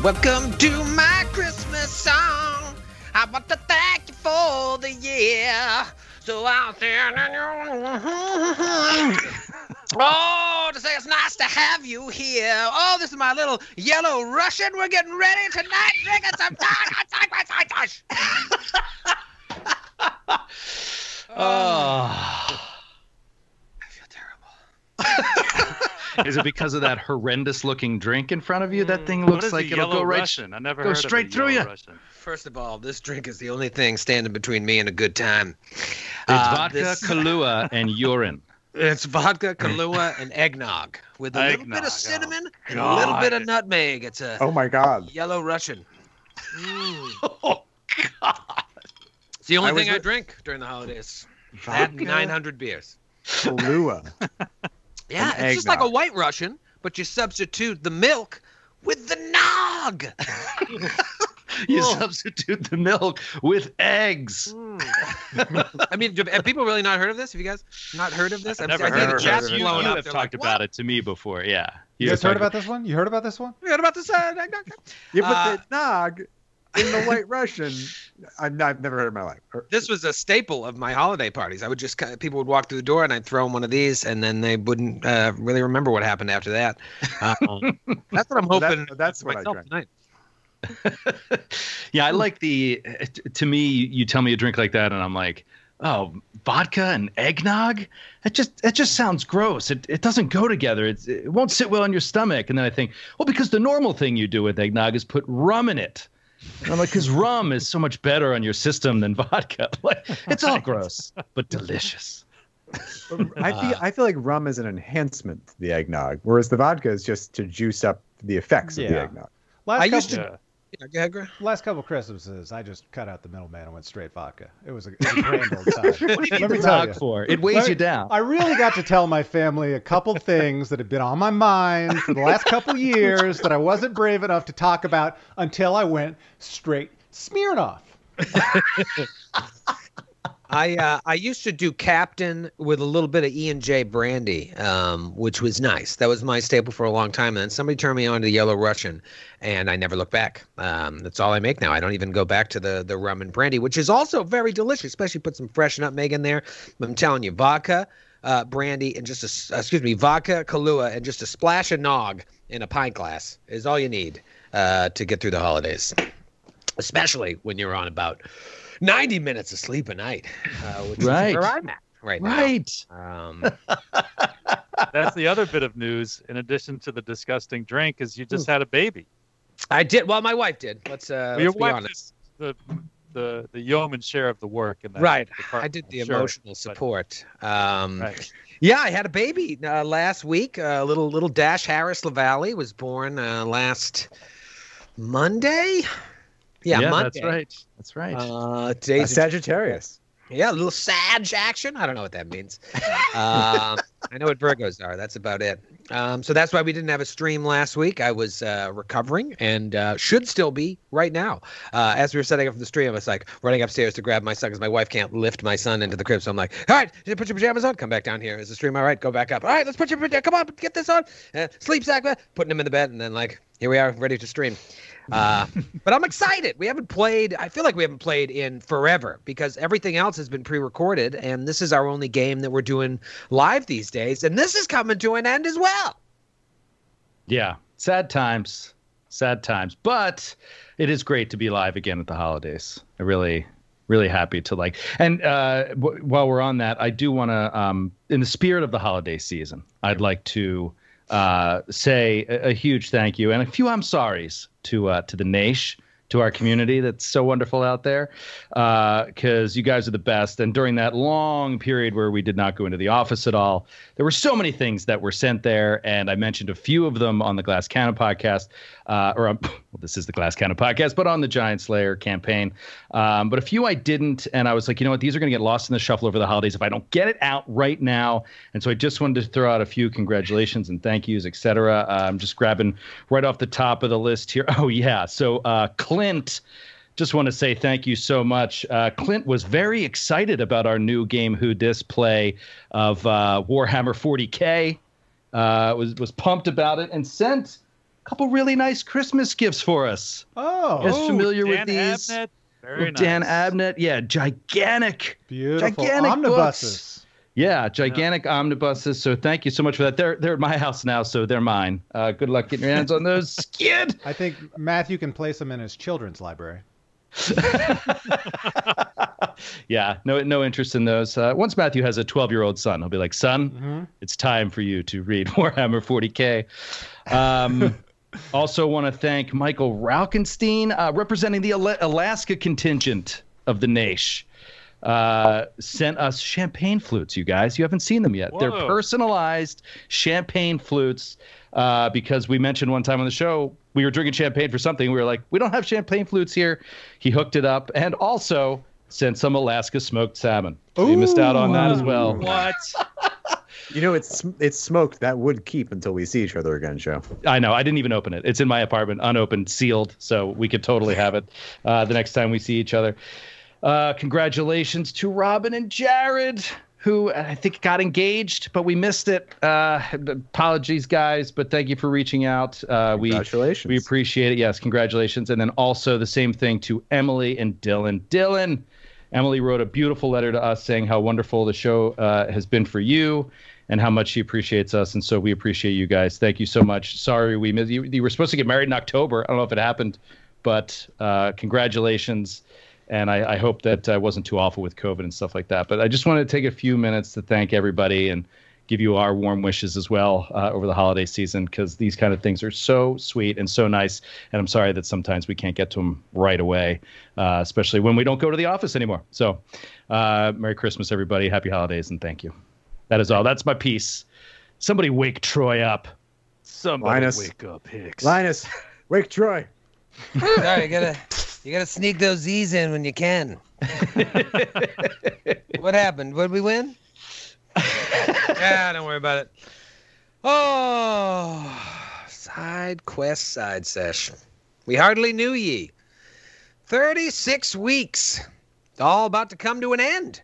Welcome to my Christmas song. I want to thank you for the year. So out there, oh, to say it's nice to have you here. Oh, this is my little yellow Russian. We're getting ready tonight. Drinking some Oh. I feel terrible. Is it because of that horrendous-looking drink in front of you? That thing looks like it'll go right. Russian? I never go heard straight of through you. Russian. First of all, this drink is the only thing standing between me and a good time. It's vodka, Kahlua, and urine. It's vodka, Kahlua, and eggnog with a little bit of cinnamon and a little bit of nutmeg. It's a oh my god, yellow Russian. Oh god, it's the only thing I drink during the holidays. That 900 beers. Kahlua. Yeah, it's just like a white Russian, but you substitute the milk with the nog. You substitute the milk with eggs. I mean, have people really not heard of this? Have you guys not heard of this? I've never heard of chat's it. blowing You up. have They're talked like, about it to me before, yeah. You guys heard about this one? You heard about this one? You heard about this? Yeah, but the nog in the White Russian, I've never heard in my life. This was a staple of my holiday parties. I would just people would walk through the door and I'd throw them one of these, and then they wouldn't really remember what happened after that. That's what I'm hoping. That's what I drank tonight. Yeah, I like to me, you tell me a drink like that and I'm like, oh, vodka and eggnog? It just sounds gross. It doesn't go together. It won't sit well on your stomach. And then I think, well, because the normal thing you do with eggnog is put rum in it. And I'm like, because rum is so much better on your system than vodka. Like, it's all gross, but delicious. I feel like rum is an enhancement to the eggnog, whereas the vodka is just to juice up the effects of the eggnog. Last couple Christmases, I just cut out the middleman and went straight vodka. It was a grand old time. What do you need the dog for? It weighs you down. I really got to tell my family a couple things that had been on my mind for the last couple years that I wasn't brave enough to talk about until I went straight Smirnoff. I used to do Captain with a little bit of E&J brandy, which was nice. That was my staple for a long time. And then somebody turned me on to the Yellow Russian, and I never looked back. That's all I make now. I don't even go back to the rum and brandy, which is also very delicious, especially put some fresh nutmeg in there. I'm telling you, vodka, brandy, and vodka, Kahlua, and just a splash of nog in a pint glass is all you need to get through the holidays, especially when you're on about 90 minutes of sleep a night, which is where I'm at right now. Right. That's the other bit of news, in addition to the disgusting drink, is you just had a baby. I did. Well, my wife did. Let's be honest. The yeoman share of the work. In that right. department. I did the emotional support. Right. Yeah, I had a baby last week. Little Dash Harris LaValle was born last Monday. Yeah, Monday. That's right. Today's Sagittarius. Yeah, a little Sag action. I don't know what that means. I know what Virgos are. That's about it. So that's why we didn't have a stream last week. I was recovering and should still be right now. As we were setting up for the stream, I was like running upstairs to grab my son because my wife can't lift my son into the crib. So I'm like, all right, put your pajamas on. Come back down here. Is the stream all right? Go back up. All right, let's put your pajamas. Come on, get this on. Sleep sack. Putting him in the bed. And then like, here we are, ready to stream. But I'm excited. We haven't played. I feel like we haven't played in forever because everything else has been pre-recorded, and this is our only game that we're doing live these days. And this is coming to an end as well. Yeah, sad times, but it is great to be live again at the holidays. I really happy to like. And while we're on that, I do want to, in the spirit of the holiday season, I'd like to say a huge thank you and a few I'm sorries to the Naish, to our community that's so wonderful out there, because you guys are the best. And during that long period where we did not go into the office at all, there were so many things that were sent there, and I mentioned a few of them on the Glass Cannon podcast, this is the Glass Cannon podcast, but on the Giant Slayer campaign. But a few I didn't, and I was like, you know what, these are going to get lost in the shuffle over the holidays if I don't get it out right now. And so I just wanted to throw out a few congratulations and thank yous, etc. I'm just grabbing right off the top of the list here. Oh, yeah. So Clint, just want to say thank you so much. Clint was very excited about our new game Who Dis play of Warhammer 40K. Was pumped about it and sent couple really nice Christmas gifts for us. Oh, You guys familiar Dan with these? Abnett. Very nice. Dan Abnett, yeah, gigantic beautiful omnibuses. books. Yeah, gigantic omnibuses. So thank you so much for that. They're at my house now, so they're mine. Good luck getting your hands on those, kid. I think Matthew can place them in his children's library. Yeah, no interest in those. Once Matthew has a 12-year-old son, he'll be like, son, it's time for you to read Warhammer 40K. Also want to thank Michael Raukenstein, representing the Alaska contingent of the Naish. Sent us champagne flutes, you guys. You haven't seen them yet. Whoa. They're personalized champagne flutes because we mentioned one time on the show we were drinking champagne for something. We were like, we don't have champagne flutes here. He hooked it up and also sent some Alaska smoked salmon. So you missed out on that as well. What? You know, it's smoked. That would keep until we see each other again, Joe. I know. I didn't even open it. It's in my apartment, unopened, sealed, so we could totally have it the next time we see each other. Congratulations to Robin and Jared, who I think got engaged, but we missed it. Apologies, guys, but thank you for reaching out. Congratulations. We appreciate it. Yes, congratulations. And then also the same thing to Emily and Dylan. Dylan, Emily wrote a beautiful letter to us saying how wonderful the show has been for you and how much she appreciates us. And so we appreciate you guys. Thank you so much. Sorry we missed you. You were supposed to get married in October. I don't know if it happened, but congratulations. And I hope that I wasn't too awful with COVID and stuff like that. But I just wanted to take a few minutes to thank everybody and give you our warm wishes as well over the holiday season, because these kind of things are so sweet and so nice. And I'm sorry that sometimes we can't get to them right away, especially when we don't go to the office anymore. So Merry Christmas, everybody. Happy holidays, and thank you. That is all. That's my piece. Somebody wake Troy up. Somebody Linus. wake up, Hicks. Linus, wake Troy. Sorry, you gotta sneak those Z's in when you can. What happened? What did we win? Don't worry about it. Oh, side quest, side sesh. We hardly knew ye. 36 weeks. It's all about to come to an end.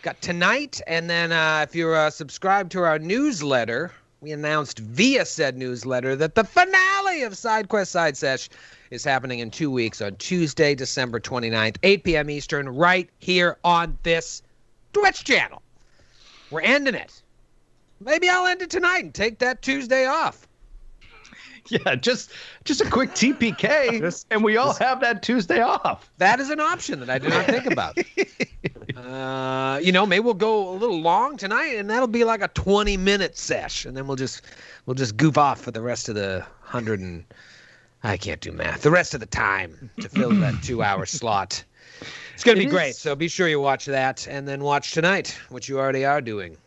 Got tonight, and then if you're subscribed to our newsletter, we announced via said newsletter that the finale of Side Quest Side Sesh is happening in 2 weeks on Tuesday, December 29th, 8 p.m. Eastern, right here on this Twitch channel. We're ending it. Maybe I'll end it tonight and take that Tuesday off. Yeah, just a quick TPK, and we all have that Tuesday off. That is an option that I did not think about. Maybe we'll go a little long tonight, and that'll be like a 20-minute sesh, and then we'll just goof off for the rest of the 100 and I can't do math. The rest of the time to fill that 2-hour slot. It's going to be great. So be sure you watch that, and then watch tonight, which you already are doing.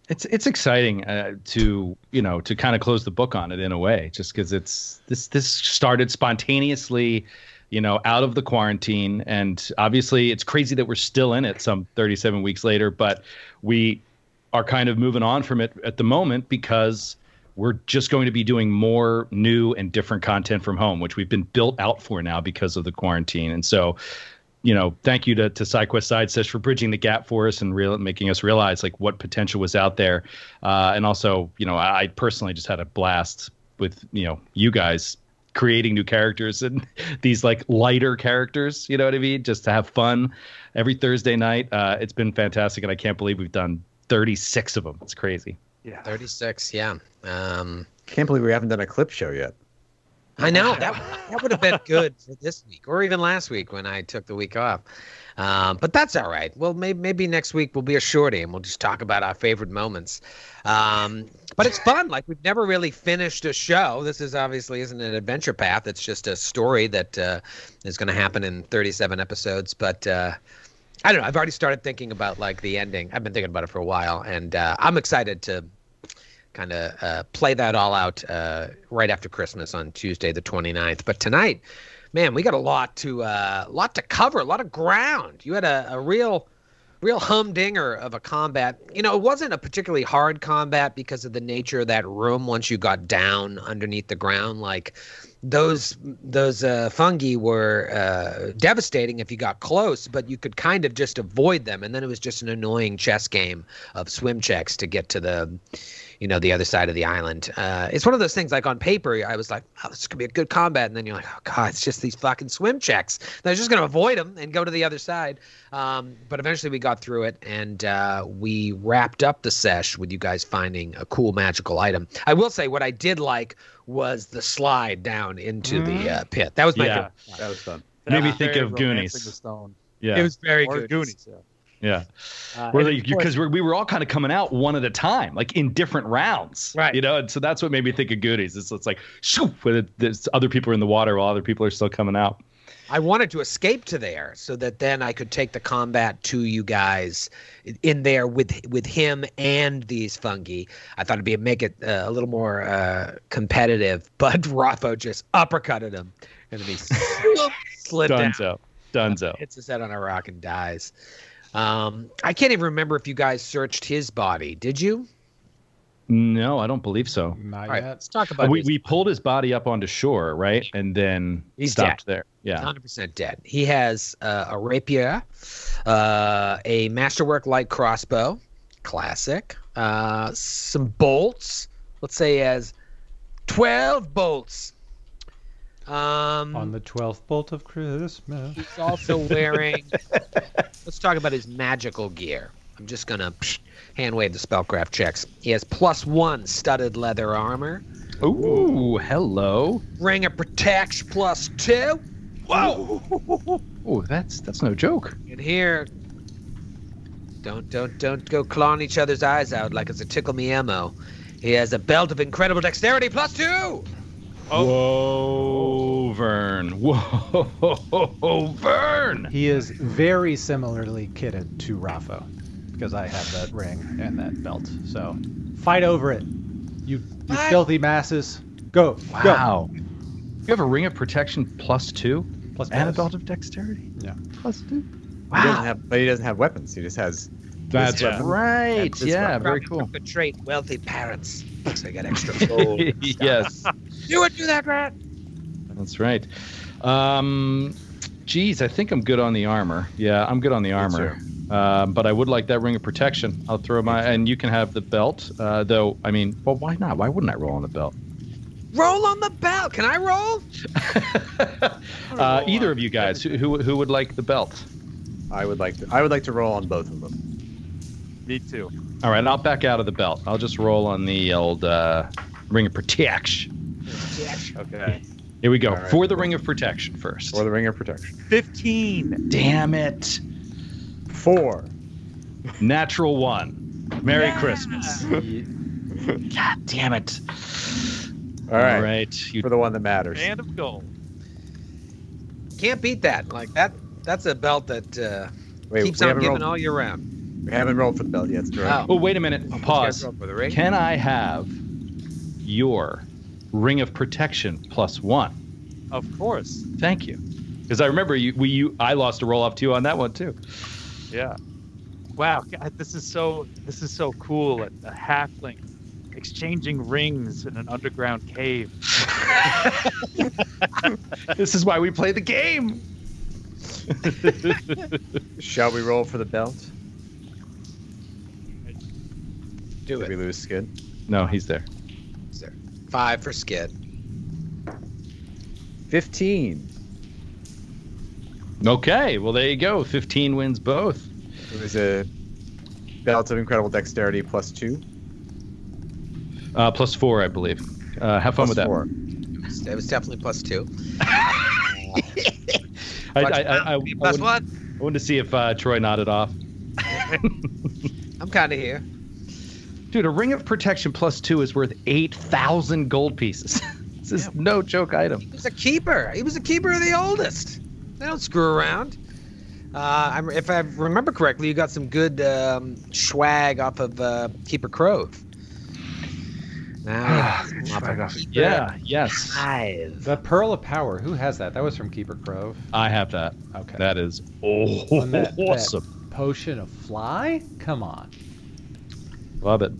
It's exciting to kind of close the book on it in a way, just because this started spontaneously, out of the quarantine, and obviously it's crazy that we're still in it some 37 weeks later, but we are kind of moving on from it at the moment because we're just going to be doing more new and different content from home, which we've been built out for now because of the quarantine. And so, thank you to SideQuest Side Sesh for bridging the gap for us and making us realize like what potential was out there. And also, I personally just had a blast with, you guys creating new characters and these like lighter characters, you know what I mean? Just to have fun every Thursday night. It's been fantastic. And I can't believe we've done 36 of them. It's crazy. Yeah. 36. Yeah. Can't believe we haven't done a clip show yet. I know that would have been good for this week or even last week when I took the week off. But that's all right. Well, maybe next week will be a shorty and we'll just talk about our favorite moments. But it's fun. Like we've never really finished a show. This obviously isn't an adventure path. It's just a story that is going to happen in 37 episodes. But I don't know. I've already started thinking about like the ending. I've been thinking about it for a while, and I'm excited to kind of play that all out right after Christmas on Tuesday the 29th. But tonight, man, we got a lot to cover, a lot of ground. You had a real humdinger of a combat. It wasn't a particularly hard combat because of the nature of that room once you got down underneath the ground. Like those fungi were devastating if you got close, but you could kind of just avoid them. And then it was just an annoying chess game of swim checks to get to the the other side of the island. It's one of those things, like on paper, I was like, oh, this is going to be a good combat. And then you're like, oh, God, it's just these fucking swim checks. And I was just going to avoid them and go to the other side. But eventually we got through it, and we wrapped up the sesh with you guys finding a cool magical item. I will say what I did like was the slide down into the pit. That was my favorite. That was fun. Made me think of Goonies. The stone. Yeah. It was very Or good. Goonies. Yeah. Yeah. Because we were all kind of coming out one at a time, like in different rounds. Right. And so that's what made me think of Goonies. It's like, shoo, there's other people are in the water while other people are still coming out. I wanted to escape to there so that then I could take the combat to you guys in there with him and these fungi. I thought it'd make it a little more competitive, but Rapho just uppercutted him, and then he slid down. Dunzo. Hits his head on a rock and dies. I can't even remember if you guys searched his body. Did you? No, I don't believe so. Not All right, yet. let's talk about We pulled his body up onto shore, right? And then He's stopped dead. there. Yeah. 100% dead. He has a rapier, a masterwork light crossbow, classic, some bolts. Let's say he has 12 bolts. On the 12th bolt of Christmas. He's also wearing. Let's talk about his magical gear. I'm just gonna hand wave the spellcraft checks. He has +1 studded leather armor. Ooh, hello. Ring of protection +2. Whoa! Oh, that's no joke. And here, don't go clawing each other's eyes out like it's a tickle me ammo. He has a belt of incredible dexterity +2. Whoa, Vern. Whoa, Vern. He is very similarly kitted to Rapho, because I have that ring and that belt. So fight over it, you filthy masses. Go. Wow. You have a ring of protection +2 Plus and a bonus. belt of dexterity. Yeah. +2. But he doesn't have weapons. He just has. That's Yeah. right. That's Yeah, right. very cool. Good trait, wealthy parents. So you got extra gold. Yes, Do that, rat. that's right. Geez, I think I'm good on the armor. Yeah, I'm good on the armor. But I would like that ring of protection. I'll throw and you can have the belt. Though, I mean, well, why not? Why wouldn't I roll on the belt? Roll on the belt. Can I roll? Either of you guys, who would like the belt? I would like to roll on both of them. Me too. All right, I'll back out of the belt. I'll just roll on the old ring of protection. Okay. Here we go. All right. For the ring of protection first. Or the ring of protection. 15. Damn it. 4. Natural 1. Merry Christmas. God damn it. All right. All right. For the one that matters. Band of gold. Can't beat that. Like that. That's a belt that Wait, keeps we on haven't giving rolled- all year round. We haven't rolled for the belt yet. That's correct. Oh, wait a minute. Pause. Roll for the ring. Can I have your ring of protection +1? Of course. Thank you. Because I remember I lost a roll off to you on that one too. Yeah. Wow. God, this is so cool. A halfling exchanging rings in an underground cave. This is why we play the game. Shall we roll for the belt? Do Did we it. lose Skid? No, he's there. 5 for Skid. 15. Okay, well there you go. 15 wins both. It was a belt of incredible dexterity +2. +4, I believe. Have fun with that. +4. It was definitely +2. I +1. wanted to see if Troy nodded off. I'm kind of here. Dude, a ring of protection +2 is worth 8,000 gold pieces. This is no joke item. He was a keeper. He was a keeper of the oldest. They don't screw around. If I remember correctly, you got some good swag off of Keeper Crove. Yeah, yes. 5. The Pearl of Power. Who has that? That was from Keeper Crove. I have that. Okay. That is And that awesome. potion of fly? Come on. Love it.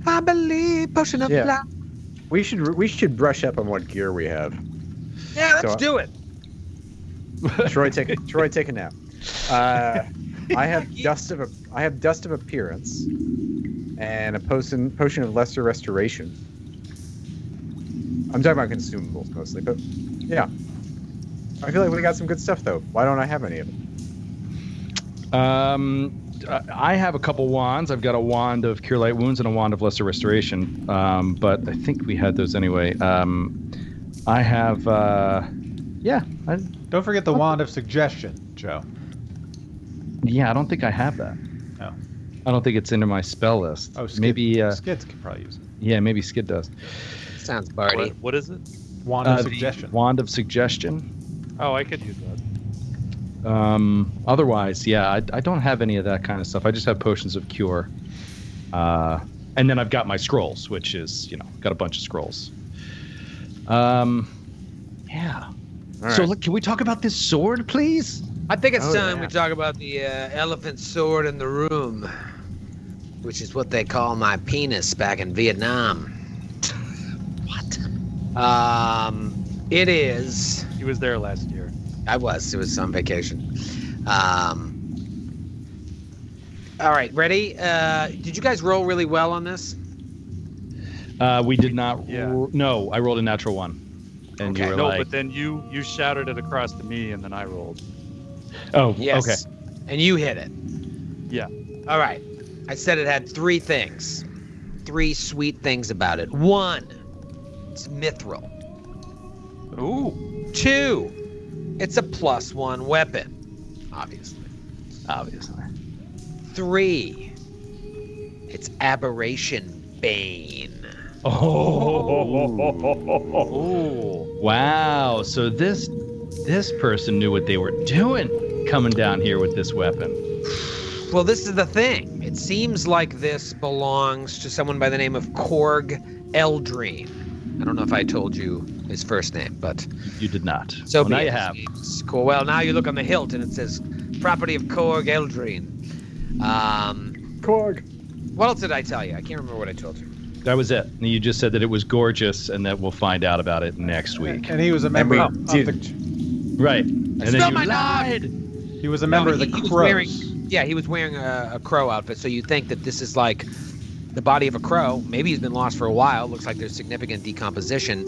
I believe potion of Yeah. fly. We should brush up on what gear we have. Yeah, let's So- do it. Troy, take a nap. I have dust of appearance. and a potion of lesser restoration. I'm talking about consumables mostly, but yeah. I feel like we got some good stuff though. Why don't I have any of it? I have a couple wands. I've got a wand of Cure Light Wounds and a wand of Lesser Restoration. But I think we had those anyway. I have, Don't forget the wand of suggestion, Joe. I don't think I have that. Oh. I don't think it's into my spell list. Oh, Skid, maybe Skids could probably use it. Yeah, maybe Skid does. Sounds bardy. What is it? Wand of suggestion. Wand of Suggestion. Oh, I could use that. Otherwise, I don't have any of that kind of stuff. I just have potions of cure. And then I've got my scrolls, which is, got a bunch of scrolls. Yeah. All So right. look, can we talk about this sword, please? I think it's time yeah. we talk about the elephant sword in the room, which is what they call my penis back in Vietnam. What? It is. He was there last year. It was on vacation. All right, ready? Did you guys roll really well on this? We did not. Yeah. No, I rolled a natural one. And Okay. you were No, like, but then you shouted it across to me, and then I rolled. oh, Yes. okay. And you hit it. Yeah. All right. I said it had 3 things. 3 sweet things about it. 1, it's mithril. Ooh. 2, it's a +1 weapon. Obviously. 3, it's aberration bane. Oh. Wow. So this person knew what they were doing coming down here with this weapon. Well, this is the thing. It seems like this belongs to someone by the name of Korg Eldrine. I don't know if I told you his first name, but You did not. so well, now be you it. have. It's cool. Well, now you look on the hilt and it says property of Korg Eldrine. Korg. What else did I tell you? I can't remember what I told you. That was it. You just said that it was gorgeous and that we'll find out about it next week. And he was a member we of the. Right. And then spilled you my lied. He was a member of the he was Crows. wearing, he was wearing a crow outfit, so you think that this is like the body of a crow. Maybe he's been lost for a while. Looks like there's significant decomposition.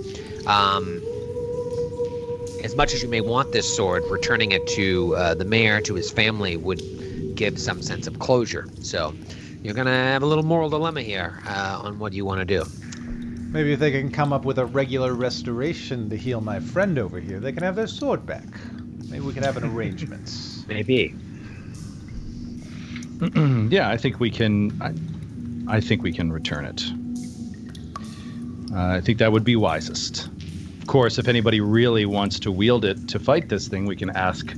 As much as you may want this sword, returning it to the mayor, to his family, would give some sense of closure. So you're going to have a little moral dilemma here on what you want to do. Maybe if they can come up with a regular restoration to heal my friend over here, they can have their sword back. Maybe we can have an arrangement. Maybe. Yeah, I think we can. I think we can return it. I think that would be wisest. Of course, if anybody really wants to wield it to fight this thing, we can ask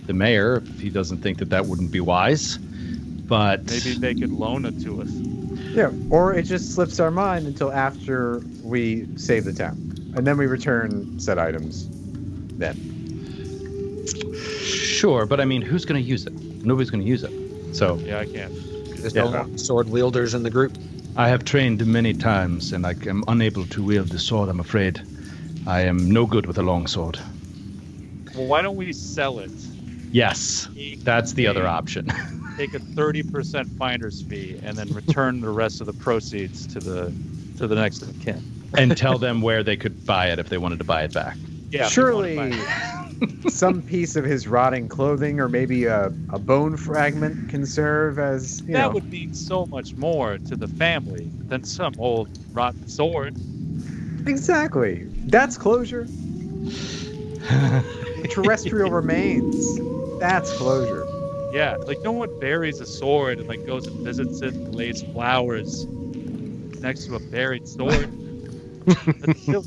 the mayor if he doesn't think that wouldn't be wise. But Maybe they could loan it to us. Yeah, or it just slips our mind until after we save the town. And then we return said items then. sure, but I mean, who's going to use it? Nobody's going to use it. So Yeah, I can't. There's no more sword wielders in the group. I have trained many times, and I am unable to wield the sword, I'm afraid. I am no good with a long sword. Well, why don't we sell it? Yes, that's the other option. Take a 30% finder's fee and then return the rest of the proceeds to the next of kin. And tell them where they could buy it if they wanted to buy it back. Yeah. if you wanna Surely buy it. some piece of his rotting clothing or maybe a bone fragment can serve as, you That know. would mean so much more to the family than some old rotten sword. Exactly. That's closure. Terrestrial remains. That's closure. Yeah, like no one buries a sword and like goes and visits it and lays flowers next to a buried sword. That's still-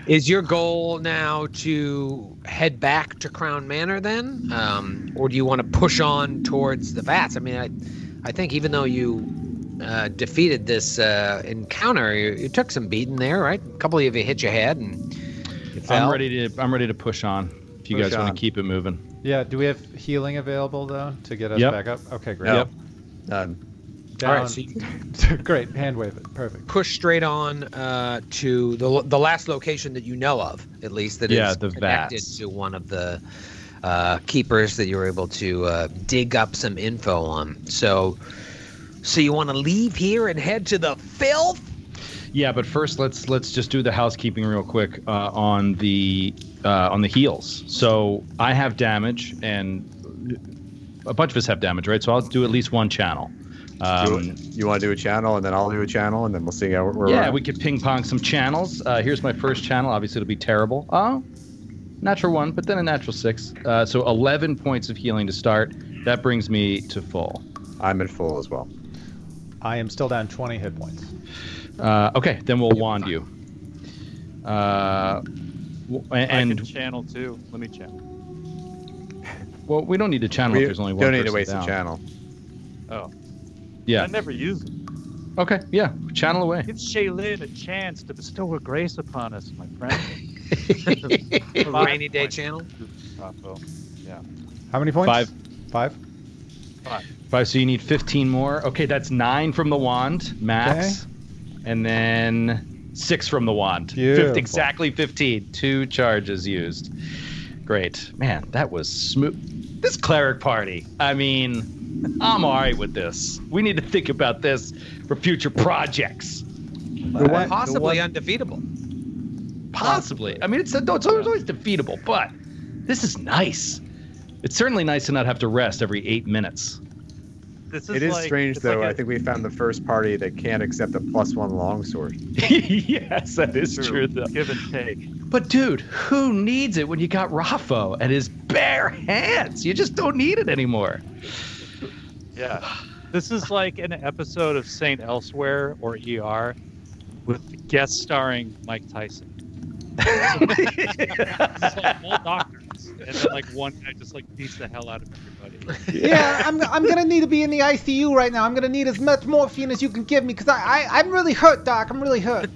Is your goal now to head back to Crown Manor then? Or do you want to push on towards the Vats? I mean, I think even though you defeated this encounter, you took some beating there, right? A couple of you hit your head and you fell. I'm ready to push on. If you Push guys want on. to keep it moving. Yeah, do we have healing available, though, to get us Yep. back up? Okay, great. Yep. Done. All right, Down. so you Great, hand wave it. Perfect. push straight on to the last location that you know of, at least, that is the connected Vats. to one of the keepers that you were able to dig up some info on. So So you want to leave here and head to the filth? Yeah, but first let's just do the housekeeping real quick on the heals. So I have damage, and a bunch of us have damage, right? So I'll do at least one channel. You want to do a channel, and then I'll do a channel, and then we'll see how we're Yeah, we could ping pong some channels. Here's my first channel. Obviously, it'll be terrible. Oh, natural 1, but then a natural 6. So 11 points of healing to start. That brings me to full. I'm at full as well. I am still down 20 hit points. Okay, then we'll wand you. I can channel too. Let me channel. Well, we don't need to channel if there's only one don't person need to waste down. a channel. Oh. Yeah. I never use it. Okay, yeah. Channel away. Give Shaylin a chance to bestow her grace upon us, my friend. A rainy day channel? Yeah. How many points? 5. 5. 5, so you need 15 more. Okay, that's 9 from the wand, max. Okay. And then 6 from the wand. Beautiful. Exactly 15. 2 charges used. Great. Man, that was smooth. This cleric party. I mean, I'm all right with this. We need to think about this for future projects. Possibly undefeatable. Possibly. I mean, it's always defeatable, but this is nice. It's certainly nice to not have to rest every 8 minutes. It is strange, though. I think we found the first party that can't accept a +1 longsword. Yes, that is true, though. Give and take. But, dude, who needs it when you got Raffo and his bare hands? You just don't need it anymore. Yeah. This is like an episode of Saint Elsewhere or ER with guest starring Mike Tyson. It's like all doctors. And then like one guy just like beats the hell out of everybody. Yeah, I'm gonna need to be in the ICU right now. I'm gonna need as much morphine as you can give me because I'm really hurt, Doc. I'm really hurt.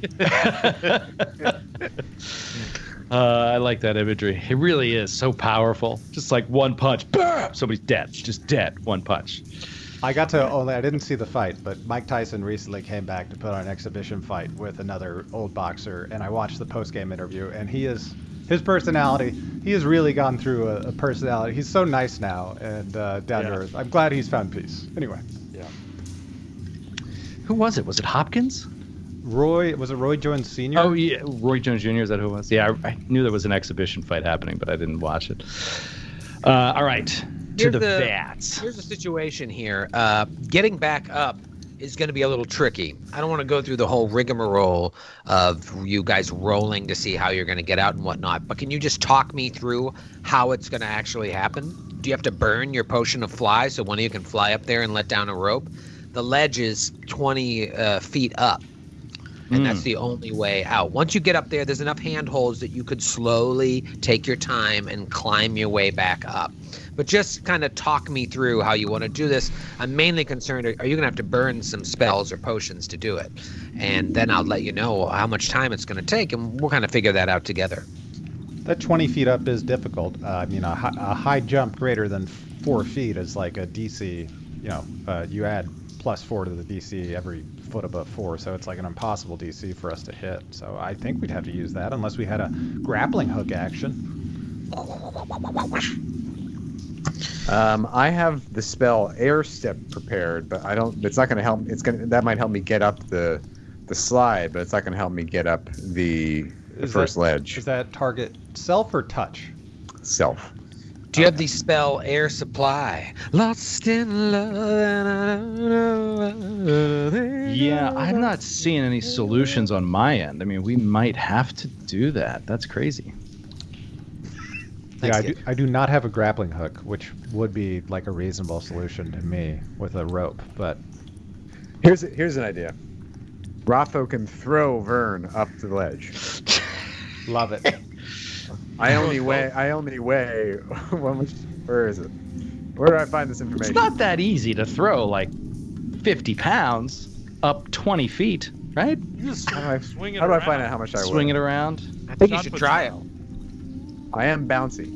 I like that imagery. It really is so powerful. Just like one punch, boom, somebody's dead. Just dead. One punch. I didn't see the fight, but Mike Tyson recently came back to put on an exhibition fight with another old boxer, and I watched the post-game interview, and his personality, he has really gone through a personality. He's so nice now and down to earth. I'm glad he's found peace. Anyway. Yeah. Who was it? Was it Hopkins? Roy Jones Sr.? Oh, yeah. Roy Jones Jr., is that who it was? Yeah, I knew there was an exhibition fight happening, but I didn't watch it. All right. To the Vats. Here's the situation here. Getting back up is going to be a little tricky. I don't want to go through the whole rigmarole of you guys rolling to see how you're going to get out and whatnot, but can you just talk me through how it's going to actually happen? Do you have to burn your potion of fly so one of you can fly up there and let down a rope? The ledge is 20 feet up, and that's the only way out. Once you get up there, there's enough handholds that you could slowly take your time and climb your way back up. But just kind of talk me through how you want to do this. I'm mainly concerned, are you going to have to burn some spells or potions to do it? And then I'll let you know how much time it's going to take, and we'll kind of figure that out together. That 20 feet up is difficult. A high jump greater than 4 feet is like a DC, you add +4 to the DC every foot above 4, so it's like an impossible DC for us to hit. So I think we'd have to use that unless we had a grappling hook action. I have the spell Air Step prepared, but I don't. It's not going to help. That might help me get up the slide, but it's not going to help me get up the first ledge. Is that target self or touch? Self. Do you have the spell Air Supply? Lost in love. Yeah, I'm not seeing any solutions on my end. I mean, we might have to do that. That's crazy. Yeah, I do not have a grappling hook, which would be like a reasonable solution to me with a rope. But here's an idea. Rotho can throw Vern up the ledge. Love it. I only weigh. Where is it? Where do I find this information? It's not that easy to throw like 50 pounds up 20 feet, right? You just How swing it do I around. find out how much I weigh? Swing it around. I think you should try it. I am bouncy.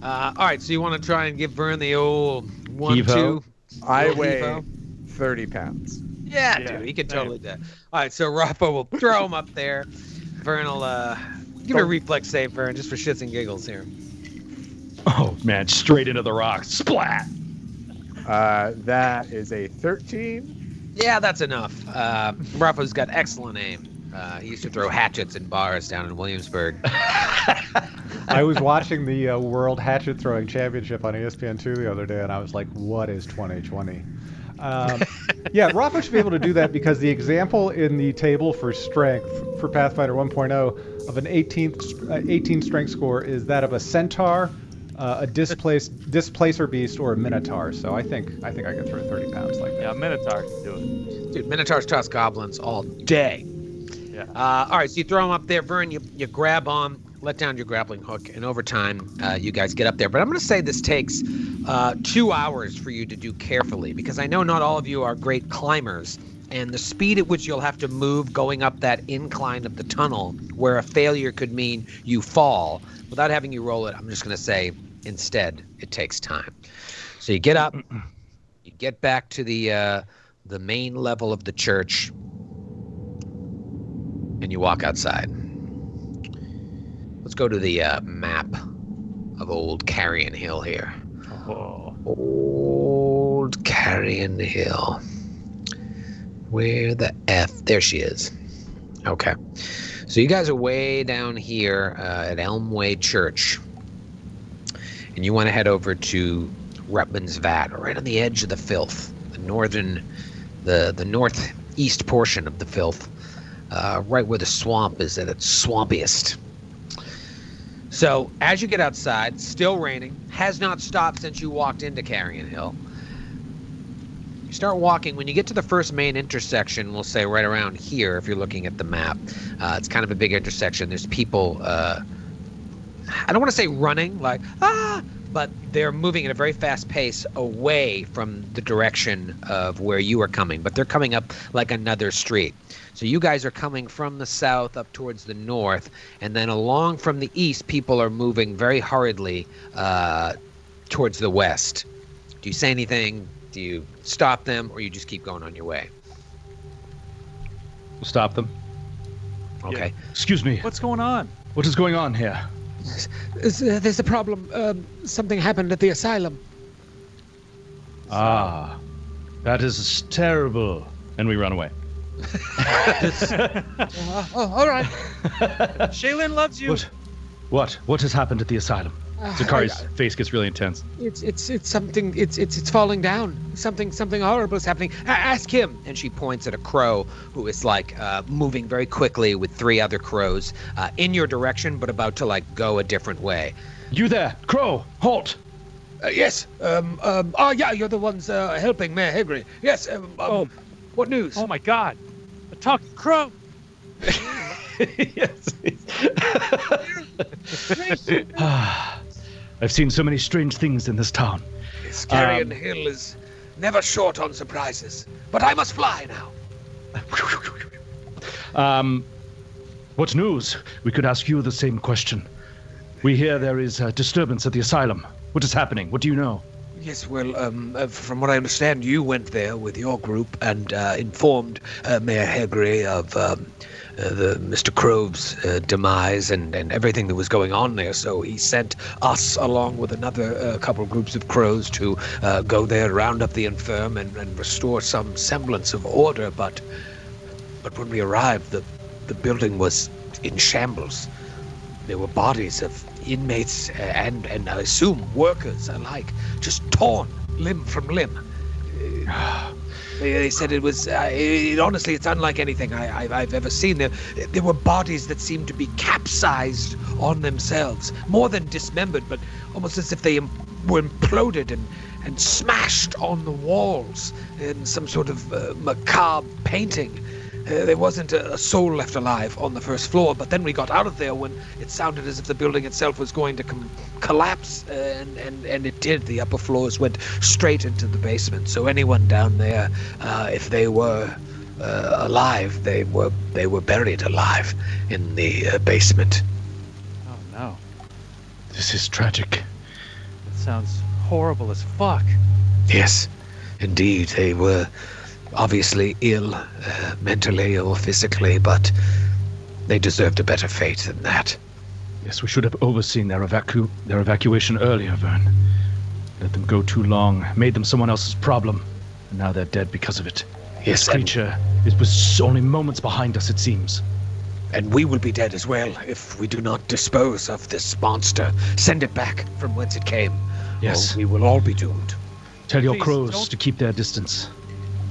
All right, so you want to try and give Vern the old 1-2? Heave-ho. I weigh 30 pounds. Yeah, dude, he can totally do that. All right, so Rafa will throw him up there. Vern will give a reflex save, Vern, just for shits and giggles here. Oh, man, straight into the rocks. Splat! That is a 13. Yeah, that's enough. Rafa's got excellent aim. He used to throw hatchets in bars down in Williamsburg. I was watching the World Hatchet Throwing Championship on ESPN2 the other day, and I was like, what is 2020? Yeah, Rafa should be able to do that because the example in the table for strength for Pathfinder 1.0 of an 18 strength score is that of a centaur, a displacer beast, or a minotaur. So I think I can throw 30 pounds like that. Yeah, Minotaur can do it. Dude, Minotaurs toss goblins all day. Yeah. All right, so you throw them up there, Vern. You grab on, let down your grappling hook, and over time, you guys get up there. But I'm going to say this takes 2 hours for you to do carefully, because I know not all of you are great climbers, and the speed at which you'll have to move going up that incline of the tunnel, where a failure could mean you fall, without having you roll it, I'm just going to say, instead, it takes time. So you get up, you get back to the main level of the church, and you walk outside. Let's go to the map of Old Carrion Hill here. Oh. Old Carrion Hill. Where the F? There she is. Okay. So you guys are way down here at Elmway Church. And you want to head over to Rupman's Vat, right on the edge of the filth. The northeast portion of the filth. Right where the swamp is at its swampiest. So, as you get outside, still raining, has not stopped since you walked into Carrion Hill. You start walking. When you get to the first main intersection, we'll say right around here, if you're looking at the map, it's kind of a big intersection. There's people, I don't want to say running, like, but they're moving at a very fast pace away from the direction of where you are coming, but they're coming up like another street. So you guys are coming from the south up towards the north, and then along from the east, people are moving very hurriedly towards the west. Do you say anything? Do you stop them, or you just keep going on your way? We'll stop them. Okay. Yeah. Excuse me. What's going on? What is going on here? There's a problem. Something happened at the asylum. Ah, that is terrible. And we run away. All right. Shaylin loves you. What has happened at the asylum? Zakari's face gets really intense. It's something. It's falling down. Something horrible is happening. Ask him. And she points at a crow who is like moving very quickly with 3 other crows in your direction, but about to like go a different way. You there, crow? Halt! Yes. Yeah, you're the ones helping Mayor Hegri. Yes. What news? Oh my God, a talking crow. Yes. I've seen so many strange things in this town. Carrion Hill is never short on surprises, but I must fly now. What news? We could ask you the same question. We hear there is a disturbance at the asylum. What is happening? What do you know? Yes, well, from what I understand, you went there with your group and informed Mayor Hegri of the Mr. Crove's demise and everything that was going on there. So he sent us along with another couple of groups of crows to go there, round up the infirm, and restore some semblance of order. But when we arrived, the building was in shambles. There were bodies of inmates and I assume workers alike, just torn limb from limb. They said it was, honestly, it's unlike anything I've ever seen. There were bodies that seemed to be capsized on themselves, more than dismembered, but almost as if they were imploded and smashed on the walls in some sort of macabre painting. There wasn't a soul left alive on the first floor, but then we got out of there when it sounded as if the building itself was going to collapse, and it did. The upper floors went straight into the basement. So anyone down there, if they were alive, they were buried alive in the basement. Oh no. This is tragic. It sounds horrible as fuck. Yes, indeed, they were obviously ill, mentally or physically, but they deserved a better fate than that. Yes, we should have overseen their evacuation earlier, Vern. Let them go too long. Made them someone else's problem. And now they're dead because of it. Yes, This creature was only moments behind us, it seems. And we will be dead as well if we do not dispose of this monster. Send it back from whence it came. Yes. Or we will all be doomed. Tell your Please, crows don't- to keep their distance.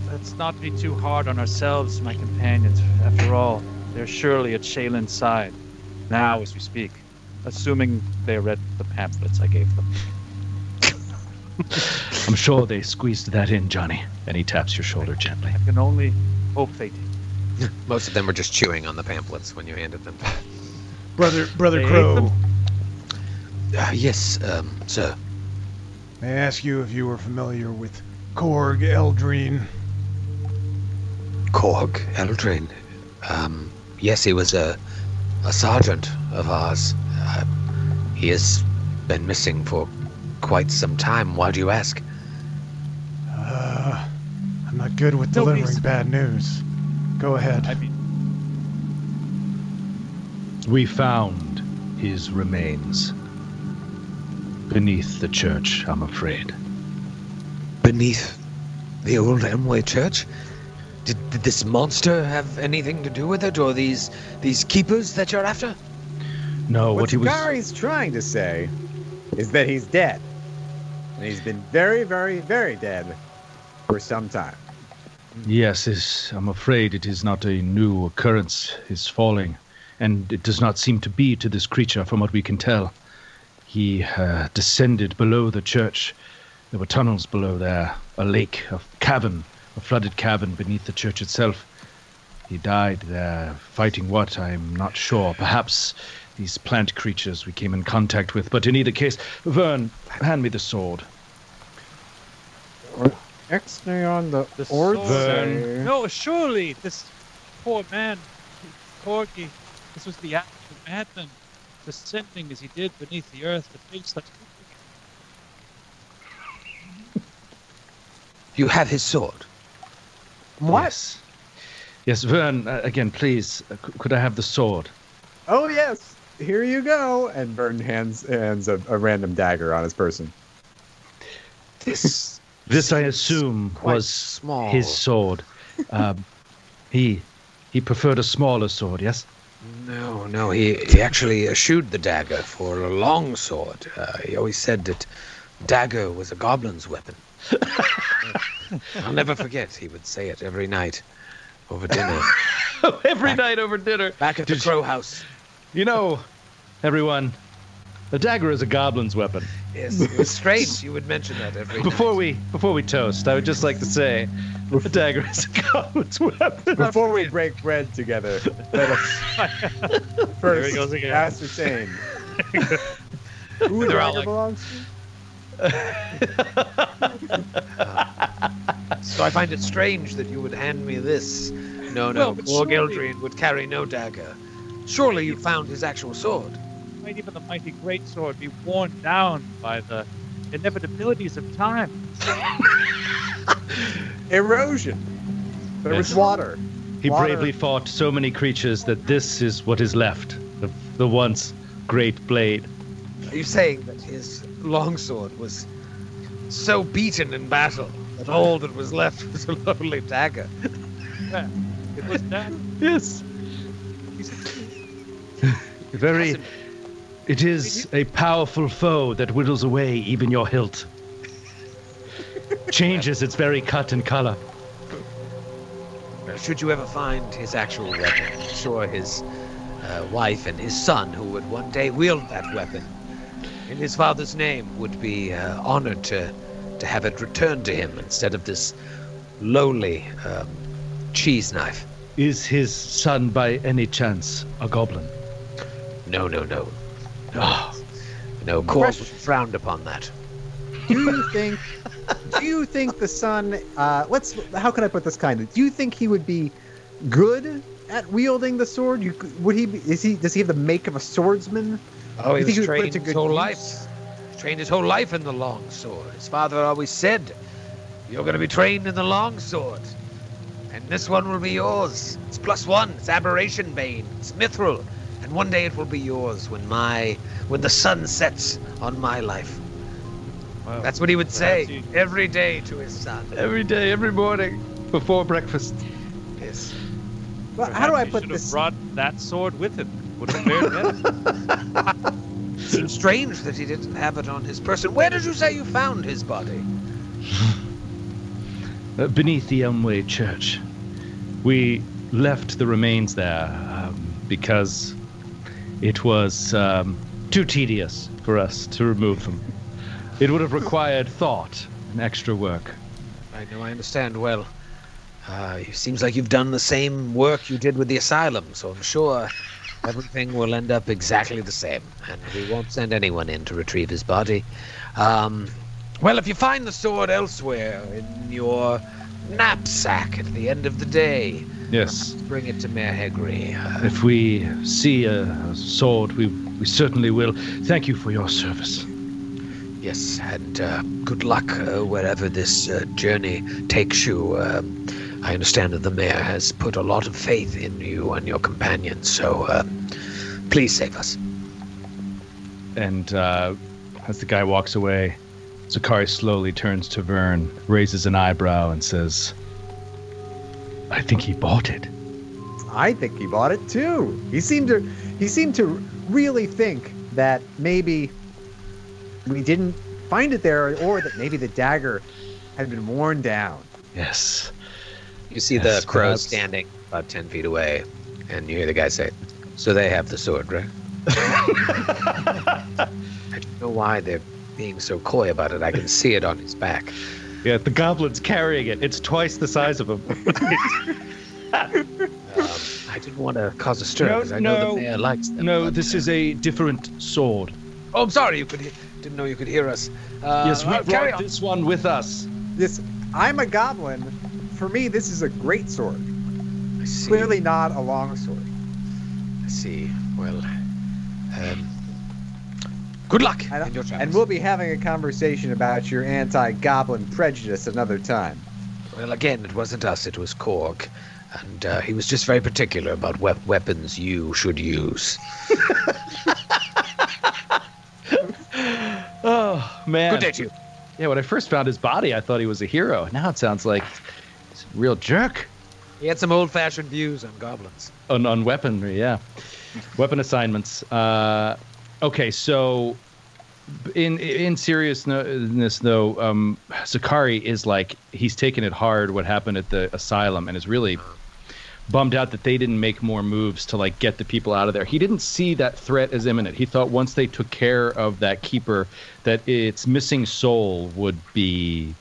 Let's not be too hard on ourselves, my companions. After all, they're surely at Shaylin's side. Now, as we speak. Assuming they read the pamphlets I gave them. I'm sure they squeezed that in, Johnny. And he taps your shoulder gently. I can only hope they did. Most of them were just chewing on the pamphlets when you handed them. Brother They ate Crow, them? Yes, sir. may I ask you if you were familiar with Korg Eldrine? Korg Eldraine. Yes, he was a sergeant of ours. He has been missing for quite some time. Why do you ask? I'm not good with delivering bad news. Go ahead. I mean, We found his remains. Beneath the church, I'm afraid. Beneath the old Elmway Church? Did this monster have anything to do with it, or these keepers that you're after? No, What what he was... Gari's trying to say is that he's dead. And he's been very, very, very dead for some time. Yes, I'm afraid it is not a new occurrence, his falling. And it does not seem to be to this creature, from what we can tell. He descended below the church. There were tunnels below there, a lake, a cavern, a flooded cavern beneath the church itself. He died there, fighting what, I'm not sure. Perhaps these plant creatures we came in contact with. But in either case, Vern, hand me the sword. X-ray on the The orb. sword. No, surely this poor man, Corgi, this was the act of madman, descending as he did beneath the earth to face such. You have his sword. What? Yes, Vern, again, please, could I have the sword? Oh yes, here you go. And Burton hands a random dagger on his person. This, I assume, quite was small. his sword. He preferred a smaller sword, yes? No, he actually eschewed the dagger for a long sword. He always said that dagger was a goblin's weapon. I'll never forget, he would say it every night over dinner. Every night over dinner. Back at the Crow House. You know, everyone, a dagger is a goblin's weapon. Yes, it was strange you would mention that every Before night. we toast, I would just like to say, a dagger is a goblin's weapon. Before we break bread together, let us first he goes again. ascertain who the They're all dagger like- belongs to. So I find it strange that you would hand me this. No, Well, but Korg surely- Eldrine would carry no dagger. Surely you found his actual sword. Might even the mighty greatsword be worn down by the inevitabilities of time. Erosion. There was Yes. water. He Water. bravely fought so many creatures that this is what is left of the once great blade. Are you saying that his longsword was so beaten in battle that all that was left was a lonely dagger? Yeah, it was that. Yes. Very. It is a powerful foe that whittles away even your hilt. Changes its very cut and color. Should you ever find his actual weapon, I'm sure his wife and his son, who would one day wield that weapon in his father's name, would be honored to have it returned to him instead of this lowly cheese knife. Is his son by any chance a goblin? No. No, Korg frowned upon that. Do you think the son? How can I put this kindly? Do you think he would be good at wielding the sword? Would he? Does he have the make of a swordsman? Oh, he You think was he would put it trained to his good whole use? life. Trained his whole life in the long sword. His father always said, "You're going to be trained in the long sword, and this one will be yours. It's +1. It's aberration bane. It's mithril, and one day it will be yours when the sun sets on my life." Well, That's what he would say perhaps every day to his son. Every day, every morning, before breakfast. Yes. Well, how do I he put should this? have brought that sword with him. Would have fared better. Seems strange that he didn't have it on his person. Where did you say you found his body? Beneath the Elmway Church. We left the remains there because it was too tedious for us to remove them. It would have required thought and extra work. I know, I understand well. It seems like you've done the same work you did with the asylum, so I'm sure everything will end up exactly the same, and we won't send anyone in to retrieve his body. Well, if you find the sword elsewhere in your knapsack at the end of the day, Yes. bring it to Mayor Hegri. If we see a sword, we certainly will. Thank you for your service. Yes, and good luck wherever this journey takes you. I understand that the mayor has put a lot of faith in you and your companions, so please save us. And as the guy walks away, Zakari slowly turns to Vern, raises an eyebrow, and says, I think he bought it. I think he bought it too. He seemed to really think that maybe we didn't find it there, or that maybe the dagger had been worn down. Yes. You see Yes, the crows perhaps. standing about 10 feet away, and you hear the guy say, so they have the sword, right? I don't know why they're being so coy about it. I can see it on his back. Yeah, the goblin's carrying it. It's twice the size of him. I didn't want to cause a stir, because I know the mayor likes them. No, but, this is a different sword. Oh, I'm sorry, didn't know you could hear us. Yes, we carry brought on. this one with us. I'm a goblin. For me, this is a great sword. I see. Clearly not a long sword. I see. Well, good luck in your travels. And we'll be having a conversation about your anti-goblin prejudice another time. Well, again, it wasn't us, it was Korg. And he was just very particular about weapons you should use. Oh, man. Good day to you. Yeah, when I first found his body, I thought he was a hero. Now it sounds like he's a real jerk. He had some old-fashioned views on goblins. On weaponry, yeah. Weapon assignments. Okay, so in seriousness, though, Zakari is like, he's taken it hard what happened at the asylum and is really bummed out that they didn't make more moves to like get the people out of there. He didn't see that threat as imminent. He thought once they took care of that keeper, that its missing soul would be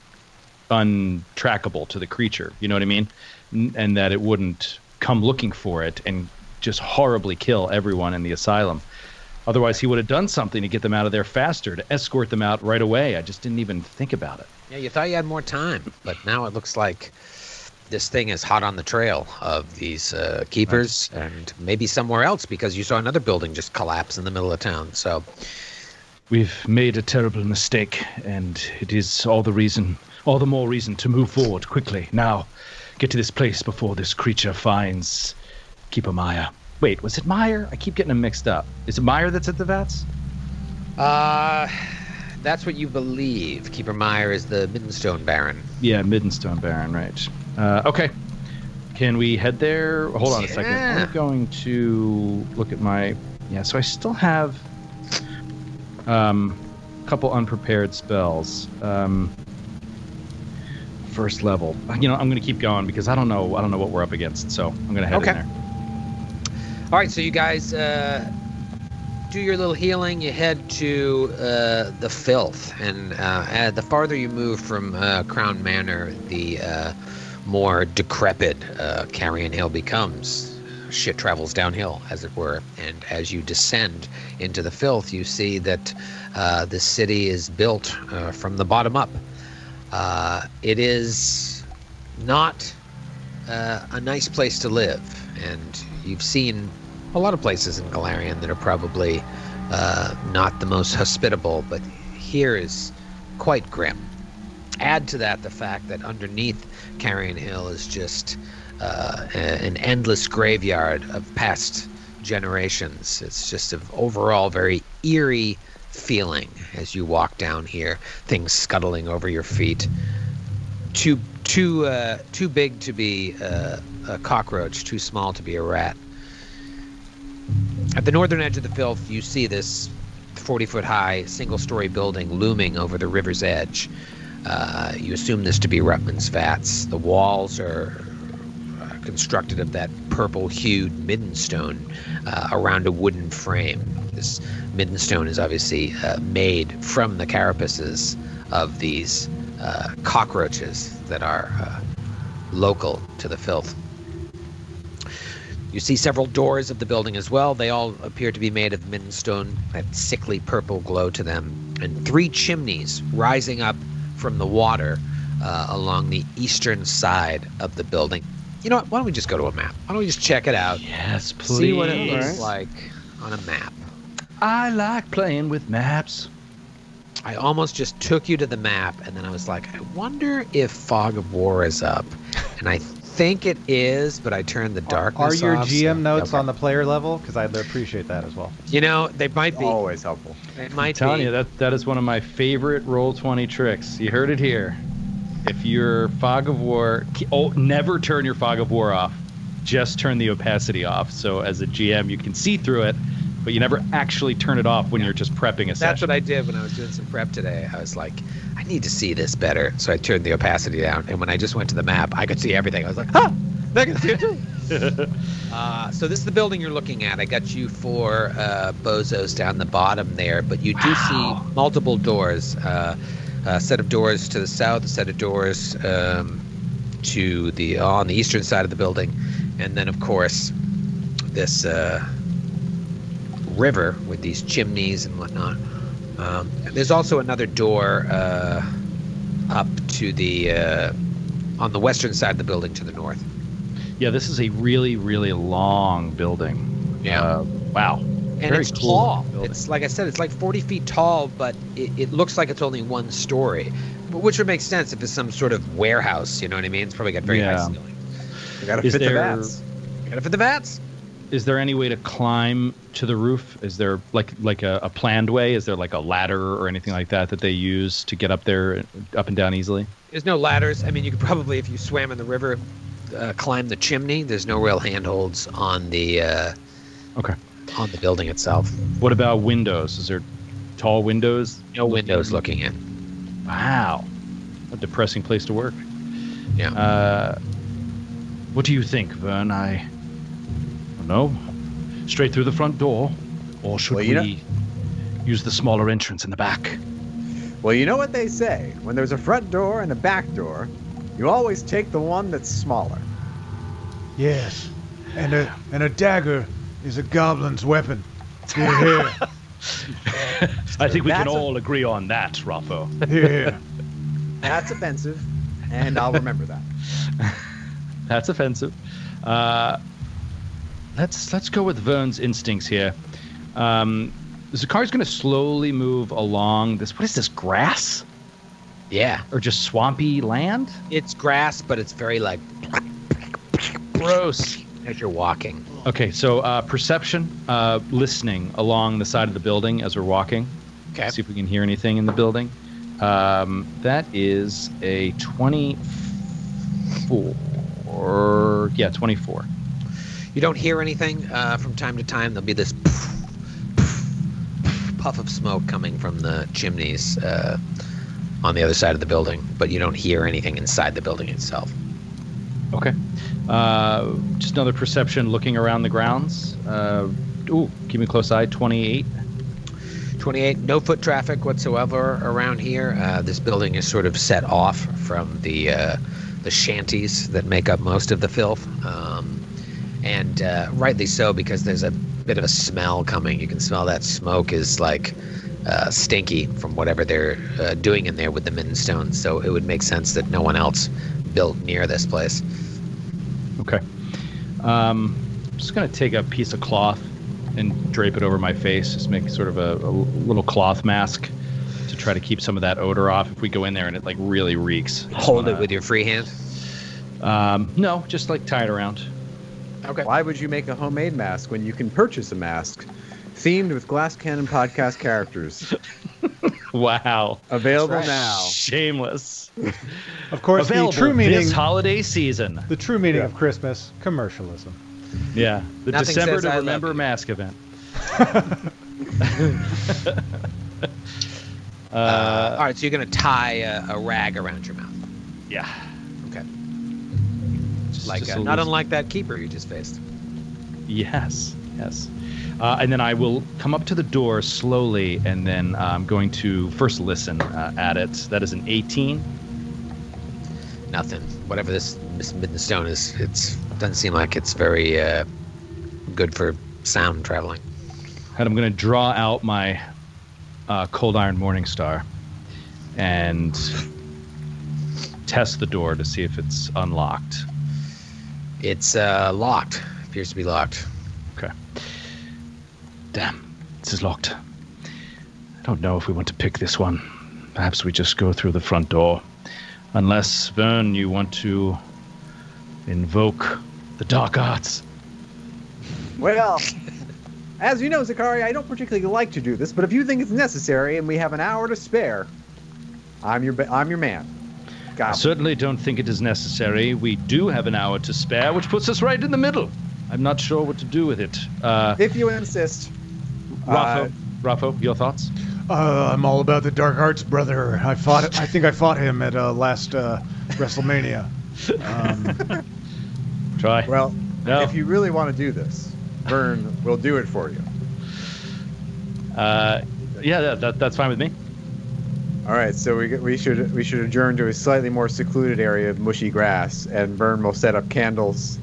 untrackable to the creature. You know what I mean? And that it wouldn't come looking for it and just horribly kill everyone in the asylum. Otherwise, he would have done something to get them out of there faster, to escort them out right away. I just didn't even think about it. Yeah, you thought you had more time, but now it looks like this thing is hot on the trail of these keepers, and maybe somewhere else, because you saw another building just collapse in the middle of town. So We've made a terrible mistake, and it is all the more reason to move forward quickly. Now, get to this place before this creature finds Keeper Meyer. Wait, was it Meyer? I keep getting them mixed up. Is it Meyer that's at the Vats? that's what you believe. Keeper Meyer is the Middenstone Baron. Yeah, Middenstone Baron, right. Okay. Can we head there? Hold on a second. Yeah. I'm going to look at my... Yeah, so I still have a couple unprepared spells. First level. You know, I'm going to keep going because I don't know what we're up against, so I'm going to head in there. All right, so you guys do your little healing. You head to the Filth, and the farther you move from Crown Manor, the more decrepit Carrion Hill becomes. Shit travels downhill, as it were, and as you descend into the Filth, you see that the city is built from the bottom up. It is not a nice place to live, and you've seen a lot of places in Galarian that are probably not the most hospitable, but here is quite grim. Add to that the fact that underneath Carrion Hill is just an endless graveyard of past generations. It's just an overall very eerie feeling as you walk down here. Things scuttling over your feet. Too big to be a cockroach, too small to be a rat. At the northern edge of the filth, you see this 40-foot-high, single-story building looming over the river's edge. You assume this to be Rupman's Vats. The walls are constructed of that purple-hued middenstone around a wooden frame. This middenstone is obviously made from the carapaces of these cockroaches that are local to the filth. You see several doors of the building as well. They all appear to be made of middenstone, that sickly purple glow to them, and 3 chimneys rising up from the water along the eastern side of the building. You know what? Why don't we just go to a map? Why don't we just check it out? Yes, please. See what it looks like on a map. I like playing with maps. I almost just took you to the map, and then I was like, I wonder if Fog of War is up. And I think it is, but I turned the darkness Are your off, GM notes okay. on the player level? Because I'd appreciate that as well. You know, they might be. Always helpful. They might I'm telling be. you, that is one of my favorite Roll20 tricks. You heard it here. If your Fog of War... never turn your Fog of War off. Just turn the opacity off. So as a GM, you can see through it, but you never actually turn it off when you're just prepping a session. That's what I did when I was doing some prep today. I was like, I need to see this better. So I turned the opacity down. And when I just went to the map, I could see everything. I was like, I can see it too. So this is the building you're looking at. I got you 4 bozos down the bottom there, but you do see multiple doors. A set of doors to the south, a set of doors to the on the eastern side of the building, and then of course this river with these chimneys and whatnot. There's also another door up to the on the western side of the building to the north. Yeah, this is a really, really long building. Yeah. Wow. And Very it's cool tall. building. It's like I said, it's like 40 feet tall, but it looks like it's only 1 story, which would make sense if it's some sort of warehouse. You know what I mean? It's probably got very high ceilings. You gotta Is fit the there- Vats. You gotta fit the Vats. Is there any way to climb to the roof? Is there like a planned way? Is there like a ladder or anything like that they use to get up there, up and down easily? There's no ladders. I mean, you could probably, if you swam in the river, climb the chimney. There's no real handholds on the Okay. on the building itself. What about windows? Is there tall windows? No windows looking in. Wow. A depressing place to work. Yeah. What do you think, Vern? I don't know. Straight through the front door? Or should we use the smaller entrance in the back? Well, you know what they say. When there's a front door and a back door, you always take the one that's smaller. Yes. And a dagger is a goblin's weapon. Here, here. I think we can That's a- all agree on that, Raffo. Here. That's offensive, and I'll remember that. That's offensive. Let's go with Vern's instincts here. The car's going to slowly move along this. What is this, grass? Yeah. Or just swampy land? It's grass, but it's very like Gross. as you're walking. Okay, so perception, listening along the side of the building as we're walking. Okay. See if we can hear anything in the building. That is a 24. Yeah, 24. You don't hear anything from time to time. There'll be this puff of smoke coming from the chimneys on the other side of the building, but you don't hear anything inside the building itself. Okay. Just another perception looking around the grounds. Keep a close eye, 28. 28, no foot traffic whatsoever around here. This building is sort of set off from the shanties that make up most of the filth. And rightly so, because there's a bit of a smell coming. You can smell that smoke is like stinky from whatever they're doing in there with the middenstone. So it would make sense that no one else built near this place. Okay. I'm just going to take a piece of cloth and drape it over my face. Just make sort of a little cloth mask to try to keep some of that odor off if we go in there and it like really reeks. Hold it with your free hand? No, just like tie it around. Okay. Why would you make a homemade mask when you can purchase a mask Themed with Glass Cannon podcast characters. Wow. Available That's right. now. Shameless. Of course, Available the true meaning, this holiday season. the true meaning of Christmas, commercialism. Yeah. The Nothing December says to I love Remember you. mask event. All right, so you're gonna tie a rag around your mouth. Yeah. Okay. Just Like a not little- unlike that keeper you just faced. Yes. And then I will come up to the door slowly, and then I'm going to first listen at it. That is an 18. Nothing. Whatever this midden stone is, it doesn't seem like it's very good for sound traveling. And I'm going to draw out my Cold Iron Morningstar and test the door to see if it's unlocked. It's locked. Appears to be locked. Okay. Damn, this is locked. I don't know if we want to pick this one. Perhaps we just go through the front door. Unless, Vern, you want to invoke the dark arts. Well, as you know, Zakari, I don't particularly like to do this, but if you think it's necessary and we have an hour to spare, I'm your man. I Got it. certainly don't think it is necessary. We do have an hour to spare, which puts us right in the middle. I'm not sure what to do with it. If you insist. Raffo, your thoughts? I'm all about the dark arts, brother. I think I fought him at last WrestleMania. Try. Well, No. if you really want to do this, Vern will do it for you. Yeah, that's fine with me. All right, so we should adjourn to a slightly more secluded area of mushy grass, and Vern will set up candles,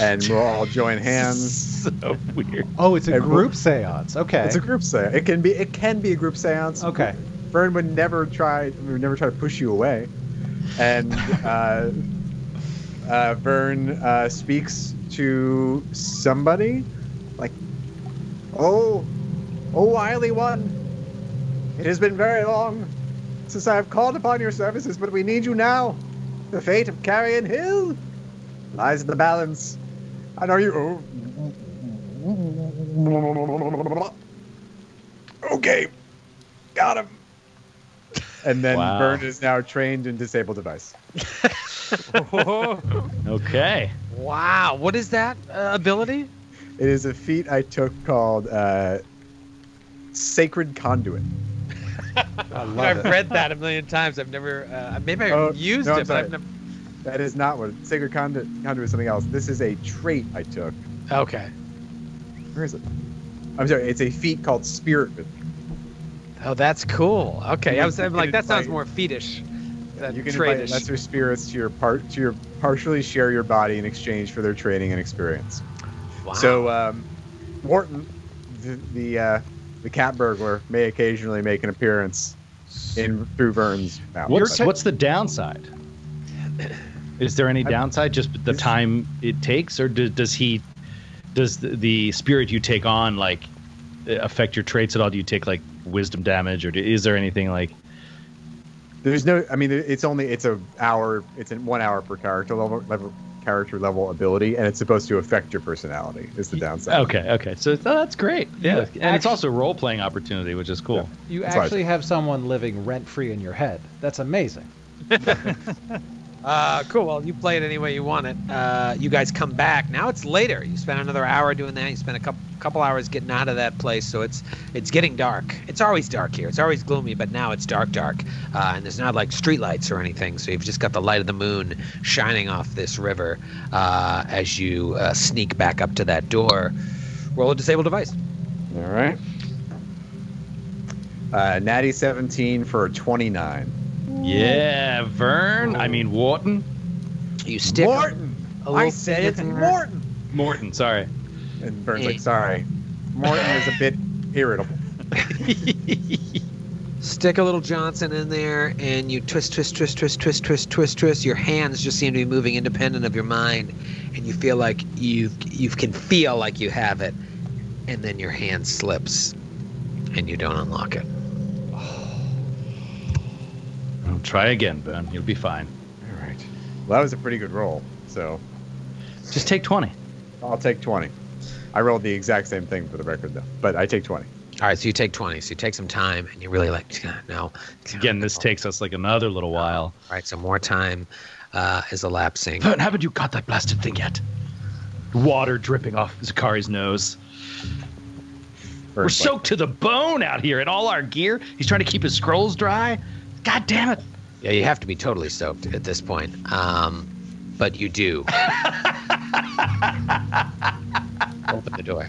and we'll all join hands. So weird. Oh, it's a And group seance. Okay. It's a group seance. It can be a group seance. Okay. Vern would never try to push you away, and Vern speaks to somebody, like, oh, wily one, it has been very long since I have called upon your services, but we need you now. The fate of Carrion Hill lies in the balance. And are you? Okay, got him. And then Wow. Vern is now trained in disable device. Okay. Wow, what is that ability? It is a feat I took called Sacred Conduit. I love I've it. read that a million times. I've never, maybe I've used no, I'm it, but I've sorry. never. That is not what Sacred Conduit is something else. This is a trait I took. Okay. Where is it? I'm sorry, it's a feat called Spirit Vision. Oh, that's cool. Okay, You I'm can like, that sounds invite- more feetish than You can invite trade-ish. lesser spirits to your partially share your body in exchange for their training and experience. Wow. So Morton, the cat burglar, may occasionally make an appearance through Vern's mouth. What's the downside? Is there any downside? Just the time it takes, or does the spirit you take on like affect your traits at all? Do you take like wisdom damage, or is there anything like? There's no. I mean, it's an hour. It's in 1 hour per character level ability, and it's supposed to affect your personality. Is the downside? Okay. So that's great. Yeah, and it's also a role playing opportunity, which is cool. You That's why actually have someone living rent free in your head. That's amazing. Cool. Well, you play it any way you want it. You guys come back. Now it's later. You spend another hour doing that. You spend a couple hours getting out of that place. So it's getting dark. It's always dark here. It's always gloomy, but now it's dark. And there's not like streetlights or anything. So you've just got the light of the moon shining off this river as you sneak back up to that door. Roll a disable device. All right. Natty 17 for a 29. Yeah, Vern. I mean Wharton. You stick Morton. a I little said it's finger- Morton. Morton. Sorry. And Vern's like, sorry. Morton is a bit irritable. Stick a little Johnson in there, and you twist. Your hands just seem to be moving independent of your mind, and you feel like you can feel like you have it, and then your hand slips, and you don't unlock it. Well, try again, Vern. You'll be fine. All right. Well, that was a pretty good roll. So Just take 20. I'll take 20. I rolled the exact same thing for the record, though. But I take 20. All right, so you take 20. So you take some time, and you're really like, no. Again, this takes us like another little while. All right, so more time is elapsing. Vern, haven't you got that blasted thing yet? Water dripping off Zakari's nose. We're soaked to the bone out here in all our gear. He's trying to keep his scrolls dry. God damn it. Yeah, you have to be totally soaked at this point. But you do. Open the door.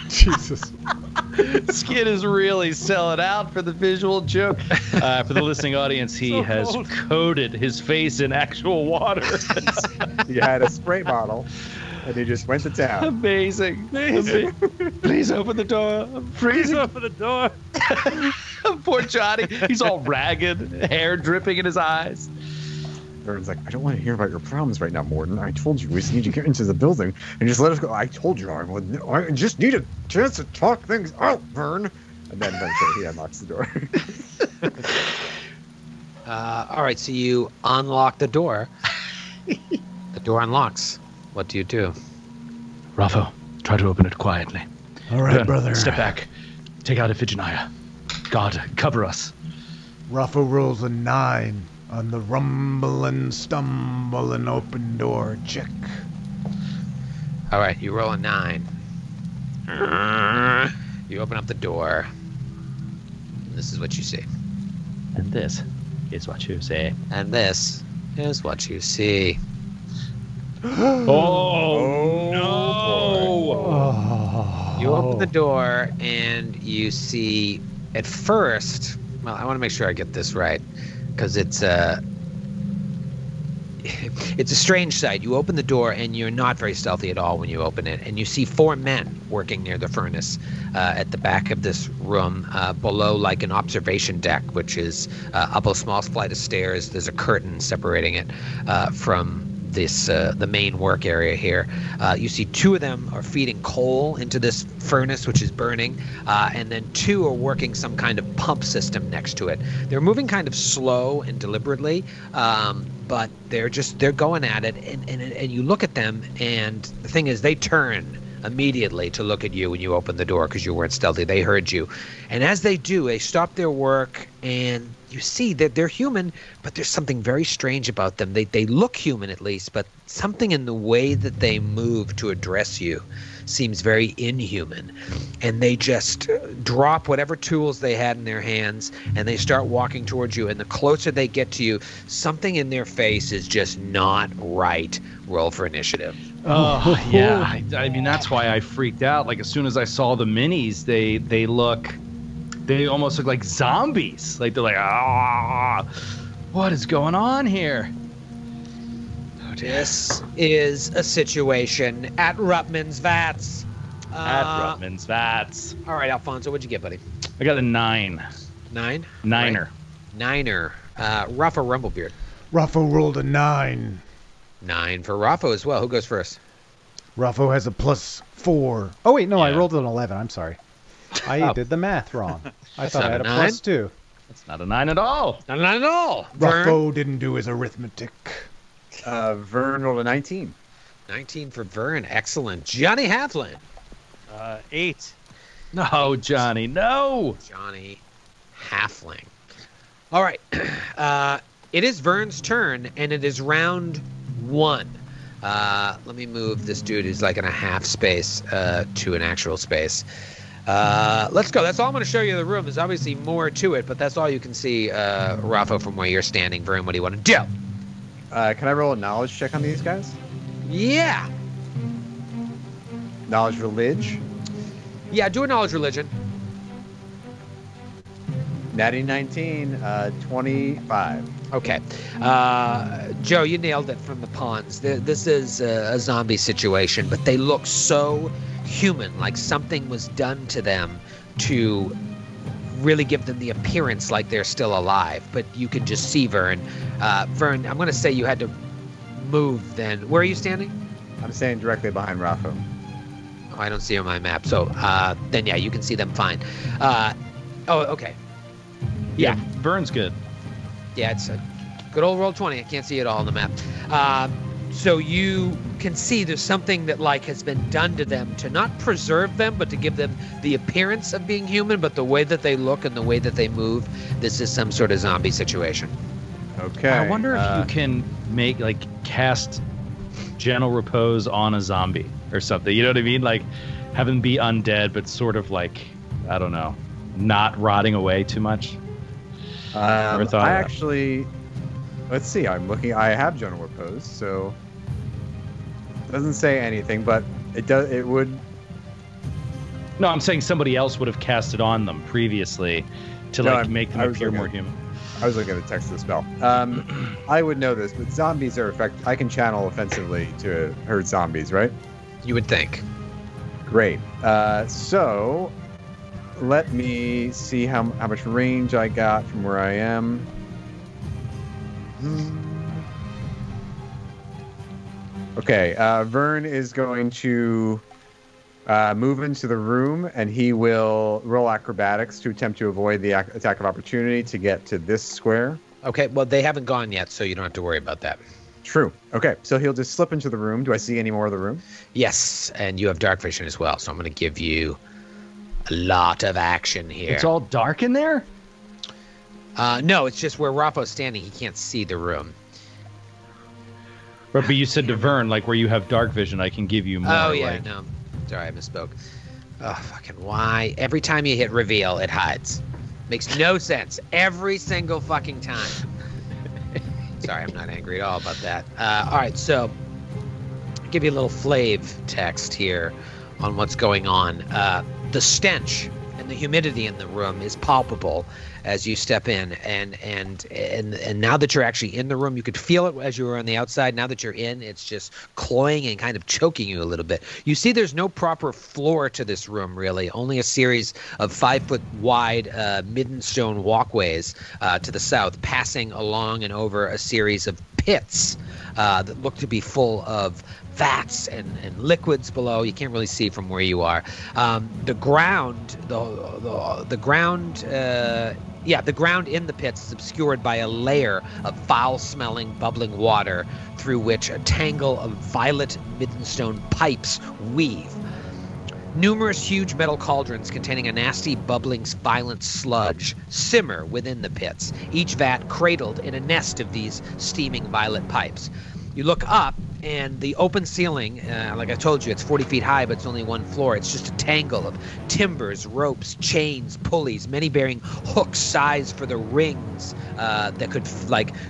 Jesus. Skid is really selling out for the visual joke. For the listening audience, he has coated his face in actual water. He had a spray bottle, and he just went to town. Amazing. Please open the door. Please open the door. Poor Johnny. He's all ragged, hair dripping in his eyes. Vern's like, I don't want to hear about your problems right now, Morden. I told you we just need to get into the building and just let us go. I told you I just need a chance to talk things out, Vern. And then eventually he unlocks the door. All right, so you unlock the door. The door unlocks. What do you do? Raffo, try to open it quietly. All right, brother. Step back. Take out Iphigenia. God, cover us. Raffo rolls a 9 on the rumble and stumble and open door check. All right, you roll a 9. You open up the door. And this is what you see. And this is what you say. And this is what you see. Oh, no! You open the door and you see, at first, well, I want to make sure I get this right, because it's a strange sight. You open the door and you're not very stealthy at all when you open it, and you see 4 men working near the furnace at the back of this room, below like an observation deck, which is up a small flight of stairs. There's a curtain separating it from this the main work area here. You see 2 of them are feeding coal into this furnace, which is burning, and then 2 are working some kind of pump system next to it. They're moving kind of slow and deliberately, but they're going at it, and you look at them, and the thing is, they turn immediately to look at you when you open the door because you weren't stealthy. They heard you, and as they do, they stop their work, and you see that they're human, but there's something very strange about them. They look human, at least, but something in the way that they move to address you seems very inhuman. And they just drop whatever tools they had in their hands, and they start walking towards you. And the closer they get to you, something in their face is just not right. Roll for initiative. Oh, yeah. I mean, that's why I freaked out. Like, as soon as I saw the minis, they almost look like zombies. Like, they're like, what is going on here? This is a situation at Rupman's Vats. At Rupman's Vats. All right, Alfonso, what'd you get, buddy? I got a 9. 9? Niner. Right. Niner. Raffo Rumblebeard. Raffo rolled a 9. 9 for Raffo as well. Who goes first? Raffo has a +4. Oh, wait, no, I Yeah. rolled an 11. I'm sorry. I did the math wrong. I thought I had a not a 9? +2. That's not a 9 at all. Not at all. Vern. Raffo didn't do his arithmetic. Vern rolled a 19. 19 for Vern. Excellent. Johnny Halfland. 8. No, Johnny, no. Johnny Halfling. All right. It is Vern's turn, and it is round 1. Let me move this dude who's like in a half space to an actual space. Let's go. That's all I'm going to show you in the room. There's obviously more to it, but that's all you can see, Raffo, from where you're standing. Vern, what do you want to do? Can I roll a knowledge check on these guys? Yeah. Knowledge religion. Yeah, do a knowledge religion. Natty 19, 25. Okay. Joe, you nailed it from the pawns. This is a zombie situation, but they look so human, like something was done to them to really give them the appearance like they're still alive. But you can just see Vern. Vern, I'm going to say you had to move then. Where are you standing? I'm standing directly behind Raffo. Oh, I don't see on my map. So then, yeah, you can see them fine. Oh, okay. Yeah. Vern's good. Yeah, it's a good old roll 20. I can't see it all on the map. So you can see there's something that like has been done to them to not preserve them, but to give them the appearance of being human, but the way that they look and the way that they move, this is some sort of zombie situation. Okay. I wonder if you can cast gentle repose on a zombie or something. You know what I mean? Like have them be undead, but sort of like, I don't know, not rotting away too much. Let's see. I'm looking. I have gentle repose, so it doesn't say anything, but it does. It would. No, I'm saying somebody else would have cast it on them previously to make them appear more human. I was looking at the text of the spell. I would know this, but zombies are I can channel offensively to hurt zombies, right? You would think. Great. So let me see how much range I got from where I am. Okay, Vern is going to move into the room, and he will roll acrobatics to attempt to avoid the attack of opportunity to get to this square. Okay, well, they haven't gone yet, so you don't have to worry about that. True. Okay, so he'll just slip into the room. Do I see any more of the room? Yes, and you have dark vision as well, so I'm going to give you a lot of action here. It's all dark in there? No, it's just where Rafo's standing, he can't see the room. But you said to Vern, like where you have dark vision, I can give you more. Oh, yeah, no. Sorry, I misspoke. Oh, fucking why? Every time you hit reveal, it hides. Makes no sense. Every single fucking time. Sorry, I'm not angry at all about that. All right, so I'll give you a little flav text here on what's going on. The stench and the humidity in the room is palpable as you step in, and now that you're actually in the room, you could feel it as you were on the outside. Now that you're in, it's just cloying and kind of choking you a little bit. You see there's no proper floor to this room, really, only a series of 5-foot wide midden stone walkways to the south, passing along and over a series of pits that look to be full of vats and liquids below. You can't really see from where you are. The ground in the pits is obscured by a layer of foul-smelling, bubbling water through which a tangle of violet middenstone pipes weave. Numerous huge metal cauldrons containing a nasty, bubbling, violent sludge simmer within the pits, each vat cradled in a nest of these steaming violet pipes. You look up, and the open ceiling, like I told you, it's 40 feet high, but it's only one floor. It's just a tangle of timbers, ropes, chains, pulleys, many bearing hooks sized for the rings that could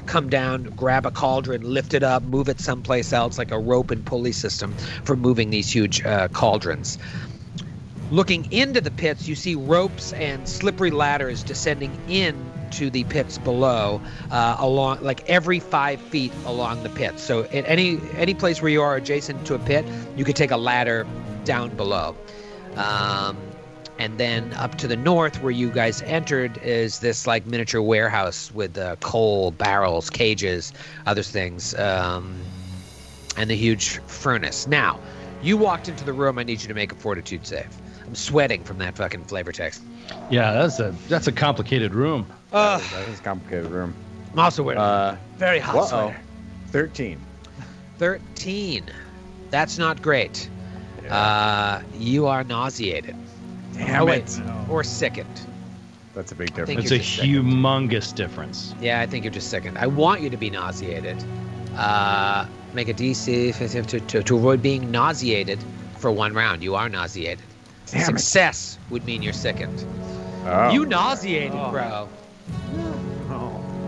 come down, grab a cauldron, lift it up, move it someplace else, like a rope and pulley system for moving these huge cauldrons. Looking into the pits, you see ropes and slippery ladders descending in to the pits below, along every 5 feet along the pit. So at any place where you are adjacent to a pit, you could take a ladder down below. And then up to the north where you guys entered is this miniature warehouse with coal, barrels, cages, other things, and the huge furnace. Now, you walked into the room. I need you to make a fortitude save. I'm sweating from that fucking flavor text. Yeah, that's a complicated room. That is a complicated room. I'm also wearing very hot sweater. 13. 13. That's not great. Yeah. You are nauseated. Damn it. Or sickened. That's a big difference. It's a humongous difference. Yeah, I think you're just sickened. I want you to be nauseated. Make a DC to avoid being nauseated for 1 round. You are nauseated. Damn Success would mean you're sickened. Oh. You nauseated, bro.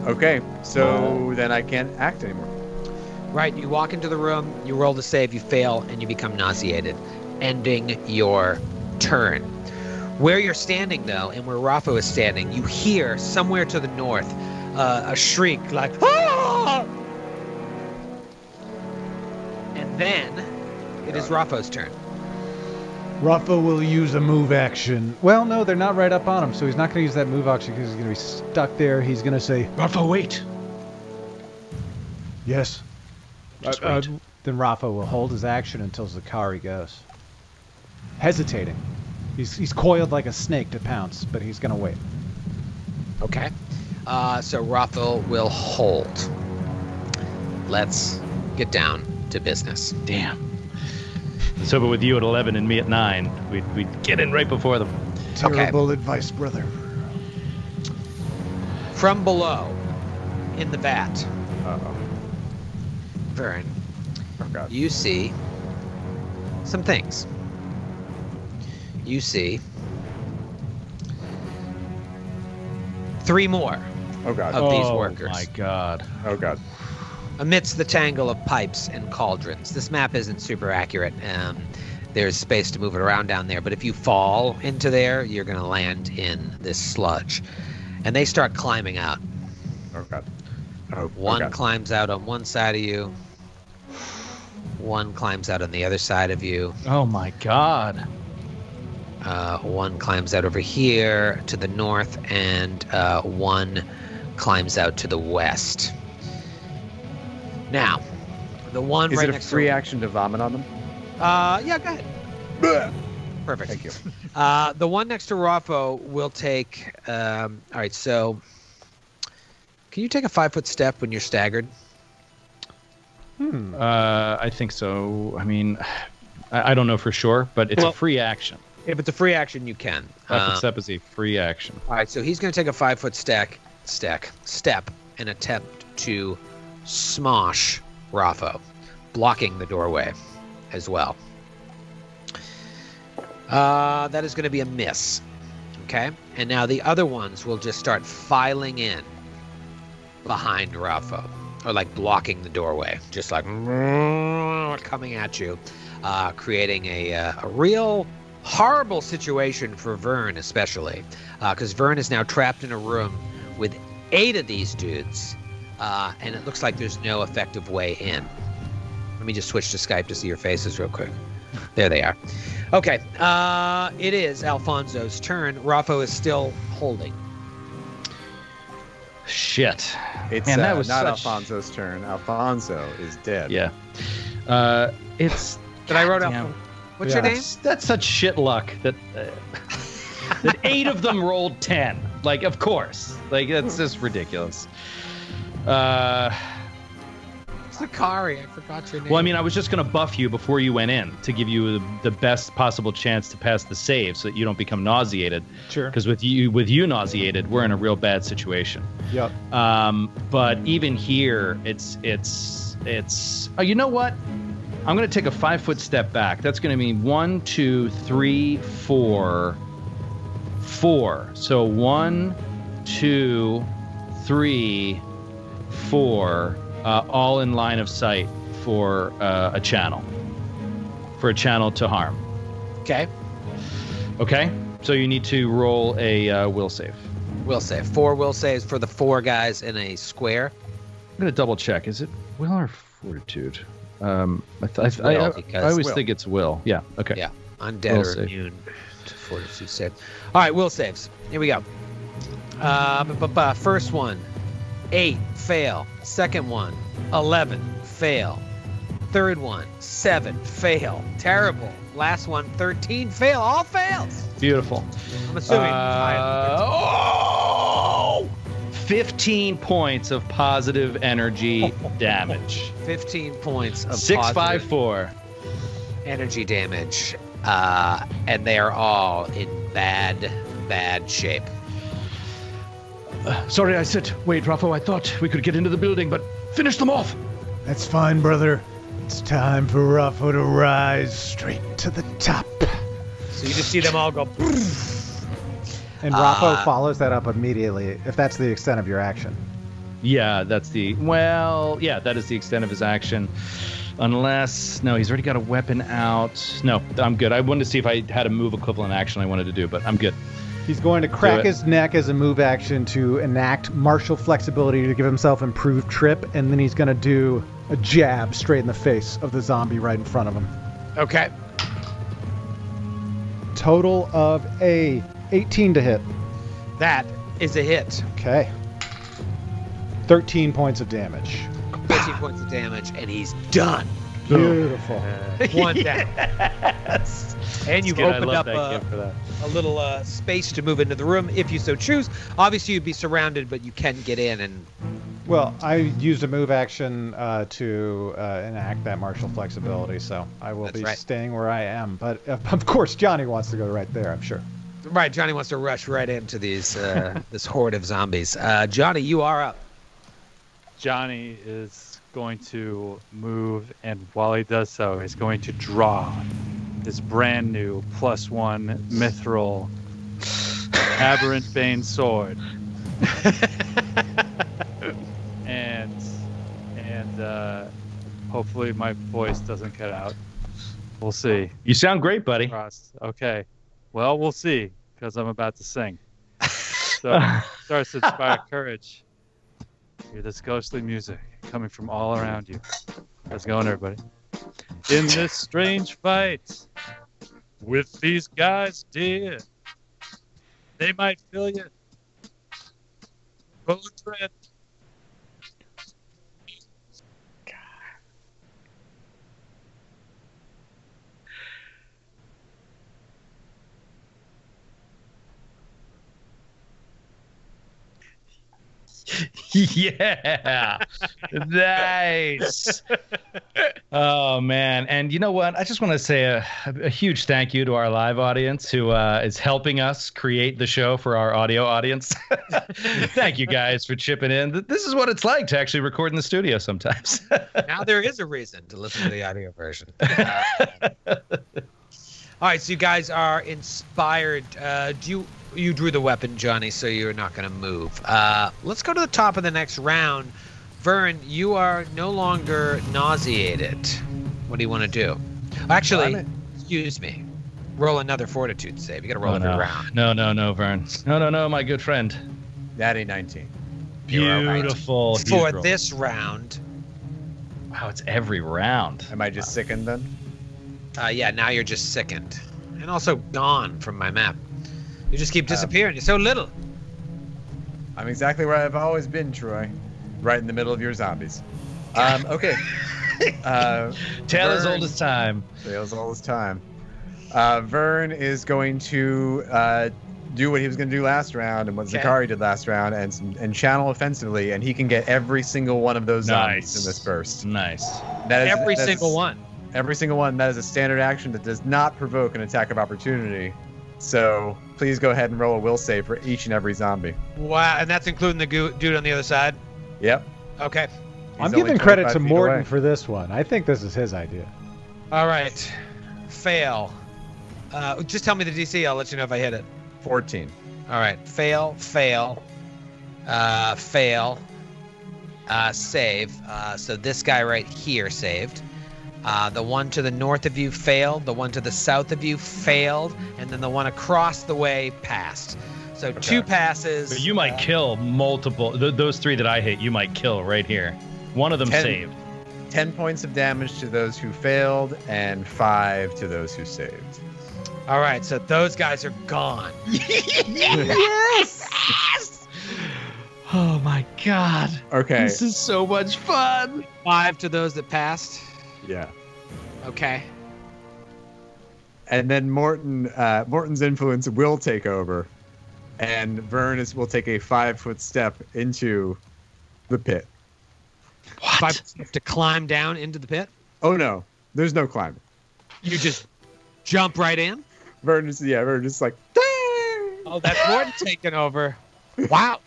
Okay, so then I can't act anymore. Right, you walk into the room, you roll to save, you fail, and you become nauseated, ending your turn. Where you're standing, though, and where Rafa is standing, you hear somewhere to the north a shriek like, "Ah!" And then it is Rafa's turn. Rafa will use a move action. Well, no, they're not right up on him, so he's not going to use that move action because he's going to be stuck there. He's going to say, Rafa, wait. Yes. Then Rafa will hold his action until Zakari goes. Hesitating. He's coiled like a snake to pounce, but he's going to wait. Okay. So Rafa will hold. Let's get down to business. Damn. So, but with you at 11 and me at 9, we'd get in right before them. Terrible advice, brother. From below, in the vat, Uh-oh. Vern, Oh, God. you see some things. You see 3 more Oh, God. of these workers. Oh, my God. Oh, God. Amidst the tangle of pipes and cauldrons. This map isn't super accurate. There's space to move it around down there, but if you fall into there, you're going to land in this sludge. And they start climbing out. Oh, God. Oh, One God. climbs out on one side of you. One climbs out on the other side of you. Oh, my God. One climbs out over here to the north, and one climbs out to the west. Now, the one Is right it a next free to action to vomit on them? yeah, go ahead. Perfect. Thank you. The one next to Raffo will take. All right, so can you take a 5-foot step when you're staggered? I think so. I mean, I don't know for sure, but it's a free action. If it's a free action, you can. 5-foot step is a free action. All right, so he's going to take a 5-foot step and attempt to smosh Raffo, blocking the doorway as well. That is going to be a miss. Okay, and now the other ones will just start filing in behind Raffo, or like blocking the doorway, just like coming at you, creating a real horrible situation for Vern, especially because Vern is now trapped in a room with 8 of these dudes, and it looks like there's no effective way in. Let me just switch to Skype to see your faces real quick. There they are. Okay, it is Alfonso's turn. Raffo is still holding. Shit. It's Man, that was not such... Alfonso's turn. Alfonso is dead. Yeah. It's... But I wrote Goddamn. out. What's your name? That's such shit luck that that 8 of them rolled 10. Like, of course. Like, that's just ridiculous. Sakari, I forgot your name. Well, I mean, I was just going to buff you before you went in to give you the best possible chance to pass the save so that you don't become nauseated. Sure. Because with you nauseated, we're in a real bad situation. Yep. But even here, it's. Oh, you know what? I'm going to take a 5-foot step back. That's going to mean 1, 2, 3, 4. So 1, 2, 3, 4. All in line of sight for a channel. For a channel to harm. Okay. Okay? So you need to roll a will save. Will save. 4 will saves for the 4 guys in a square. I'm going to double check. Is it will or fortitude? I because always will. think it's will. Yeah. Okay. Yeah. Undead Will or save. immune to fortitude save. All right, will saves. Here we go. First one, 8, fail. Second one, 11, fail. Third one, 7, fail. Terrible. Last one, 13, fail. All fails. Beautiful. I'm assuming. 15 points of positive energy damage. 15 points of 6, 5, positive 4. energy damage, and they are all in bad shape. Sorry, I said, wait, Raffo, I thought we could get into the building, but finish them off. That's fine, brother. It's time for Raffo to rise straight to the top. So you just see them all go. And Raffo follows that up immediately, if that's the extent of your action. Yeah, that is the extent of his action. Unless, no, he's already got a weapon out. No, I'm good. I wanted to see if I had a move equivalent action I wanted to do, but I'm good. He's going to crack his neck as a move action to enact martial flexibility to give himself improved trip, and then he's going to do a jab straight in the face of the zombie right in front of him. Okay. Total of a 18 to hit. That is a hit. Okay. 13 points of damage. 13 points of damage, and he's done. Beautiful. One down. Yes. And you've Good, I opened love up that gift for that. a little space to move into the room if you so choose. Obviously, you'd be surrounded, but you can get in and Well, I used a move action to enact that martial flexibility, so I will be staying where I am. But of course, Johnny wants to go right there, I'm sure. Right, Johnny wants to rush right into these this horde of zombies. Johnny, you are up. Johnny is going to move, and while he does so, he's going to draw this brand new +1 mithril aberrant bane sword. and hopefully my voice doesn't cut out. We'll see. You sound great, buddy. Okay. Well, we'll see, because I'm about to sing. So starts to inspire courage. Hear this ghostly music coming from all around you. How's it going, everybody? In this strange fight with these guys, dear, they might fill you full of dread. Yeah. Nice. Oh, man. And you know what? I just want to say a huge thank you to our live audience who is helping us create the show for our audio audience. Thank you guys for chipping in. This is what it's like to actually record in the studio sometimes. Now there is a reason to listen to the audio version. All right, so you guys are inspired. You drew the weapon, Johnny, so you're not going to move. Let's go to the top of the next round. Vern, you are no longer nauseated. What do you want to do? Actually, excuse me. Roll another fortitude save. You got to roll every round. No, Vern. No, my good friend. Natty 19. Beautiful. For this round. Wow, it's every round. Am I just sickened then? Yeah, now you're just sickened. And also gone from my map. You just keep disappearing. You're so little. I'm exactly where I've always been, Troy. Right in the middle of your zombies. Okay. Tale as old as time. Tale as old as time. Vern is going to do what he was going to do last round and what Zakari did last round and channel offensively, and he can get every single one of those zombies in this burst. Nice. Every single one. Every single one. That is a standard action that does not provoke an attack of opportunity. So please go ahead and roll a will save for each and every zombie. Wow, and that's including the dude on the other side? Yep. Okay. I'm giving credit to Morton for this one. I think this is his idea. All right. Fail. Just tell me the DC. I'll let you know if I hit it. 14. All right. Fail. Fail. Save. So this guy right here saved. The one to the north of you failed. The one to the south of you failed. And then the one across the way passed. So 2 passes. So you might kill multiple. Those 3 that I hit, you might kill right here. One of them saved. 10 points of damage to those who failed and 5 to those who saved. All right. So those guys are gone. Yes! Oh, my God. Okay. This is so much fun. 5 to those that passed. Yeah. Okay. And then Morton's influence will take over, and Vern will take a 5-foot step into the pit. What? 5 steps to climb down into the pit? Oh no, there's no climbing. You just jump right in? Vern is like. Oh, that's Morton taking over. Wow.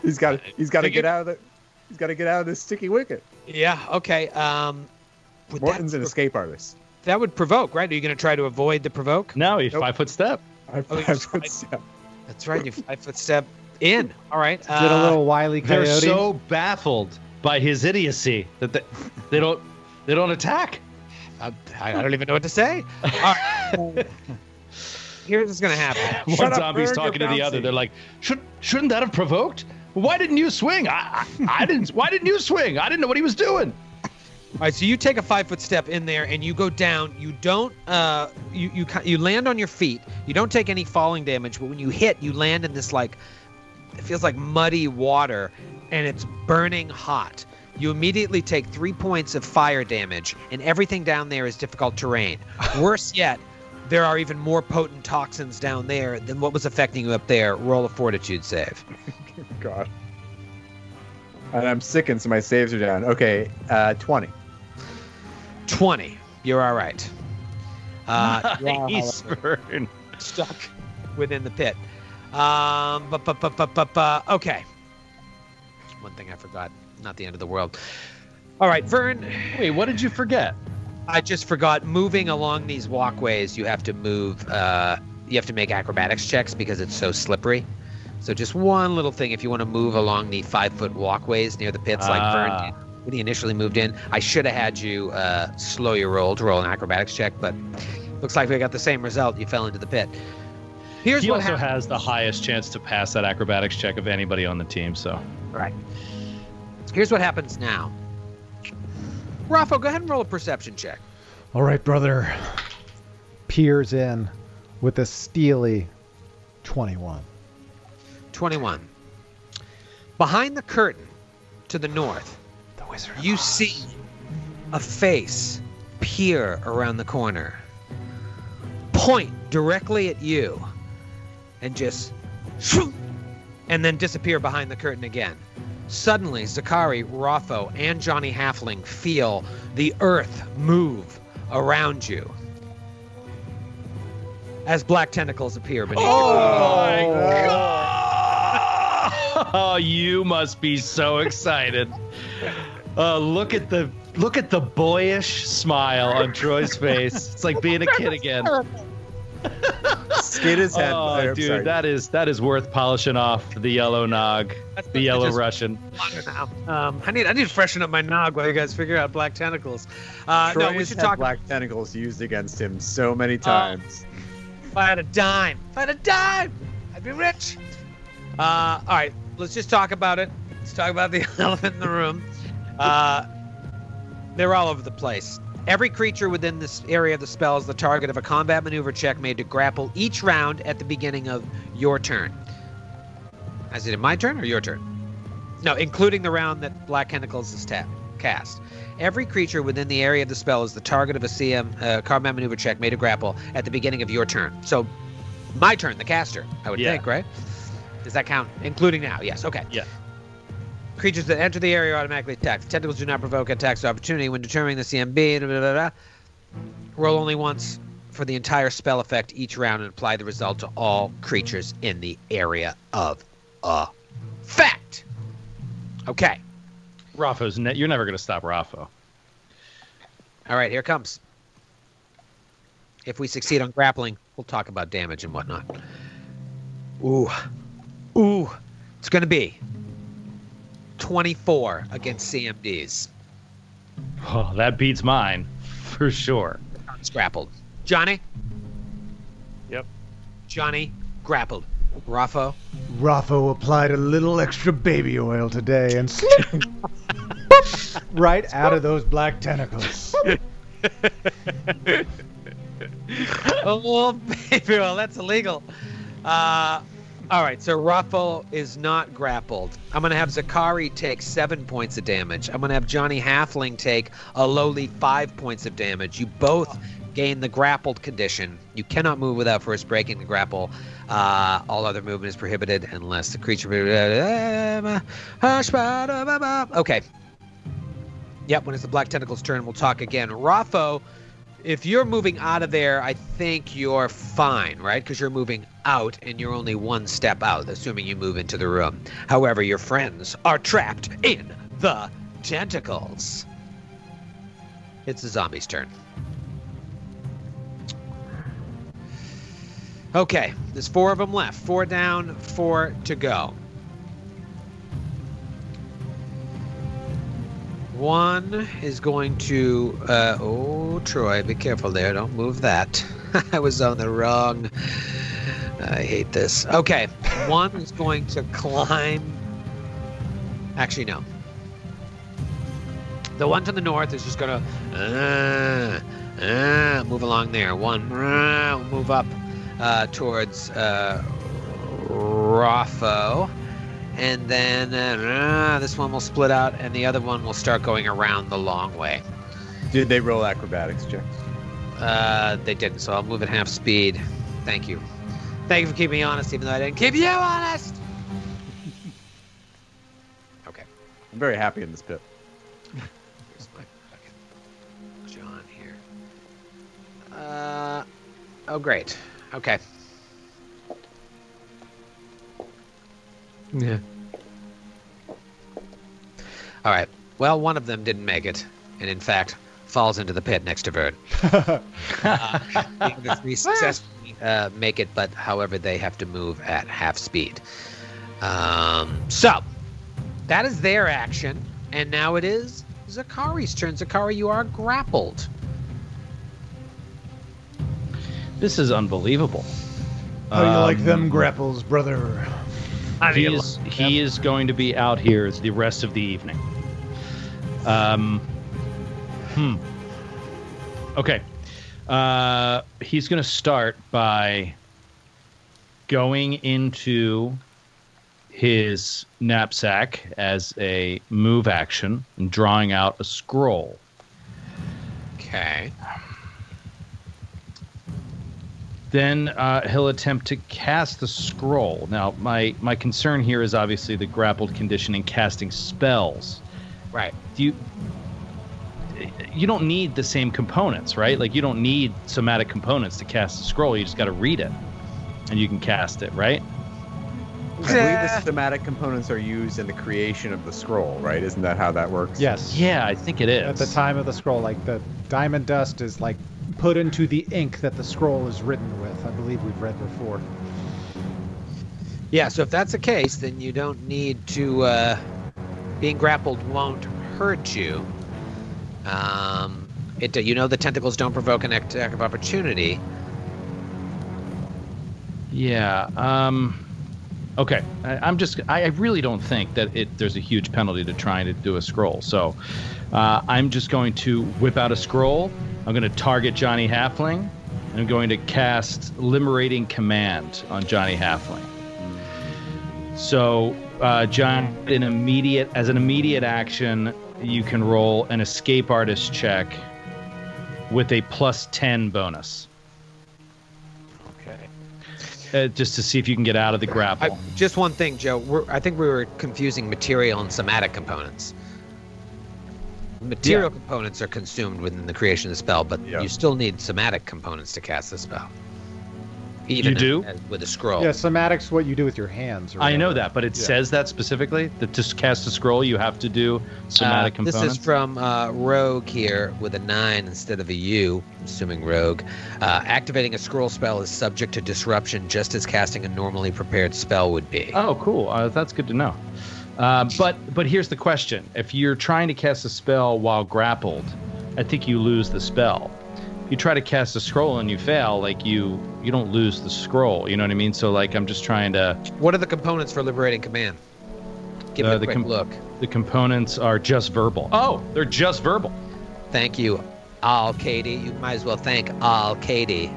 He's got to get out of the. He's got to get out of this sticky wicket. Yeah. Okay. Morton's an escape artist. That would provoke, right? Are you going to try to avoid the provoke? No, he's 5-foot step. 5-foot step. That's right. You 5-foot step in. All right. Did a little Wile E. Coyote. They're so baffled by his idiocy that they don't attack. I don't even know what to say. All right. Here's what's going to happen. One zombie's talking to the other. They're like, shouldn't that have provoked? Why didn't you swing? I didn't. Why didn't you swing? I didn't know what he was doing. All right, so you take a 5-foot step in there and you go down. You don't. You land on your feet. You don't take any falling damage, but when you hit, you land in this it feels like muddy water, and it's burning hot. You immediately take 3 points of fire damage, and everything down there is difficult terrain. Worse yet, there are even more potent toxins down there than what was affecting you up there. Roll a fortitude save. God. And I'm sickened, so my saves are down. Okay, 20. 20. You're all right. Nice burn. Stuck within the pit. Okay. One thing I forgot. Not the end of the world. All right, Vern. Wait, what did you forget? I just forgot. Moving along these walkways, you have to move. You have to make acrobatics checks because it's so slippery. So just one little thing. If you want to move along the 5-foot walkways near the pits, like Vern did when he initially moved in, I should have had you slow your roll to roll an acrobatics check, but looks like we got the same result. You fell into the pit. He also has the highest chance to pass that acrobatics check of anybody on the team. So. Right. Here's what happens now. Raffo, go ahead and roll a perception check. All right, brother. Peers in with a steely 21. 21. Behind the curtain to the north, you see a face peer around the corner, point directly at you, and just shoo, and then disappear behind the curtain again. Suddenly, Zakari, Raffo, and Johnny Halfling feel the earth move around you as black tentacles appear beneath you. Oh my God! Oh, you must be so excited. Look at the boyish smile on Troy's face. It's like being a kid again. Skid his head. Oh, dude, sorry. that is worth polishing off the yellow nog, the yellow Russian. I need to freshen up my nog while you guys figure out black tentacles. No, we should talk black tentacles used against him so many times. If I had a dime, I'd be rich. All right, let's just talk about it. Let's talk about the elephant in the room. They're all over the place. Every creature within this area of the spell is the target of a combat maneuver check made to grapple each round at the beginning of your turn. Is it in my turn or your turn? No, including the round that Black Tentacles is cast. Every creature within the area of the spell is the target of a combat maneuver check made to grapple at the beginning of your turn. So, my turn, the caster, I would think, right? Does that count? Including now? Yes. Okay. Yeah. Creatures that enter the area are automatically attacked. Tentacles do not provoke attacks of opportunity when determining the CMB. Roll only once for the entire spell effect each round and apply the result to all creatures in the area of effect. Okay. Raffo's you're never going to stop Raffo. All right, here it comes. If we succeed on grappling, we'll talk about damage and whatnot. Ooh. It's going to be 24 against CMDs. Oh, that beats mine, for sure. It's grappled. Johnny? Yep. Johnny, grappled. Raffo? Raffo applied a little extra baby oil today and right out of those black tentacles. Oh, baby oil, that's illegal. All right, so Raffo is not grappled. I'm going to have Zakari take 7 points of damage. I'm going to have Johnny Halfling take a lowly 5 points of damage. You both gain the grappled condition. You cannot move without first breaking the grapple. All other movement is prohibited unless the creature... Okay. Yep, when it's the Black Tentacle's turn, we'll talk again. Raffo, if you're moving out of there, I think you're fine, right? Because you're moving out and you're only one step out, assuming you move into the room. However, your friends are trapped in the tentacles. It's the zombie's turn. Okay, there's 4 of them left. 4 down, 4 to go. One is going to... oh, Troy, be careful there. Don't move that. I was on the wrong... I hate this. Okay, one is going to climb... Actually, no. The one to the north is just going to... move along there. One will move up towards Raffo. And then this one will split out, and the other one will start going around the long way. Did they roll acrobatics checks? They didn't, so I'll move at half speed. Thank you. Thank you for keeping me honest, even though I didn't keep you honest. Okay. I'm very happy in this pit. Here's my fucking John here. Oh, great. Okay. Yeah. All right. Well, one of them didn't make it, and in fact, falls into the pit next to Vern. The other three successfully make it, but however, they have to move at half speed. So, that is their action, and now it is Zakari's turn. Zakari, you are grappled. This is unbelievable. How do you like them grapples, brother? He is going to be out here the rest of the evening. Okay. He's going to start by going into his knapsack as a move action and drawing out a scroll. Okay. Then he'll attempt to cast the scroll. Now, my concern here is obviously the grappled condition and casting spells. Right. You don't need the same components, right? Like, you don't need somatic components to cast a scroll. You just got to read it, and you can cast it, right? I believe the somatic components are used in the creation of the scroll, right? Isn't that how that works? Yes. Yeah, I think it is. At the time of the scroll, like the diamond dust is like put into the ink that the scroll is written with. I believe we've read before. Yeah, so if that's the case, then you don't need to... being grappled won't hurt you. You know the tentacles don't provoke an attack of opportunity. Yeah. Okay. I really don't think that there's a huge penalty to trying to do a scroll. So I'm just going to whip out a scroll. I'm going to target Johnny Halfling. And I'm going to cast Liberating Command on Johnny Halfling. So, John, as an immediate action, you can roll an Escape Artist check with a +10 bonus. Okay. Just to see if you can get out of the grapple. Just one thing, Joe. I think we were confusing material and somatic components. Material components are consumed within the creation of the spell, but you still need somatic components to cast the spell. Even you do? With a scroll. Yeah, somatic's what you do with your hands. I know that, but it says that specifically, that to cast a scroll, you have to do somatic components. This is from Rogue here with a 9 instead of a U, assuming Rogue. Activating a scroll spell is subject to disruption, just as casting a normally prepared spell would be. Oh, cool. That's good to know. But here's the question. If you're trying to cast a spell while grappled, I think you lose the spell. If you try to cast a scroll and you fail, like you don't lose the scroll. You know what I mean? So like I'm just trying to... What are the components for Liberating Command? Give me a quick look. The components are just verbal. Oh, they're just verbal. Thank you, Al Katie. You might as well thank Al Katie.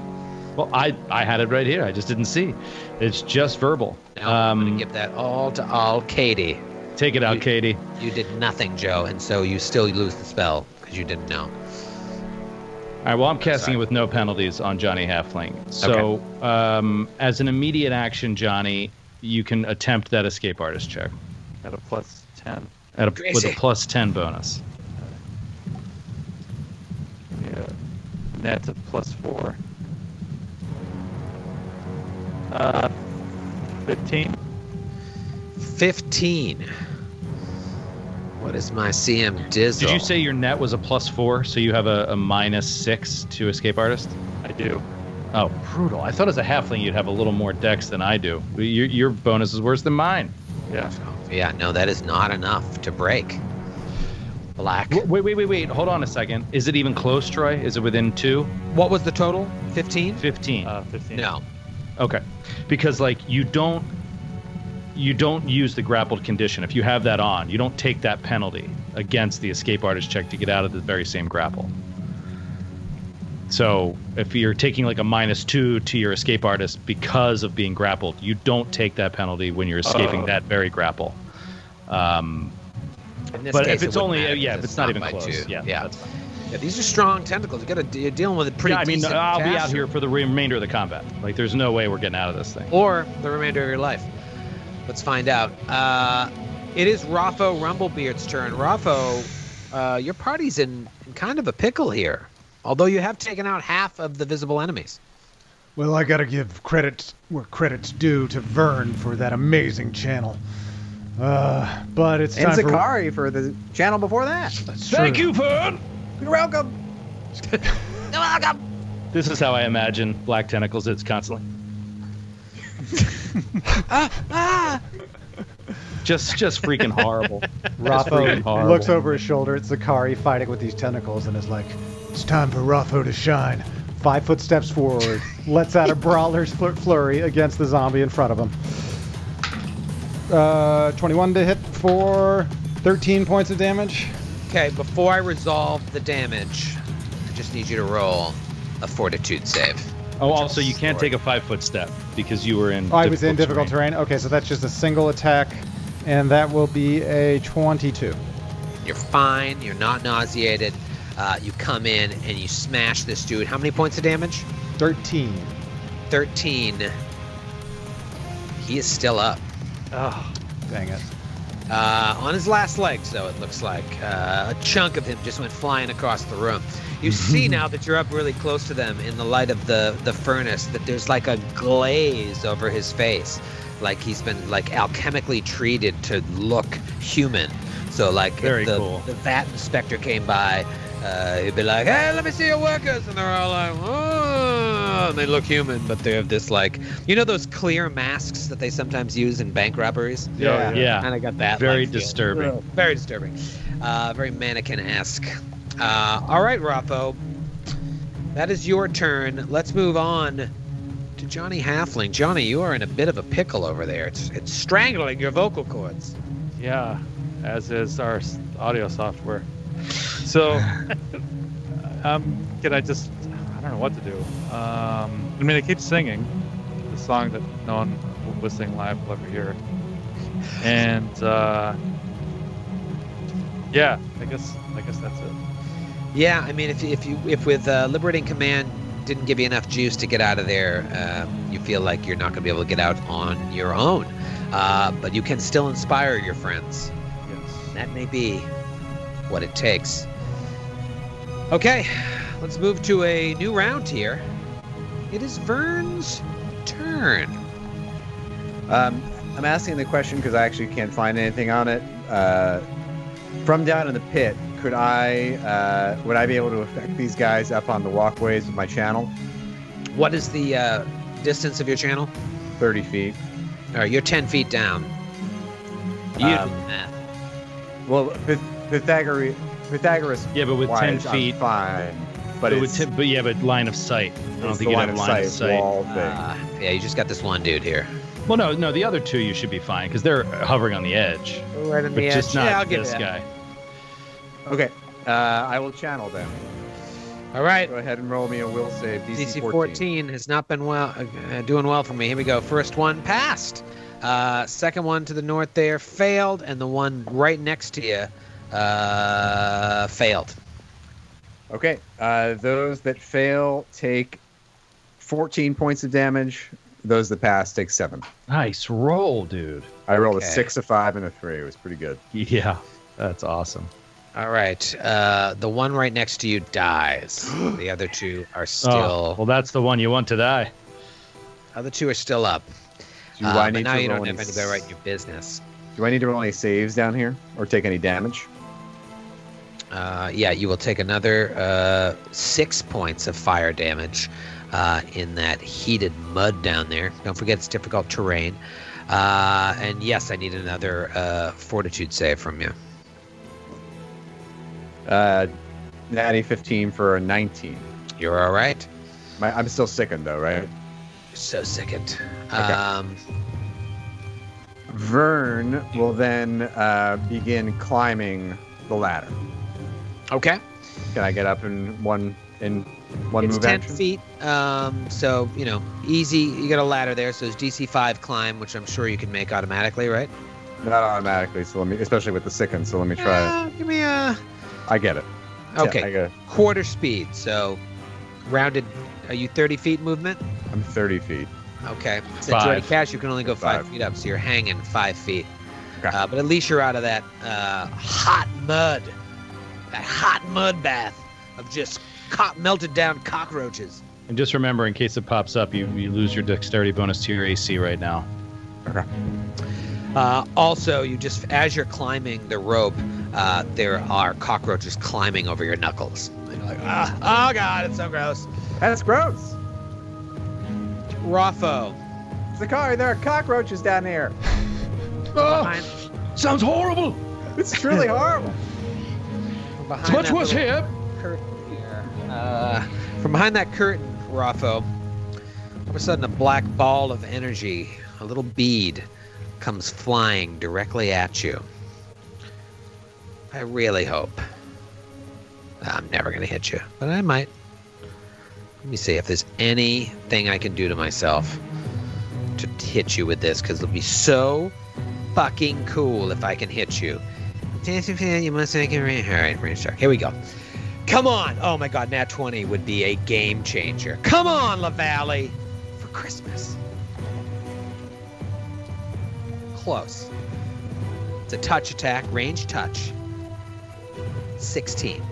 Well, I had it right here. I just didn't see. It's just verbal. Now I'm going to give that all to Al Katie. Take it out, Katie. You did nothing, Joe, and so you still lose the spell because you didn't know. All right, well, I'm casting it with no penalties on Johnny Halfling. So, as an immediate action, Johnny, you can attempt that Escape Artist check. At a +10. With a +10 bonus. Yeah. That's a +4. 15. 15. What is my CM Dizzle? Did you say your net was a +4, so you have a -6 to Escape Artist? I do. Oh, brutal. I thought as a halfling you'd have a little more dex than I do. Your bonus is worse than mine. Yeah. Yeah, no, that is not enough to break. Black. Wait. Hold on a second. Is it even close, Troy? Is it within 2? What was the total? 15? 15. 15. No. Okay. Because, like, you don't use the grappled condition. If you have that on, you don't take that penalty against the Escape Artist check to get out of the very same grapple. So if you're taking like a -2 to your Escape Artist because of being grappled, you don't take that penalty when you're escaping that very grapple. But if it's only, if it's not even close. 2. Yeah, that's fine. Yeah, these are strong tentacles. You're dealing with a pretty decent I'll be out caster. here for the remainder of the combat. Like, there's no way we're getting out of this thing. Or the remainder of your life. Let's find out. It is Raffo Rumblebeard's turn. Raffo, your party's in kind of a pickle here, although you have taken out half of the visible enemies. Well, I gotta give credit where credit's due to Vern for that amazing channel. But it's And time Zakari for the channel before that. Thank you, Vern. You're welcome. You're welcome. This is how I imagine Black Tentacles. It's constantly. Just freaking horrible. Raffo looks over his shoulder at Zakari fighting with these tentacles and is like, it's time for Raffo to shine. 5 foot steps forward, lets out a brawler's flurry against the zombie in front of him. 21 to hit for 13 points of damage. Okay, before I resolve the damage, I just need you to roll a fortitude save. Oh, also, you can't take a 5 foot step because you were in. I was in difficult terrain. Okay, so that's just a single attack, and that will be a 22. You're fine. You're not nauseated. You come in and you smash this dude. How many points of damage? 13. 13. He is still up. Oh, dang it. On his last legs, though, it looks like. A chunk of him just went flying across the room. You see now that you're up really close to them in the light of the furnace that there's like a glaze over his face. Like he's been like alchemically treated to look human. So like Very if the cool. vat inspector came by, he'd be like, hey, let me see your workers. And they're all like, oh, and they look human, but they have this like, you know those clear masks that they sometimes use in bank robberies? Yeah. And I got that. Very like, feel. disturbing. Very disturbing. Very mannequin-esque. All right, Raffo. That is your turn. Let's move on to Johnny Halfling. Johnny, you are in a bit of a pickle over there. It's strangling your vocal cords. Yeah, as is our audio software. So, can I just? I don't know what to do. I mean, I keep singing the song that no one listening live will ever hear, and yeah, I guess that's it. Yeah, I mean, if with Liberating Command didn't give you enough juice to get out of there, you feel like you're not going to be able to get out on your own. But you can still inspire your friends. Yes. That may be what it takes. Okay, let's move to a new round here. It is Vern's turn. I'm asking the question because I actually can't find anything on it. From down in the pit, would I be able to affect these guys up on the walkways of my channel? What is the distance of your channel? 30 feet. All right, you're 10 feet down. You do the math. Well, Pythagoras. Yeah, but with 10 wise, feet. I'm fine. But it's but you have a line of sight. I don't it's think the you line have of line of sight sight. wall thing. Yeah, you just got this one dude here. Well, no, the other two you should be fine because they're hovering on the edge. Right on But just not I'll give this you that. guy. Okay, I will channel them. All right. Go ahead and roll me a will save. DC 14 has not been doing well for me. Here we go. First one passed. Second one to the north there failed, and the one right next to you failed. Okay, those that fail take 14 points of damage. Those that pass take 7. Nice roll, dude. I rolled Okay. a 6, a 5, and a 3. It was pretty good. Yeah, that's awesome. All right. The one right next to you dies. The other two are still. Oh, well, that's the one you want to die. Other two are still up. Do I But need now to you roll don't any have anybody right in your business. Do I need to roll any saves down here or take any damage? Yeah, you will take another 6 points of fire damage in that heated mud down there. Don't forget it's difficult terrain. And yes, I need another fortitude save from you. Natty 15 for a 19. You're all right? I'm still sickened though, right? So sickened. Okay. Vern will then begin climbing the ladder. Okay. Can I get up in one It's move 10 action? feet. So, easy. You got a ladder there. So it's DC 5 climb, which I'm sure you can make automatically, right? Not automatically, so especially with the sickened, so let me try it. Give me a I get it. Okay. Yeah, I get it. quarter speed. So rounded. Are you 30 feet movement? I'm 30 feet. Okay. Since 5. you're already cash, you can only go 5 5. feet up. So you're hanging 5 feet. But at least you're out of that hot mud. That hot mud bath of just melted down cockroaches. And just remember, in case it pops up, you lose your dexterity bonus to your AC right now. Okay. Also, as you're climbing the rope, there are cockroaches climbing over your knuckles. And you're like, oh god, it's so gross. That's gross. Raffo. Zakari, there are cockroaches down here. Sounds horrible. It's truly horrible. It's much worse here. Curtain here. From behind that curtain, Raffo, all of a sudden a black ball of energy, a little bead, comes flying directly at you. I really hope. I'm never going to hit you, but I might. Let me see if there's anything I can do to myself to hit you with this, because it'll be so fucking cool if I can hit you. You must make it right. All right, range check. Here we go. Come on. Oh my god, nat 20 would be a game changer. Come on, LaValle. For Christmas. Close. It's a touch attack, range touch. 16.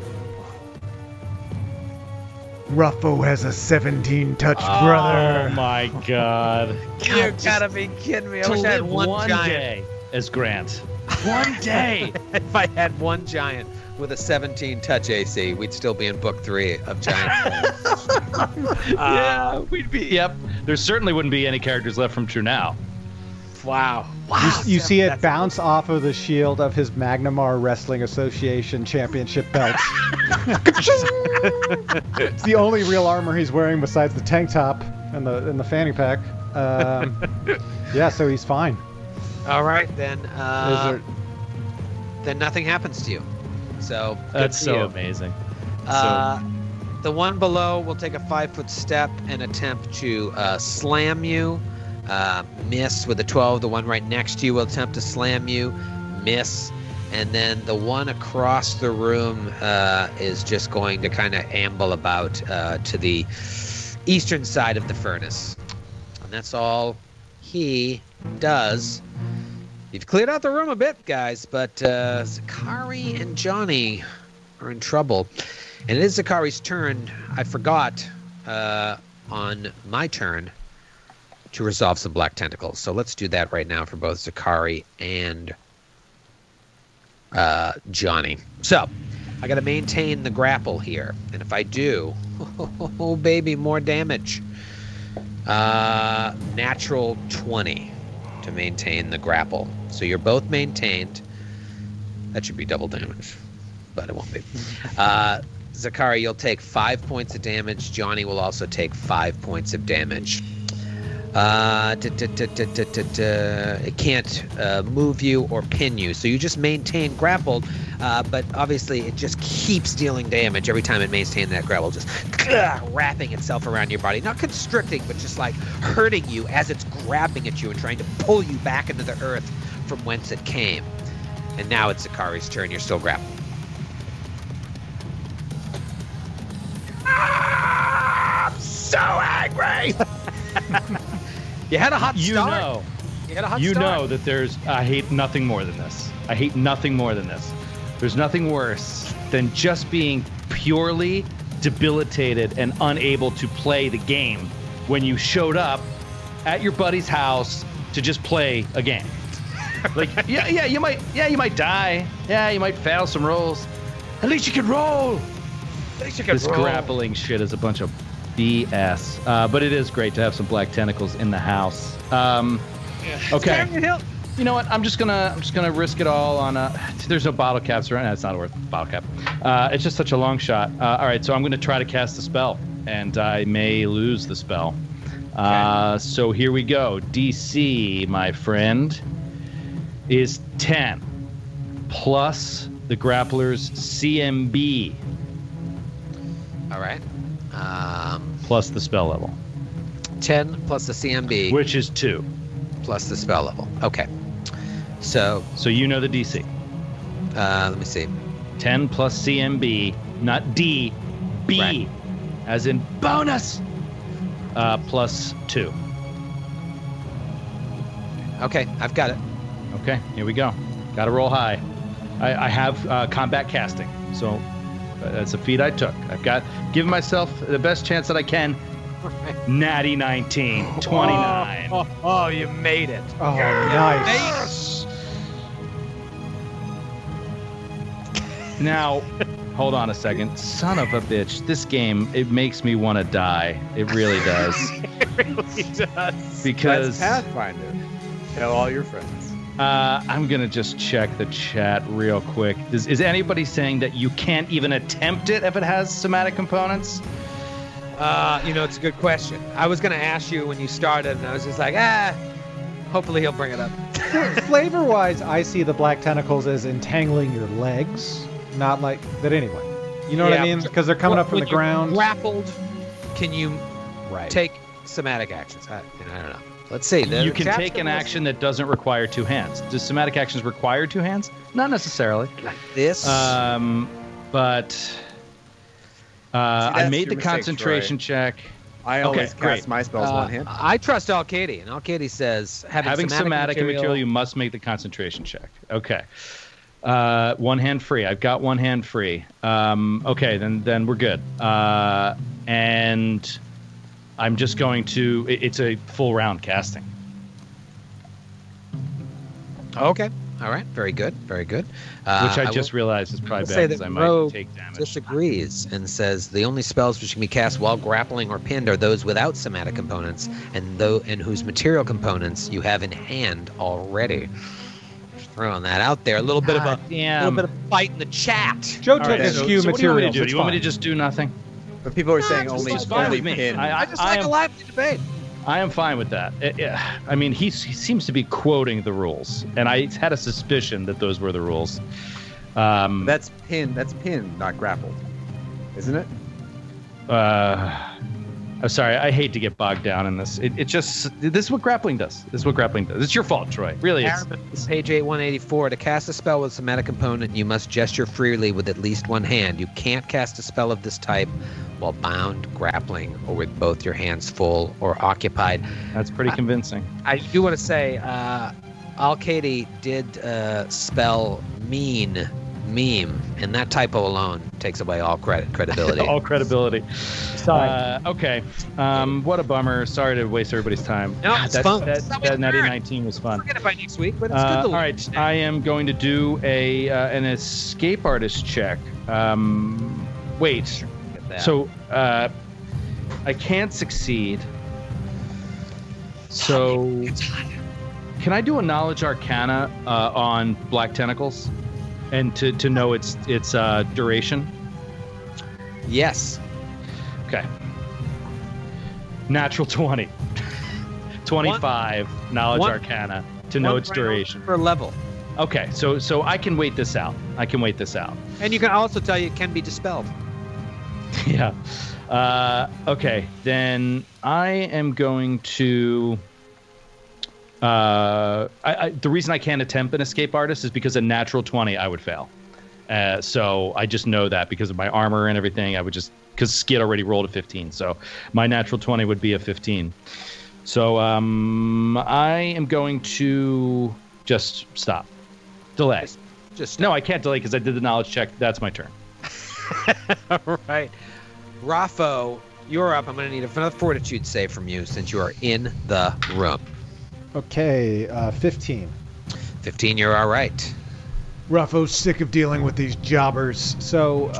Ruffo has a 17 touch brother. Oh my god. You gotta be kidding me. I wish I had one giant. Day as Grant. One day. If I had one giant with a 17 touch AC, we'd still be in book 3 of Giant. Yeah, we'd be. Yep. There certainly wouldn't be any characters left from True Now. Wow. You see it bounce off of the shield of his Magnamar Wrestling Association championship belt. It's the only real armor he's wearing besides the tank top and the fanny pack. Yeah, so he's fine. All right, then. Then nothing happens to you. So that's so amazing. The one below will take a 5-foot step and attempt to slam you. Miss with a 12. The one right next to you will attempt to slam you. Miss. And then the one across the room is just going to kind of amble about to the eastern side of the furnace. And that's all he does. You've cleared out the room a bit, guys, but Zakari and Johnny are in trouble. And it is Zakari's turn. I forgot on my turn to resolve some black tentacles. So let's do that right now for both Zakari and Johnny. So I got to maintain the grapple here. And if I do, oh baby, more damage. Natural 20 to maintain the grapple. So you're both maintained. That should be double damage, but it won't be. Zakari, you'll take 5 points of damage. Johnny will also take 5 points of damage. It can't move you or pin you, so you just maintain grappled, but obviously it just keeps dealing damage every time it maintains that grapple, just wrapping itself around your body, not constricting, but just like hurting you as it's grabbing at you and trying to pull you back into the earth from whence it came. And now it's Zakari's turn. You're still grappled. I'm so angry. You had a hot start. You know that I hate nothing more than this. I hate nothing more than this. There's nothing worse than just being purely debilitated and unable to play the game when you showed up at your buddy's house to just play a game. Like, you might die. Yeah, you might fail some rolls. At least you can roll. This grappling shit is a bunch of BS. But it is great to have some black tentacles in the house. Okay. You know what? I'm just gonna risk it all on there's no bottle caps around. It's not worth bottle cap. It's just such a long shot. All right, so I'm gonna try to cast the spell, and I may lose the spell. Okay. So here we go. DC, my friend, is 10 plus the grappler's CMB. All right. Plus the spell level. 10 plus the CMB. Which is 2. Plus the spell level. Okay. So you know the DC. Let me see. 10 plus CMB, not D, B, right. As in bonus, plus 2. Okay, I've got it. Okay, here we go. Got to roll high. I have combat casting, so that's a feat I took. I've got given myself the best chance that I can. Natty 19, 29. Oh, you made it. Oh, nice. Now, hold on a second. Son of a bitch. This game, it makes me want to die. It really does. It really does. Because That's Pathfinder. Tell all your friends. I'm going to just check the chat real quick. Is anybody saying that you can't even attempt it if it has somatic components? It's a good question. I was going to ask you when you started, and I was just like, hopefully he'll bring it up. Flavor-wise, I see the black tentacles as entangling your legs, not like... But anyway, you know what I mean? Because they're coming up from the ground. Grappled, can you take somatic actions? I don't know. Let's see. You can take an action that doesn't require two hands. Does somatic actions require two hands? Not necessarily. Like this? But I made the concentration check. I always cast my spells one hand. I trust Al-Kaidi, and Al-Kaidi says having somatic material, you must make the concentration check. Okay. One hand free. I've got one hand free. Okay, then we're good. And I'm just going to... It's a full round casting. Okay. All right. Very good. Very good. Which I just realized is probably bad because I might take damage. Disagrees and says the only spells which can be cast while grappling or pinned are those without somatic components and whose material components you have in hand already. Just throwing that out there. A little bit of a fight in the chat. Joe took eschew materials. Do you want me to just do nothing? But people are saying only pin. I just like a lively debate. I am fine with that. I mean, he seems to be quoting the rules, and I had a suspicion that those were the rules. That's pin. That's pin, not grappled, isn't it? I'm sorry. I hate to get bogged down in this. This is what grappling does. It's your fault, Troy. Really is. Page 184. To cast a spell with somatic component, you must gesture freely with at least one hand. You can't cast a spell of this type while bound, grappling, or with both your hands full or occupied. That's pretty convincing. I do want to say, Al-Kaidi did spell meme, and that typo alone takes away all credibility. All credibility. Okay. What a bummer. Sorry to waste everybody's time. No, it's fun. That Natty 19 was fun. We'll get it by next week, but it's good to all right. I am going to do an escape artist check. Wait. So I can't succeed. So can I do a knowledge arcana on black tentacles and to know its duration? Yes. Okay. Natural 20. 25 knowledge arcana to know its duration. Per level. Okay, so I can wait this out. And you can also tell you it can be dispelled. Yeah. Okay, then I am going to... the reason I can't attempt an escape artist is because a natural 20 I would fail. So I just know that because of my armor and everything. Because Skid already rolled a 15, so my natural 20 would be a 15. So I am going to just stop. Delay. No, I can't delay because I did the knowledge check. That's my turn. All right. Raffo, you're up. I'm going to need another fortitude save from you since you are in the room. Okay, 15. 15, you're all right. Ruffo's sick of dealing with these jobbers. So,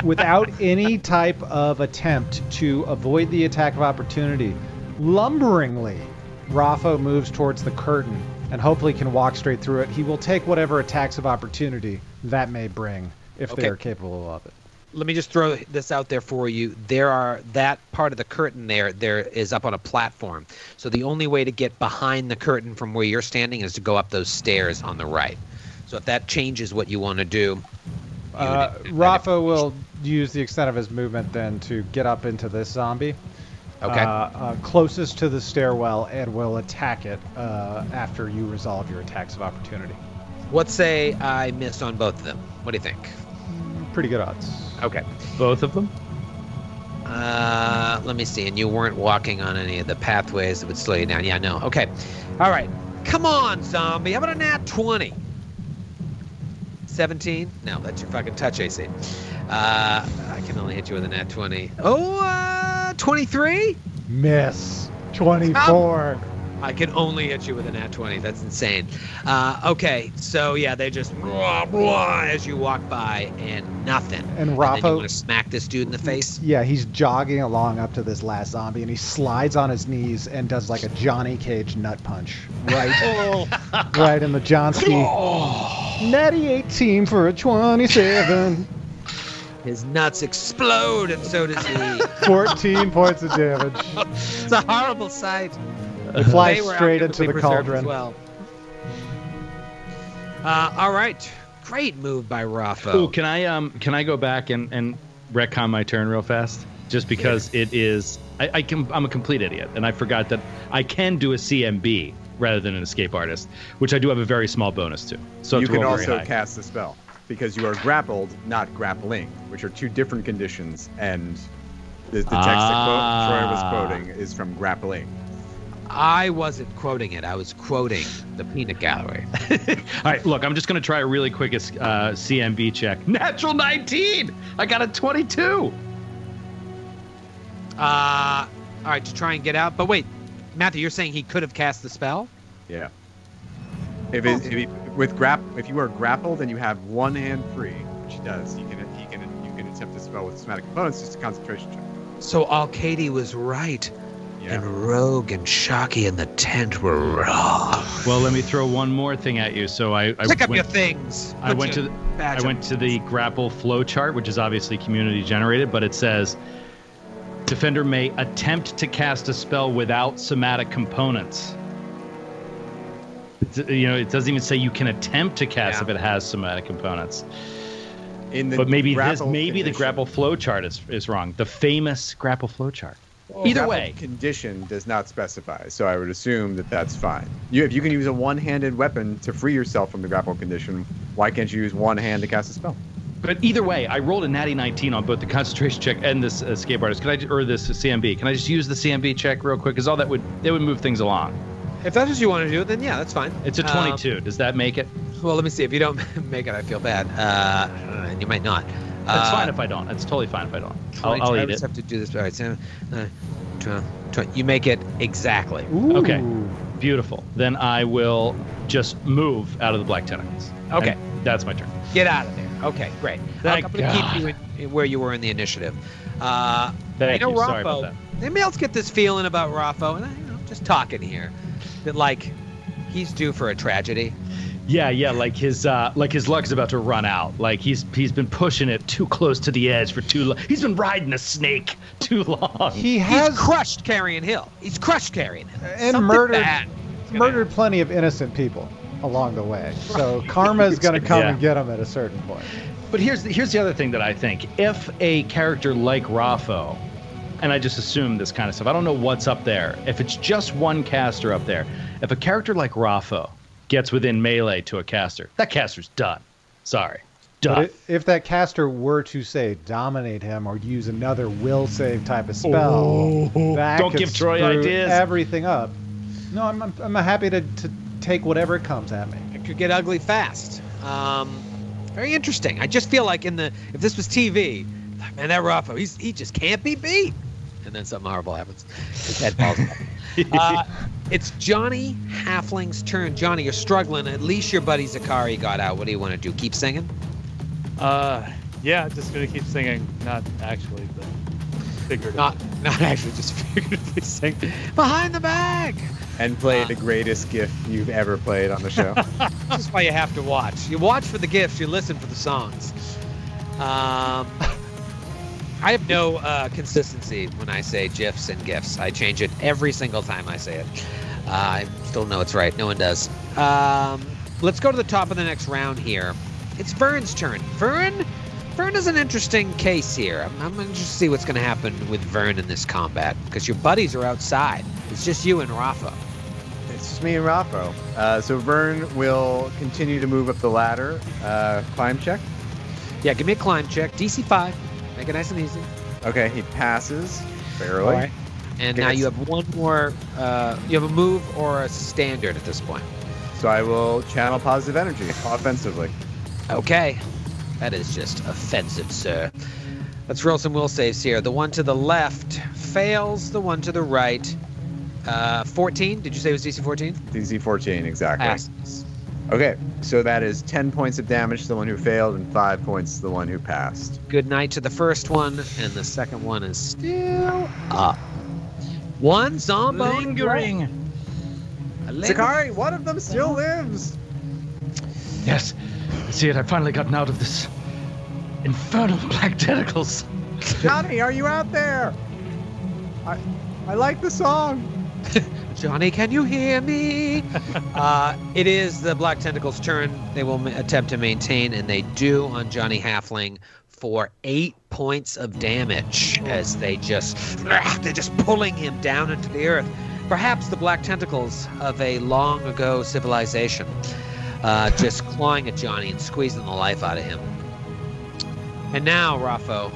without any type of attempt to avoid the attack of opportunity, lumberingly, Raffo moves towards the curtain and hopefully can walk straight through it. He will take whatever attacks of opportunity that may bring if they are capable of it. Let me just throw this out there for you. That part of the curtain there is up on a platform. So the only way to get behind the curtain from where you're standing is to go up those stairs on the right. So if that changes what you want to do... Rafa will use the extent of his movement then to get up into this zombie. Okay. Closest to the stairwell and will attack it after you resolve your attacks of opportunity. Let's say I miss on both of them. What do you think? Pretty good odds. Okay. Both of them? Let me see. And you weren't walking on any of the pathways that would slow you down. Yeah, no. Okay. All right. Come on, zombie. How about a nat 20? 17? No, that's your fucking touch AC. I can only hit you with a nat 20. Oh, 23? Miss. 24. I can only hit you with a nat 20. That's insane. Okay, so yeah, they just blah, blah, as you walk by and nothing. And then you Rafa, want to smack this dude in the face? yeah, he's jogging along up to this last zombie, and he slides on his knees and does like a Johnny Cage nut punch. Right, right in the Johnsky. Natty 18 for a 27. His nuts explode, and so does he. 14 points of damage. It's a horrible sight. It flies They were straight into outwardly the preserved cauldron. as well. All right, great move by Rafa. Ooh, can I go back and retcon my turn real fast? Just because it is, I'm a complete idiot, and I forgot that I can do a CMB rather than an escape artist, which I do have a very small bonus to. So You it's can roll very also high. cast the spell because you are grappled, not grappling, which are two different conditions. And the text that Troy was quoting is from grappling. I wasn't quoting it. I was quoting the peanut gallery. All right, look, I'm just going to try a really quick CMB check. Natural 19! I got a 22! All right, to try and get out. But wait, Matthew, you're saying he could have cast the spell? Yeah. If you are grappled and you have one hand free, which he does, you can attempt the spell with somatic components, just a concentration check. So Alcady was right. Yeah. And Rogue and Shocky in the tent were wrong. Well, let me throw one more thing at you. So I Pick up went, your things. I went to the grapple flow chart, which is obviously community generated, but it says defender may attempt to cast a spell without somatic components. It doesn't even say you can attempt to cast if it has somatic components. But maybe the grapple flow chart is wrong. The famous grapple flow chart. Either Grapple way, condition does not specify, so I would assume that that's fine. If you can use a one-handed weapon to free yourself from the grapple condition, why can't you use one hand to cast a spell? but either way, I rolled a natty 19 on both the concentration check and this escape artist. Or this CMB? Can I just use the CMB check real quick? Because that would move things along. If that's what you want to do, then yeah, that's fine. It's a 22. Does that make it? Well, let me see. If you don't make it, I feel bad. And you might not. That's fine if I don't. It's totally fine if I don't. I'll I eat just it. have to do this. All right, so, 20. You make it exactly. Ooh. Okay. Beautiful. Then I will just move out of the black tentacles. Okay. And that's my turn. Get out of there. Okay, great. Thank I'm going to God. keep you in where you were in the initiative. Thank you. Sorry about that. Anybody else get this feeling about Raffo? And just talking here, that like he's due for a tragedy. Yeah, like his luck is about to run out. Like he's been pushing it too close to the edge for too long. He's been riding a snake too long. He has He's crushed Carrion Hill. He's crushed Carrion Hill. and Something murdered bad is gonna murdered plenty of innocent people along the way. So karma is going to come Yeah. and get him at a certain point. But here's the other thing that I think. If a character like Raffo, and I just assume this kind of stuff, I don't know what's up there. If it's just one caster up there, if a character like Raffo gets within melee to a caster, that caster's done. Sorry. Done. But if that caster were to, say, dominate him or use another will save type of spell, that Don't could give Troy screw ideas. everything up. No, I'm happy to take whatever comes at me. It could get ugly fast. Very interesting. I just feel like if this was TV, man, that Raffo, he just can't be beat. And then something horrible happens. His head falls off. It's Johnny Halfling's turn. Johnny, you're struggling. At least your buddy Zakari got out. What do you want to do? Keep singing? Yeah, just gonna keep singing. Not actually, but figuratively. Not actually, just figuratively sing. Behind the bag. And play the greatest gift you've ever played on the show. That's why you have to watch. You watch for the gifts. You listen for the songs. I have no consistency when I say GIFs and GIFs. I change it every single time I say it. I still know it's right. No one does. Let's go to the top of the next round here. It's Vern's turn. Vern is an interesting case here. I'm going to just see what's going to happen with Vern in this combat because your buddies are outside. It's just you and Rafa. It's just me and Raffo. So Vern will continue to move up the ladder. Climb check. Yeah, give me a climb check. DC 5. Make it nice and easy. Okay, he passes barely. All right. And Okay, now you that's- have one more. You have a move or a standard at this point. So I will channel positive energy offensively. Okay. That is just offensive, sir. Let's roll some will saves here. The one to the left fails. The one to the right. 14? Did you say it was DC 14? DC 14, exactly. Passes. Okay, so that is 10 points of damage to the one who failed and 5 points to the one who passed. Good night to the first one, and the second one is still up. One zombie Lingering. Sakari, one of them still lives! Yes. I see it. I've finally gotten out of this infernal black tentacles. Johnny, are you out there? I like the song. Johnny, can you hear me? It is the Black Tentacle's turn. They will attempt to maintain, and they do on Johnny Halfling for 8 points of damage as they're just pulling him down into the earth. Perhaps the Black Tentacles of a long ago civilization, just clawing at Johnny and squeezing the life out of him. And now, Raffo,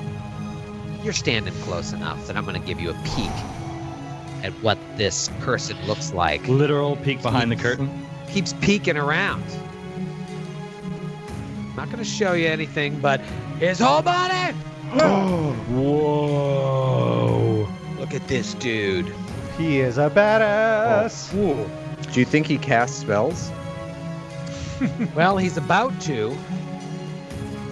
you're standing close enough that I'm going to give you a peek at what this person looks like. Literal peek behind the curtain. Keeps peeking around. I'm not going to show you anything, but his whole body. Whoa. Look at this dude. He is a badass. Do you think he casts spells? Well, he's about to,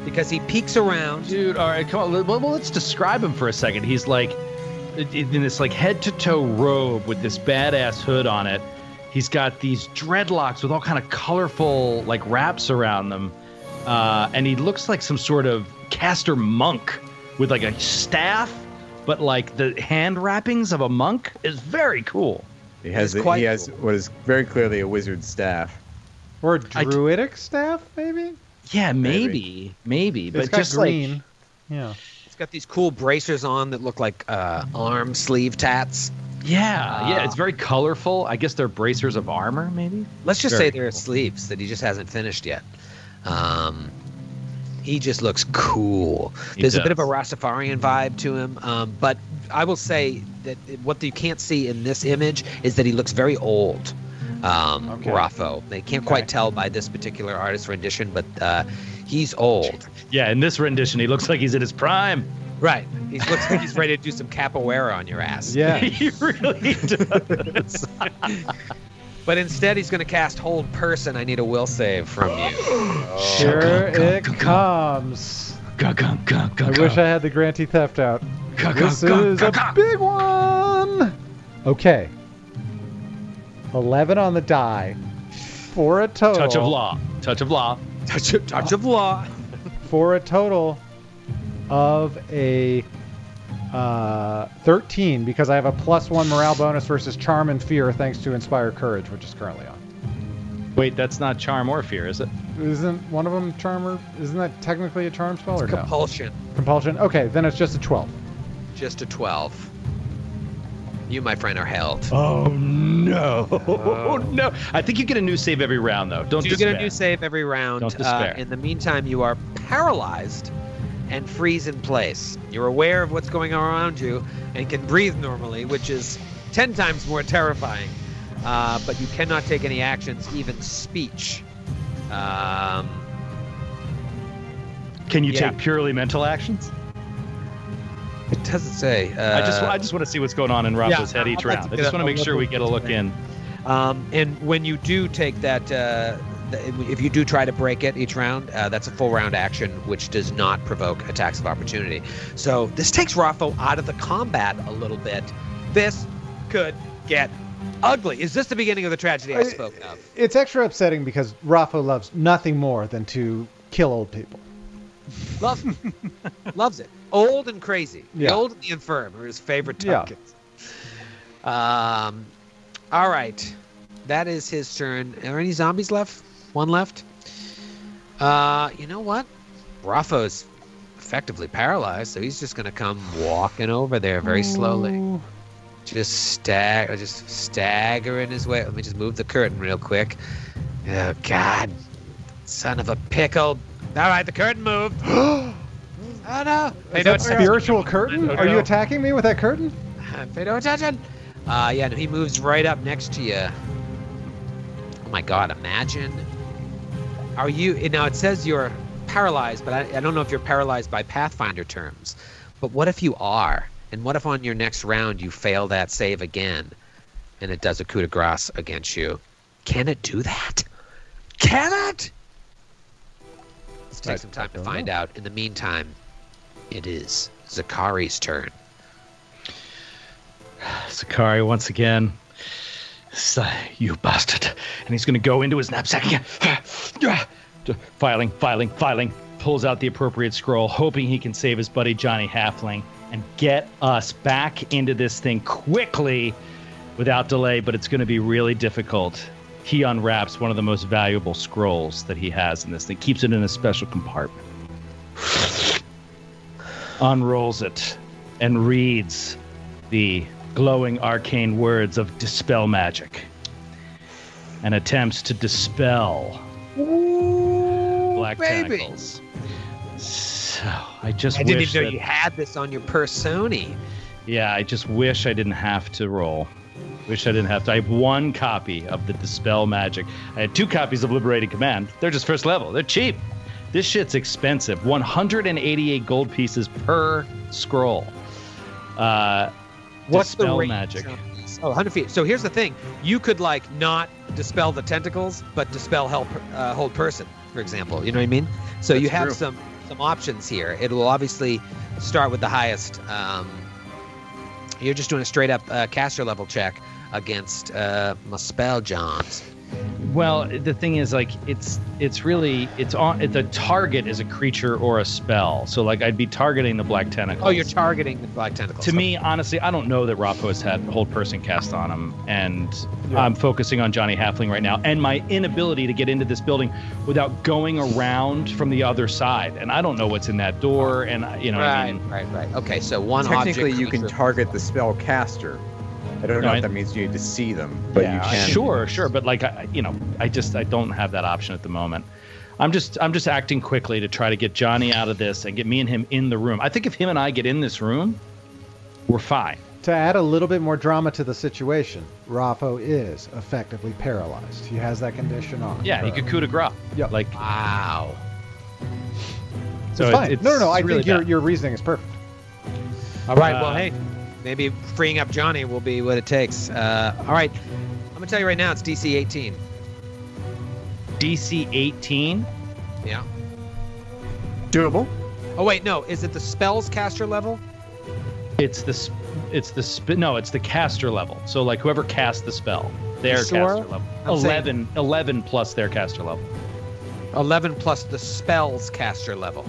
because he peeks around. Dude, all right, come on. Well, let's describe him for a second. He's like in this like head-to-toe robe with this badass hood on it. He's got these dreadlocks with all kind of colorful like wraps around them, and he looks like some sort of caster monk with like a staff, but like the hand wrappings of a monk is very cool. He has It's quite cool. What is very clearly a wizard's staff. Or a druidic staff, maybe? Yeah, maybe, but It's got just green. like Yeah. He's got these cool bracers on that look like arm sleeve tats. yeah, it's very colorful. I guess they're bracers of armor, maybe. Let's just Very say they're sleeves that he just hasn't finished yet. He just looks cool. He There's a bit of a does. Rastafarian vibe to him, but I will say that what you can't see in this image is that he looks very old. Okay. Raffo. They can't quite tell by this particular artist rendition, but he's old. Yeah, in this rendition, he looks like he's in his prime. Right. He looks like he's ready to do some capoeira on your ass. Yeah. He really does. But instead, he's going to cast Hold Person. I need a will save from you. Here it comes. I wish I had the Grantee Theft out. This is a big one. Okay. 11 on the die for a total. Touch of law. Touch of law. For a total of a 13 because I have a +1 morale bonus versus Charm and Fear thanks to Inspire Courage, which is currently on. Wait, that's not charm or fear, is it? Isn't one of them Charm or isn't that technically a Charm spell or no? Compulsion. Compulsion? Okay, then it's just a 12. Just a 12. You, my friend, are held. Oh no! No! I think you get a new save every round, though. Don't You despair. get a new save every round. Don't despair. In the meantime, you are paralyzed and freeze in place. You're aware of what's going on around you and can breathe normally, which is 10 times more terrifying. But you cannot take any actions, even speech. Can you Yeah. take purely mental actions? It doesn't say. I just want to see what's going on in Raffa's head each I'd like round. to I get just want to a make sure we get a look in. And when you do take that, if you do try to break it each round, that's a full round action, which does not provoke attacks of opportunity. So this takes Raffo out of the combat a little bit. This could get ugly. Is this the beginning of the tragedy I spoke of? It's extra upsetting because Raffo loves nothing more than to kill old people. Loves it. Old and crazy. The Yeah. old and the infirm are his favorite Yeah. tokens. All right. That is his turn. Are there any zombies left? One left? You know what? Raffo's effectively paralyzed, so he's just going to come walking over there very slowly. Ooh. Just staggering his way. Let me just move the curtain real quick. Oh, God. Son of a pickle. All right, the curtain moved. Oh, no. Is that spiritual curtain? Oh, Are you no. attacking me with that curtain? Pay no attention. Yeah, no, he moves right up next to you. Oh my God! Imagine. Are you now? It says you're paralyzed, but I don't know if you're paralyzed by Pathfinder terms. But what if you are? And what if on your next round you fail that save again, and it does a coup de grace against you? Can it do that? Can it? Let's take some time to find out. In the meantime, it is Zakari's turn. Zakari once again. You bastard. And he's going to go into his knapsack again. Filing. Pulls out the appropriate scroll, hoping he can save his buddy Johnny Halfling and get us back into this thing quickly without delay, but it's going to be really difficult. He unwraps one of the most valuable scrolls that he has in this thing, keeps it in a special compartment, unrolls it, and reads the glowing arcane words of Dispel Magic and attempts to dispel black tentacles. So I didn't even know you had this on your persona. Yeah, I just wish I didn't have to roll. Wish I didn't have to. I have one copy of the Dispel Magic. I had 2 copies of Liberating Command. They're just first level. They're cheap. This shit's expensive. 188 gold pieces per scroll. What's Dispel the range Magic? Oh, 100 feet. So here's the thing. You could, like, not dispel the tentacles, but dispel hold person, for example. You know what I mean? So you have some options here. It will obviously start with the highest. You're just doing a straight-up caster level check against my spell Johns. Well, the thing is, like, the target is a creature or a spell. So, like, I'd be targeting the black tentacles. Oh, you're targeting the black tentacles. To me, honestly, I don't know that Rafa has had hold person cast on him, and I'm focusing on Johnny Halfling right now, and my inability to get into this building without going around from the other side, and I don't know what's in that door, and you know what I mean. Right. Okay, so one technically object you can target the spell caster. I don't know if that means you need to see them, but you can. Sure, but like I don't have that option at the moment. I'm just acting quickly to try to get Johnny out of this and get me and him in the room. I think if him and I get in this room, we're fine. To add a little bit more drama to the situation, Raffo is effectively paralyzed. He has that condition on. Yeah, he could coup de grace. Yeah. Like, wow. So it's fine. No. I really think your reasoning is perfect. All right. Well, hey. Maybe freeing up Johnny will be what it takes. All right. I'm going to tell you right now, it's DC 18. DC 18? Yeah. Doable. Oh, wait, no. Is it the spells caster level? It's the caster level. So, like, whoever casts the spell, their caster level. 11 plus their caster level. 11 plus the spells caster level.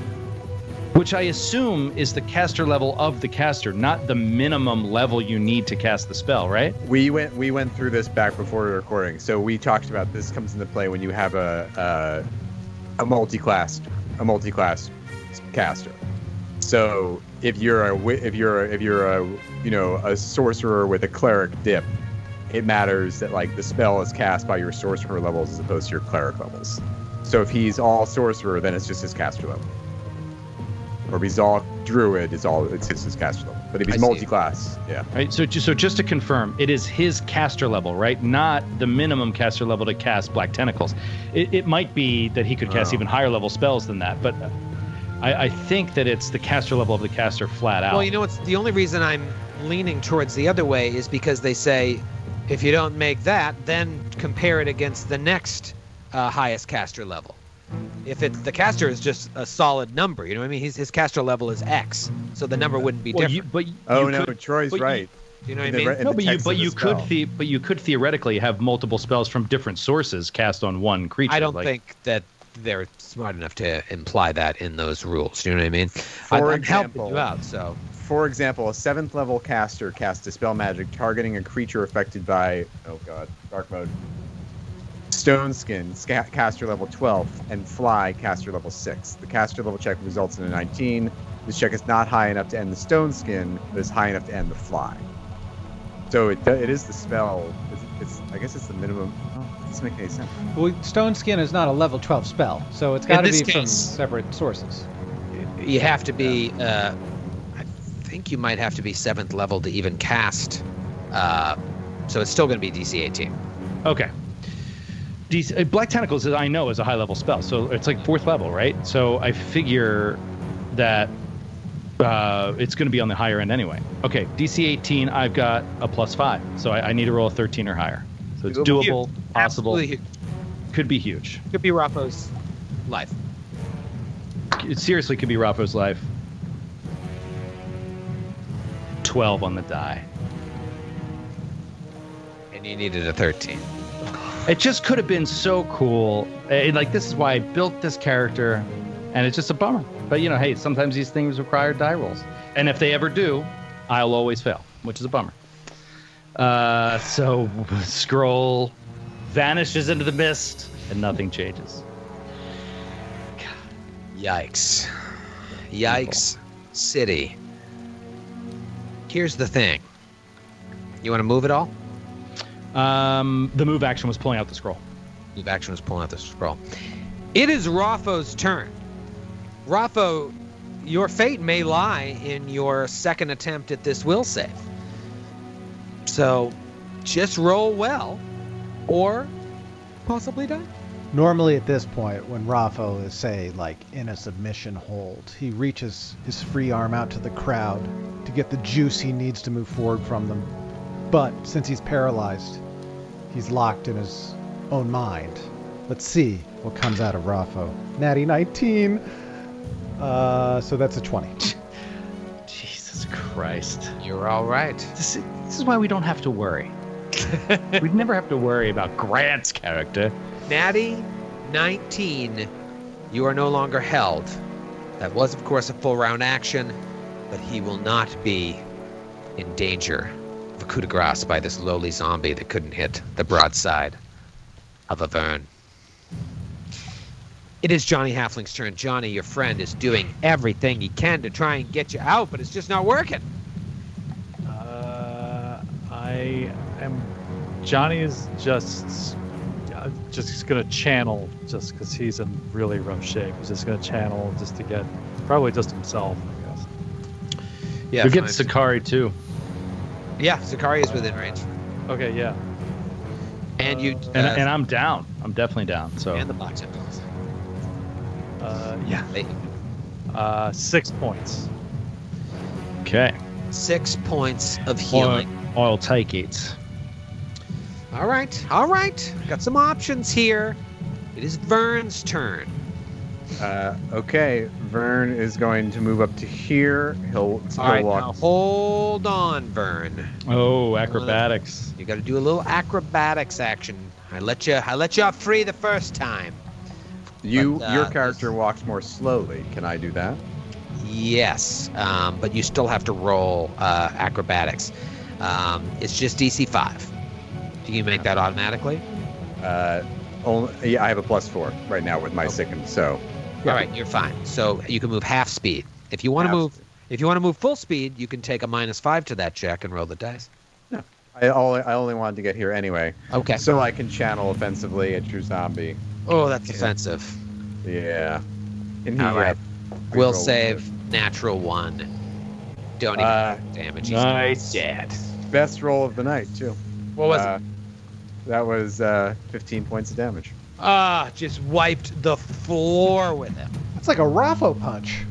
Which I assume is the caster level of the caster, not the minimum level you need to cast the spell, right? We went through this back before the recording, so we talked about this comes into play when you have a multi-class caster. So if you're a sorcerer with a cleric dip, it matters that like the spell is cast by your sorcerer levels as opposed to your cleric levels. So if he's all sorcerer, then it's just his caster level. Or if he's all druid, it's his caster level. But if he's multi-class, yeah. Right. So just to confirm, it is his caster level, right? Not the minimum caster level to cast black tentacles. It might be that he could cast even higher level spells than that, but I think that it's the caster level of the caster flat out. Well, you know what's the only reason I'm leaning towards the other way is because they say if you don't make that, then compare it against the next highest caster level. If the caster is just a solid number, you know what I mean? His caster level is X, so the number wouldn't be different. Troy's right. You know what I mean? No, but you could theoretically have multiple spells from different sources cast on one creature. I don't think that they're smart enough to imply that in those rules. You know what I mean? I'm helping you out, so. For example, a 7th level caster casts Dispel Magic targeting a creature affected by dark mode. Stone Skin, caster level 12, and Fly, caster level 6. The caster level check results in a 19. This check is not high enough to end the Stone Skin, but is high enough to end the Fly. So it is the spell. I guess it's the minimum. Oh, it doesn't make any sense. Well, Stone Skin is not a level 12 spell, so it's got to be from separate sources. You have to be. I think you might have to be 7th level to even cast. So it's still going to be DC 18. Okay. Black Tentacles, I know, is a high-level spell, so it's like 4th level, right? So I figure that it's going to be on the higher end anyway. Okay, DC 18, I've got a +5, so I need to roll a 13 or higher. So it's doable, possible. Absolutely huge. Could be huge. Could be Rafo's life. It seriously could be Rafo's life. 12 on the die. And you needed a 13. It just could have been so cool. Like, this is why I built this character, and it's just a bummer. But, hey, sometimes these things require die rolls. And if they ever do, I'll always fail, which is a bummer. So scroll vanishes into the mist, and nothing changes. Yikes. Yikes City. Here's the thing. You want to move it all? The move action was pulling out the scroll. Move action was pulling out the scroll. It is Rafo's turn. Rafo, your fate may lie in your second attempt at this will save. So just roll well, or possibly die. Normally at this point, when Rafo is, say, like in a submission hold, he reaches his free arm out to the crowd to get the juice he needs to move forward from them. But since he's paralyzed, he's locked in his own mind. Let's see what comes out of Rafo. Natty 19. So that's a 20. Jesus Christ. You're all right. This is why we don't have to worry. We'd never have to worry about Grant's character. Natty 19. You are no longer held. That was, of course, a full round action, but he will not be in danger of a coup de grace by this lowly zombie that couldn't hit the broadside of a Vern. It is Johnny Halfling's turn. Johnny, your friend, is doing everything he can to try and get you out, but it's just not working. Johnny is just gonna channel, just because he's in really rough shape. He's just gonna channel just to get, probably just himself, I guess. Yeah, we get Sakari too. Yeah, Sakari is within range. Okay, yeah. And you and I'm down. I'm definitely down. So and the Black Tentacles. Yeah. 6 points. Okay. 6 points of healing. I'll take it. All right. Got some options here. It is Vern's turn. Okay, Vern is going to move up to here. He'll All right, walk. now hold on, Vern. Oh, acrobatics. You got to do a little acrobatics action. I let you off free the first time. Your character walks more slowly. Can I do that? Yes, but you still have to roll acrobatics. It's just DC 5. Do you make that automatically? Yeah, I have a +4 right now with my second. So. All right, you're fine. So you can move half speed. If you want to move full speed, you can take a -5 to that check and roll the dice. No, I only wanted to get here anyway. Okay. So I can channel offensively at your zombie. Oh, that's offensive. Yeah. And All right. Will save natural 1. Don't even damage. He's Nice. dead. Best roll of the night too. What was it? That was 15 points of damage. Just wiped the floor with him. That's like a Rafo punch.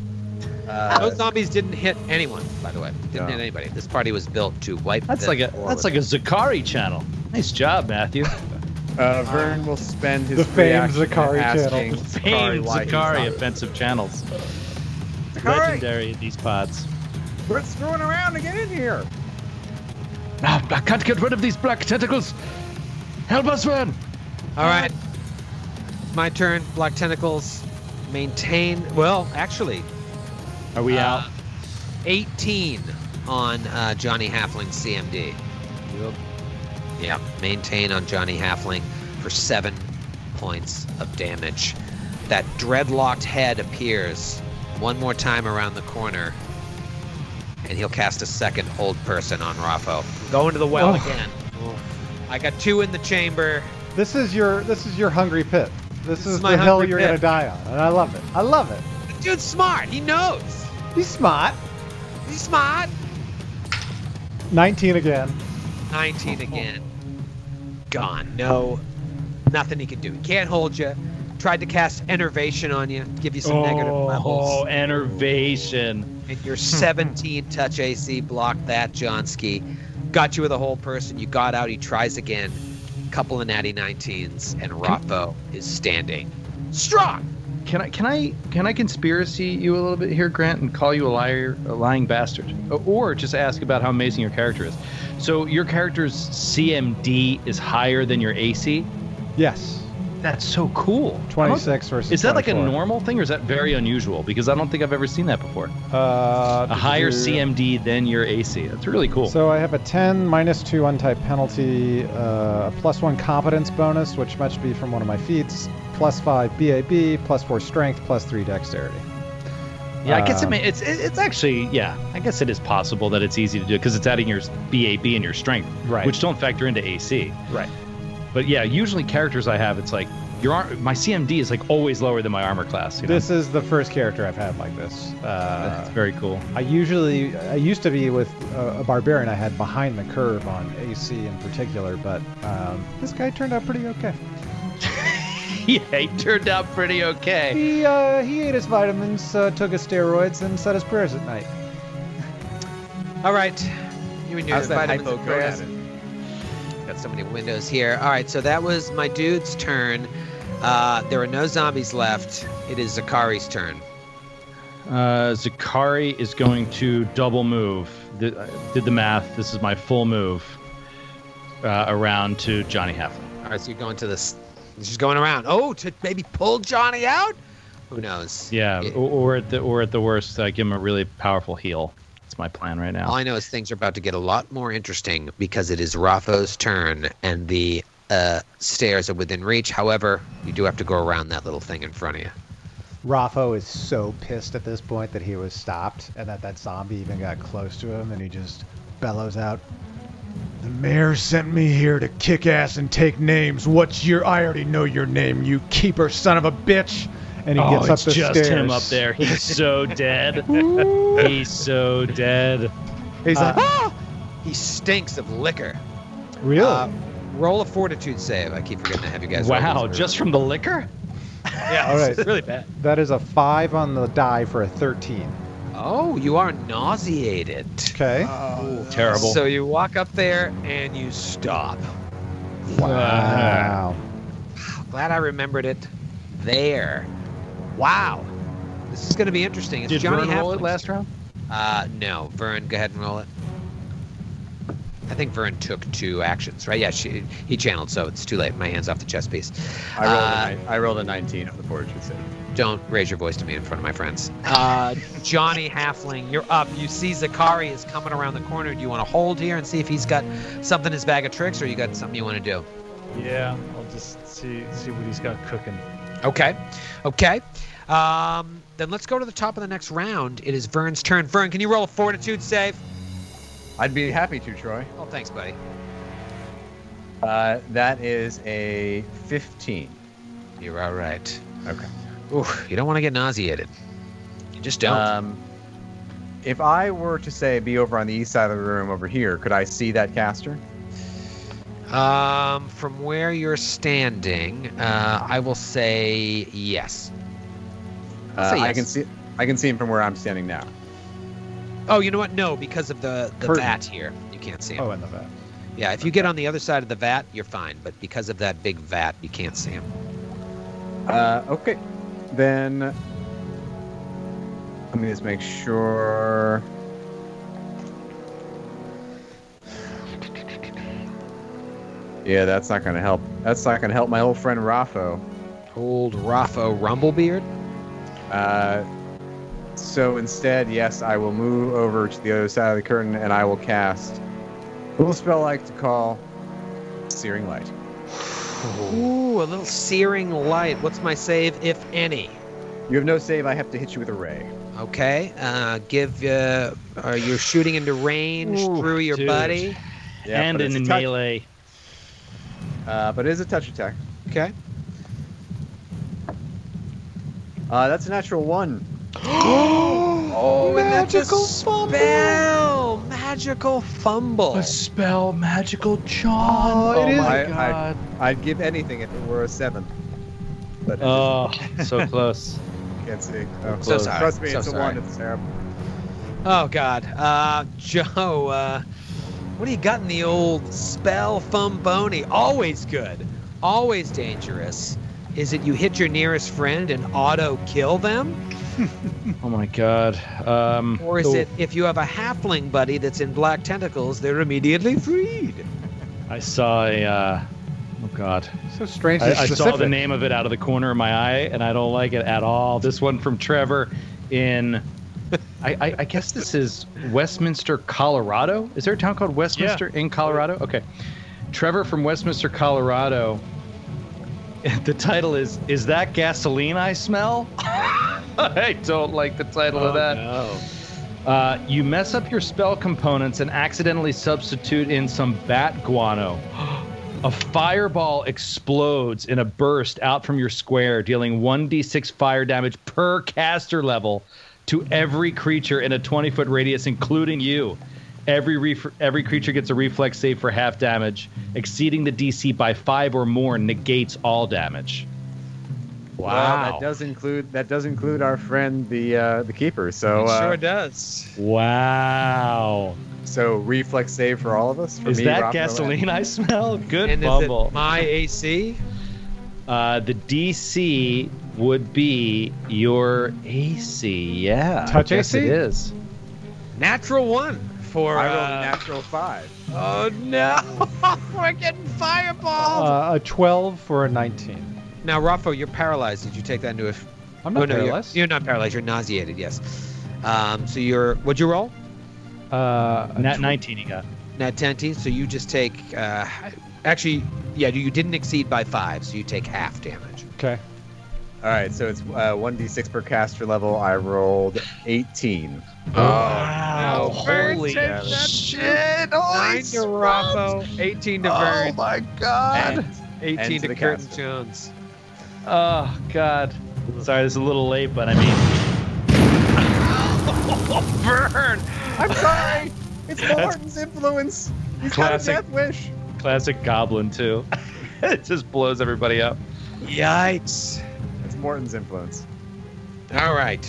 Those zombies didn't hit anyone, by the way. Didn't hit anybody. This party was built to wipe. That's like a Zakari channel. Nice job, Matthew. Vern will spend his The free famed action Zakari asking channel. Famed why he's Zakari not- offensive channels. Zakari! Legendary in these pods. Quit screwing around to get in here. No, I can't get rid of these black tentacles. Help us, Vern. All right. My turn. Black Tentacles maintain. Well, actually, Are we out? 18 on Johnny Halfling's CMD. Yeah, maintain on Johnny Halfling for 7 points of damage. That dreadlocked head appears one more time around the corner, and he'll cast a second hold person on Rafo. Go into the well again. I got 2 in the chamber. This is your hungry pit. This is my the hill hungry you're pit. gonna die on, and I love it. I love it. The dude's smart. He knows. He's smart. He's smart. 19 again. 19 again. Gone. No, nothing he can do. He can't hold you. Tried to cast Enervation on you, give you some negative levels. Oh, Enervation. And your 17 touch AC blocked that, Johnsky. Got you with a whole person. You got out. He tries again. Couple of natty 19s, and Rotho is standing strong. Can I conspiracy you a little bit here, Grant, and call you a liar, a lying bastard, or just ask about how amazing your character is? So your character's CMD is higher than your AC. Yes. That's so cool. 26 versus Is that 24. like a normal thing, or is that very unusual? Because I don't think I've ever seen that before. A higher CMD than your AC. That's really cool. So I have a 10, -2 untyped penalty, a +1 competence bonus, which must be from one of my feats, +5 BAB, +4 strength, +3 dexterity. Yeah, I guess it's actually, yeah, I guess it is possible that it's easy to do because it's adding your BAB and your strength, Right. which don't factor into AC. Right. But yeah, usually characters I have, it's like my CMD is like always lower than my armor class. You know? This is the first character I've had like this. That's very cool. I used to be with a barbarian I had behind the curve on AC in particular, but this guy turned out pretty okay. Yeah, he turned out pretty okay. He ate his vitamins, took his steroids, and said his prayers at night. All right. You and your How's that vitamins and prayers. hypogonadin? Got so many windows here. All right, so that was my dude's turn. There are no zombies left. It is Zakari's turn. Zakari is going to double move. Did the math. This is my full move around to Johnny Halfling. All right, so you're going to this. She's going around. Oh, to maybe pull Johnny out? Who knows? Yeah, or at the worst, give him a really powerful heal. That's my plan right now. All I know is things are about to get a lot more interesting because it is Rotho's turn and the stairs are within reach. However, you do have to go around that little thing in front of you. Rotho is so pissed at this point that he was stopped and that zombie even got close to him, and he just bellows out, "The mayor sent me here to kick ass and take names. What's your... I already know your name, you keeper son of a bitch." And he gets up it's the just stairs. him up there. He's so dead. He's so dead. He's like, Ah! He stinks of liquor. really? Roll a fortitude save. I keep forgetting to have you guys roll Wow, these. just from the liquor? Yeah, All right. it's really bad. That is a 5 on the die for a 13. Oh, you are nauseated. Okay. Terrible. So you walk up there and you stop. Wow. Glad I remembered it there. Wow. This is going to be interesting. It's Did Johnny Vern roll it Halfling's last turn. round? No. Vern, go ahead and roll it. I think Vern took 2 actions, right? Yeah, he channeled, so it's too late. My hand's off the chess piece. I rolled a 19 on the fortitude save. Don't raise your voice to me in front of my friends. Johnny Halfling, you're up. You see Zakari is coming around the corner. Do you want to hold here and see if he's got something in his bag of tricks, or you got something you want to do? Yeah, I'll just see what he's got cooking. Okay. Then let's go to the top of the next round. It is Vern's turn. Vern, can you roll a fortitude save? I'd be happy to, Troy. Oh, thanks, buddy. That is a 15. You're all right. Okay. Ooh, you don't want to get nauseated. You just don't. If I were to say be over on the east side of the room over here, could I see that caster? From where you're standing, I will say yes. I'll say yes. I can see him from where I'm standing now. Oh, you know what? No, because of the Curtain. vat here, you can't see him. Oh, in the vat. Yeah, if you get on the other side of the vat, you're fine. But because of that big vat, you can't see him. Okay. Then let me just make sure. Yeah, that's not going to help. That's not going to help my old friend Raffo. Old Raffo Rumblebeard? So instead, yes, I will move over to the other side of the curtain and I will cast a little spell I like to call Searing Light. Ooh, a little searing light. What's my save, if any? You have no save. I have to hit you with a ray. Okay. You're shooting into range through your dude. buddy. Yeah, and but it's in a touch- melee. But it is a touch attack. Okay. That's a natural 1. Oh, and that's a Magical fumble. spell. Magical fumble. A spell, magical John. Oh, it is- my I- god. I'd give anything if it were a 7. But Oh, so close. I can't see. Oh, So sorry. Trust me, So it's a sorry. 1. It's terrible. Oh, God. Joe, what do you got in the old spell fumboni? Always good. Always dangerous. Is it you hit your nearest friend and auto-kill them? Oh my god. Or is it if you have a halfling buddy that's in black tentacles, they're immediately freed? I saw a. Oh god. So strangely I saw specific. the name of it out of the corner of my eye, and I don't like it at all. This one from Trevor in. I guess this is Westminster, Colorado. Is there a town called Westminster in Colorado? Okay. Trevor from Westminster, Colorado. The title is that gasoline I smell? I don't like the title of that. No. You mess up your spell components and accidentally substitute in some bat guano. A fireball explodes in a burst out from your square, dealing 1d6 fire damage per caster level to every creature in a 20-foot radius, including you. Every creature gets a reflex save for half damage. Exceeding the DC by 5 or more negates all damage. Wow. Well, that does include our friend the keeper. So It sure does. Wow. So reflex save for all of us. For Is me, that Rob, gasoline I smell? Good And bumble. is it my AC? The DC would be your AC. Yeah. Touch I guess AC? It is. Natural 1 for. I rolled a natural 5. Oh no! We're getting fireballed. A 12 for a 19. Now, Raffo, you're paralyzed. Did you take that into a? I'm not no, paralyzed. You're not paralyzed. You're nauseated. Yes. So you're. What'd you roll? Nat 19 you got. Nat 10. So you just take. Actually, yeah, you didn't exceed by 5, so you take half damage. Okay. All right, so it's 1d6 per caster level. I rolled 18. Wow! Holy shit! 9 to Raffo, 18 to Vern, my god. 18 and to the Curtin caster. Jones. Oh god. Sorry, this is a little late, but I mean. Vern! I'm sorry. It's Morton's influence. He's Classic. got a death wish. Classic goblin too. It just blows everybody up. Yikes! It's Morton's influence. All right.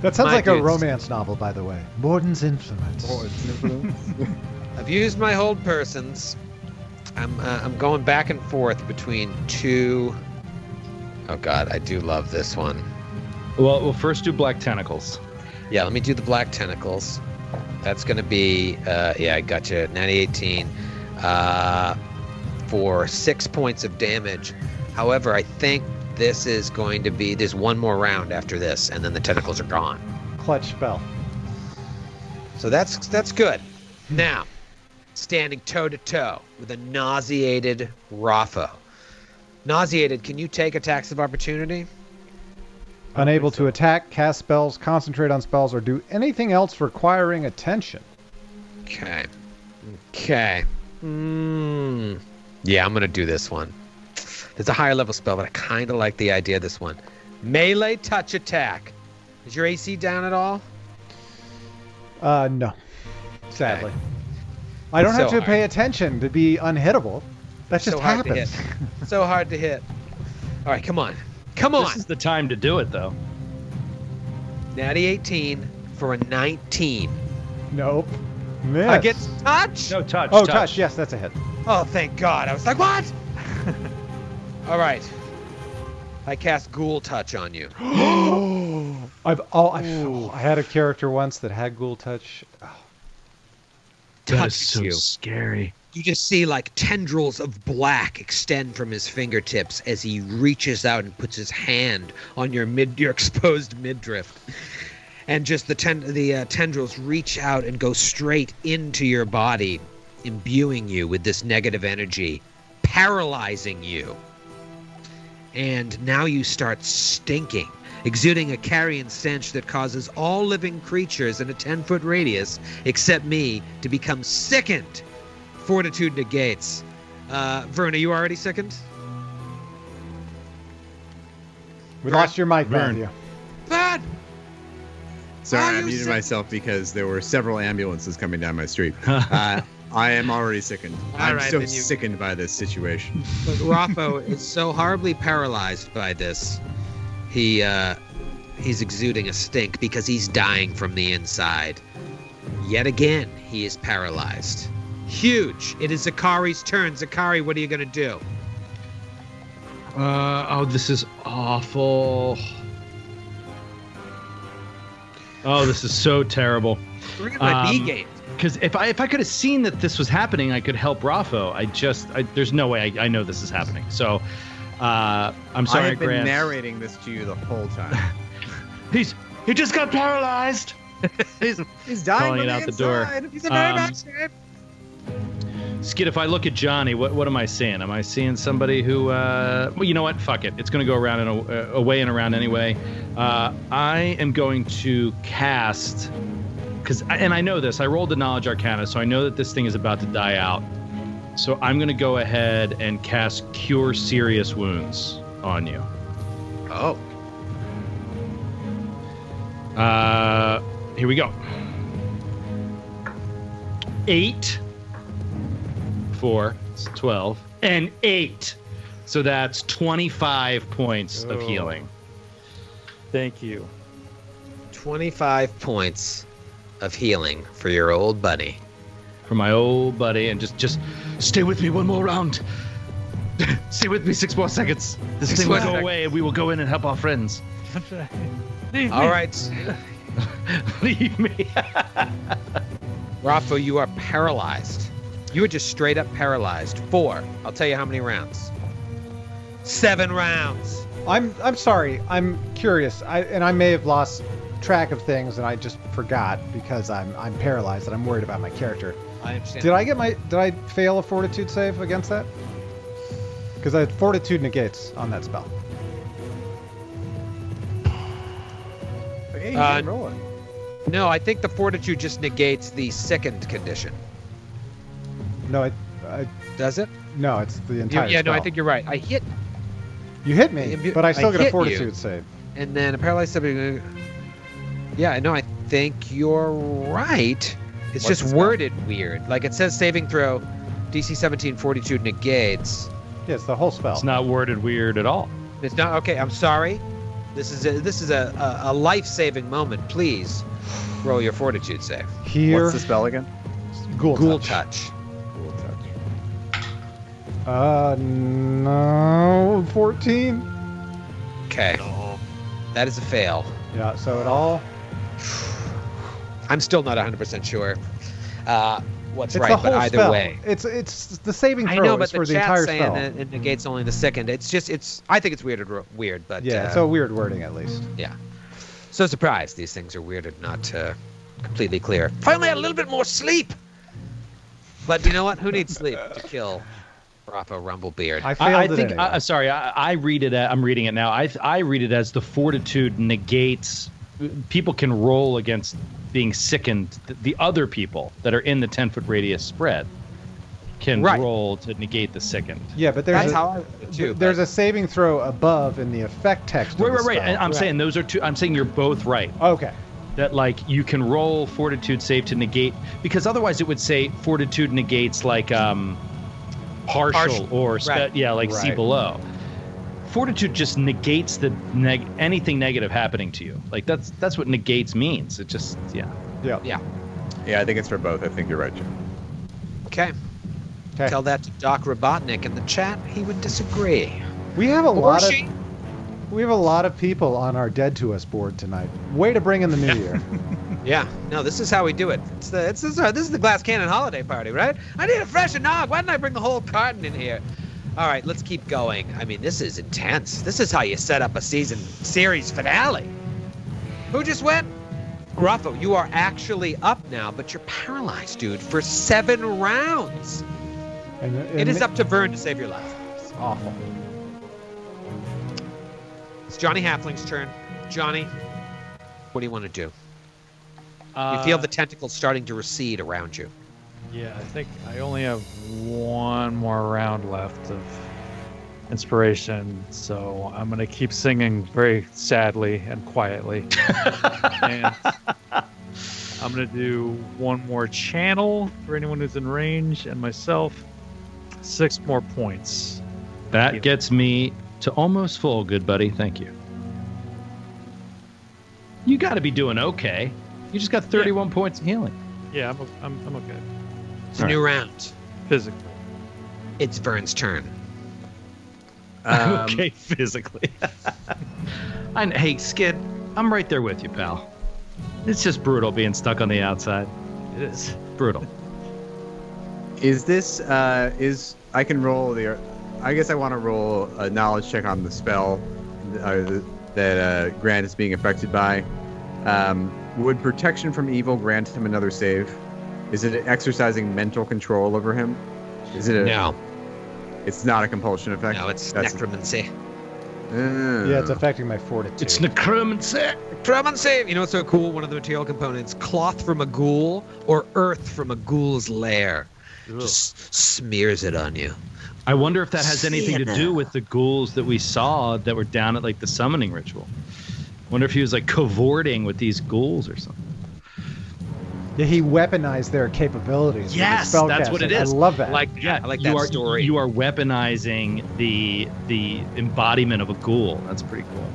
That sounds My like a dudes. romance novel, by the way. Morden's Influence. Morton's influence. I've used my hold persons. I'm going back and forth between two. Oh God, I do love this one. Well, we'll first do black tentacles. Yeah, let me do the black tentacles. That's going to be, yeah, I got you. 90-18 for 6 points of damage. However, I think this is going to be, there's one more round after this, and then the tentacles are gone. Clutch spell. So that's good. Now, standing toe-to-toe with a nauseated Raffo. Nauseated, can you take attacks of opportunity? Unable to attack, cast spells, concentrate on spells, or do anything else requiring attention. Okay. Yeah, I'm going to do this one. It's a higher level spell, but I kind of like the idea of this one. Melee touch attack. Is your AC down at all? No. Sadly. I don't So have to hard. pay attention to be unhittable. That just So hard to happens. hit. So hard to hit. All right, come on. Come on. This is the time to do it, though. Natty 18 for a 19. Nope. Miss. Against touch? No, touch. Oh, touch. Yes, that's a hit. Oh, thank God. I was like, what? All right. I cast Ghoul Touch on you. I had a character once that had ghoul touch. Oh, Touches you. scary. You just see like tendrils of black extend from his fingertips as he reaches out and puts his hand on your exposed midriff. And just the tendrils reach out and go straight into your body, imbuing you with this negative energy, paralyzing you. And now you start stinking, exuding a carrion stench that causes all living creatures in a 10-foot radius, except me, to become sickened. Fortitude negates. Vern, are you already sickened? we lost your mic, Vern. Matthew. Vern! Sorry, I muted myself because there were several ambulances coming down my street. I am already sickened. I'm so sickened by this situation. But Raffo is so horribly paralyzed by this. He's exuding a stink because he's dying from the inside. Yet again, he is paralyzed. Huge. It is Zakari's turn. Zakari, what are you going to do? Oh, this is awful. Oh, this is so terrible. Look at my B game. Because if I could have seen that this was happening, I could help Raffo. There's no way I know this is happening. So, I'm sorry, I have been Grant. narrating this to you the whole time. He just got paralyzed. He's dying calling from it out the door. He's a very bad shape. Skid, if I look at Johnny, what am I seeing? Am I seeing somebody who? Well, you know what? Fuck it. It's going to go around and away and around anyway. I am going to cast, and I know this. I rolled the Knowledge Arcana, so I know that this thing is about to die out. So I'm going to go ahead and cast Cure Serious Wounds on you. Oh. Here we go. 8. 4, it's 12, and 8. So that's 25 points of healing. Thank you. 25 points of healing for your old buddy. For my old buddy, and just stay with me one more round. Stay with me 6 more seconds. This thing will go away, and we will go in and help our friends. Leave All me. right. Leave me. Raffo, you are paralyzed. You are just straight up paralyzed. 4. I'll tell you how many rounds. 7 rounds. I'm sorry. I'm curious. I may have lost track of things and I just forgot because I'm paralyzed and I'm worried about my character. I understand. Did I fail a fortitude save against that? Because I had fortitude negates on that spell. Hey, you can roll it. No, I think the fortitude just negates the second condition. No, Does it? no, it's the entire Yeah, no, I spell. think you're right. I hit, You hit me, but I still get a hit fortitude you. save. and then a paralyzed subject. Yeah, no, I think you're right. It's What's just the spell? worded weird. Like it says saving throw, DC 17 fortitude negates. Yeah, it's the whole spell. It's not worded weird at all. It's not okay. I'm sorry. This is a life-saving moment. Please roll your fortitude save. Here, What's the spell again? ghoul touch. touch. Cool touch. No, 14. Okay, that is a fail. Yeah, so it all. I'm still not 100% sure what's It's right, the but whole either spell. way. It's the saving throw I know, is but for the the entire chat's saying spell. that it negates only the second. I think it's weird, but Yeah, it's a weird wording at least. yeah. So surprised these things are weirded, not completely clear. Finally had a little bit more sleep. But you know what? Who needs sleep to kill Rafa Rumblebeard? I failed I it think. anyway. Sorry, I read it. I'm reading it now. I read it as the fortitude negates. People can roll against being sickened. The other people that are in the 10-foot radius spread can Right. roll to negate the sickened. Yeah, but there's That's how I read it too. there's a saving throw above in the effect text. of the Right. spell. And I'm saying those are two. I'm saying you're both right. Okay. That like you can roll fortitude save to negate, because otherwise it would say fortitude negates like partial or right. like see Right. below. Fortitude just negates the anything negative happening to you. Like that's what negates means. It just Yeah. Yeah. Yeah, I think it's for both. I think you're right, Jim. Okay. Okay. Tell that to Doc Robotnik in the chat. He would disagree. We have a Or lot of she. we have a lot of people on our Dead to Us board tonight. Way to bring in the new year. Yeah. No, this is how we do it. This is the Glass Cannon holiday party, right? I need a fresh nog. Why didn't I bring the whole carton in here? All right, let's keep going. I mean, this is intense. This is how you set up a series finale. Who just went? Raffo, you are actually up now, but you're paralyzed, dude, for 7 rounds. And It is up to Vern to save your life. It's awful. It's Johnny Halfling's turn. Johnny, what do you want to do? You feel the tentacles starting to recede around you. Yeah, I think I only have one more round left of inspiration, so I'm gonna keep singing very sadly and quietly. And I'm gonna do one more channel for anyone who's in range and myself. 6 more points. That gets me to almost full, good buddy. Thank you. You got to be doing okay. You just got 31 points of healing. Yeah, I'm okay. It's a new round. Physically. It's Vern's turn. Okay, physically. Hey, Skid, I'm right there with you, pal. It's just brutal being stuck on the outside. It is brutal. Is this I can roll the? I guess I want to roll a knowledge check on the spell that Grant is being affected by. Would protection from evil grant him another save? Is it exercising mental control over him? Is it No. It's not a compulsion effect. No, it's necromancy. Yeah, it's affecting my fortitude. It's necromancy. Necromancy! You know what's so cool? One of the material components, cloth from a ghoul or earth from a ghoul's lair. Just smears it on you. I wonder if that has anything to do with the ghouls that we saw that were down at like the summoning ritual. Wonder if he was like cavorting with these ghouls or something. Yeah, he weaponized their capabilities. Yes, that's what it is. I love that. I like that story. You are weaponizing the embodiment of a ghoul. That's pretty cool.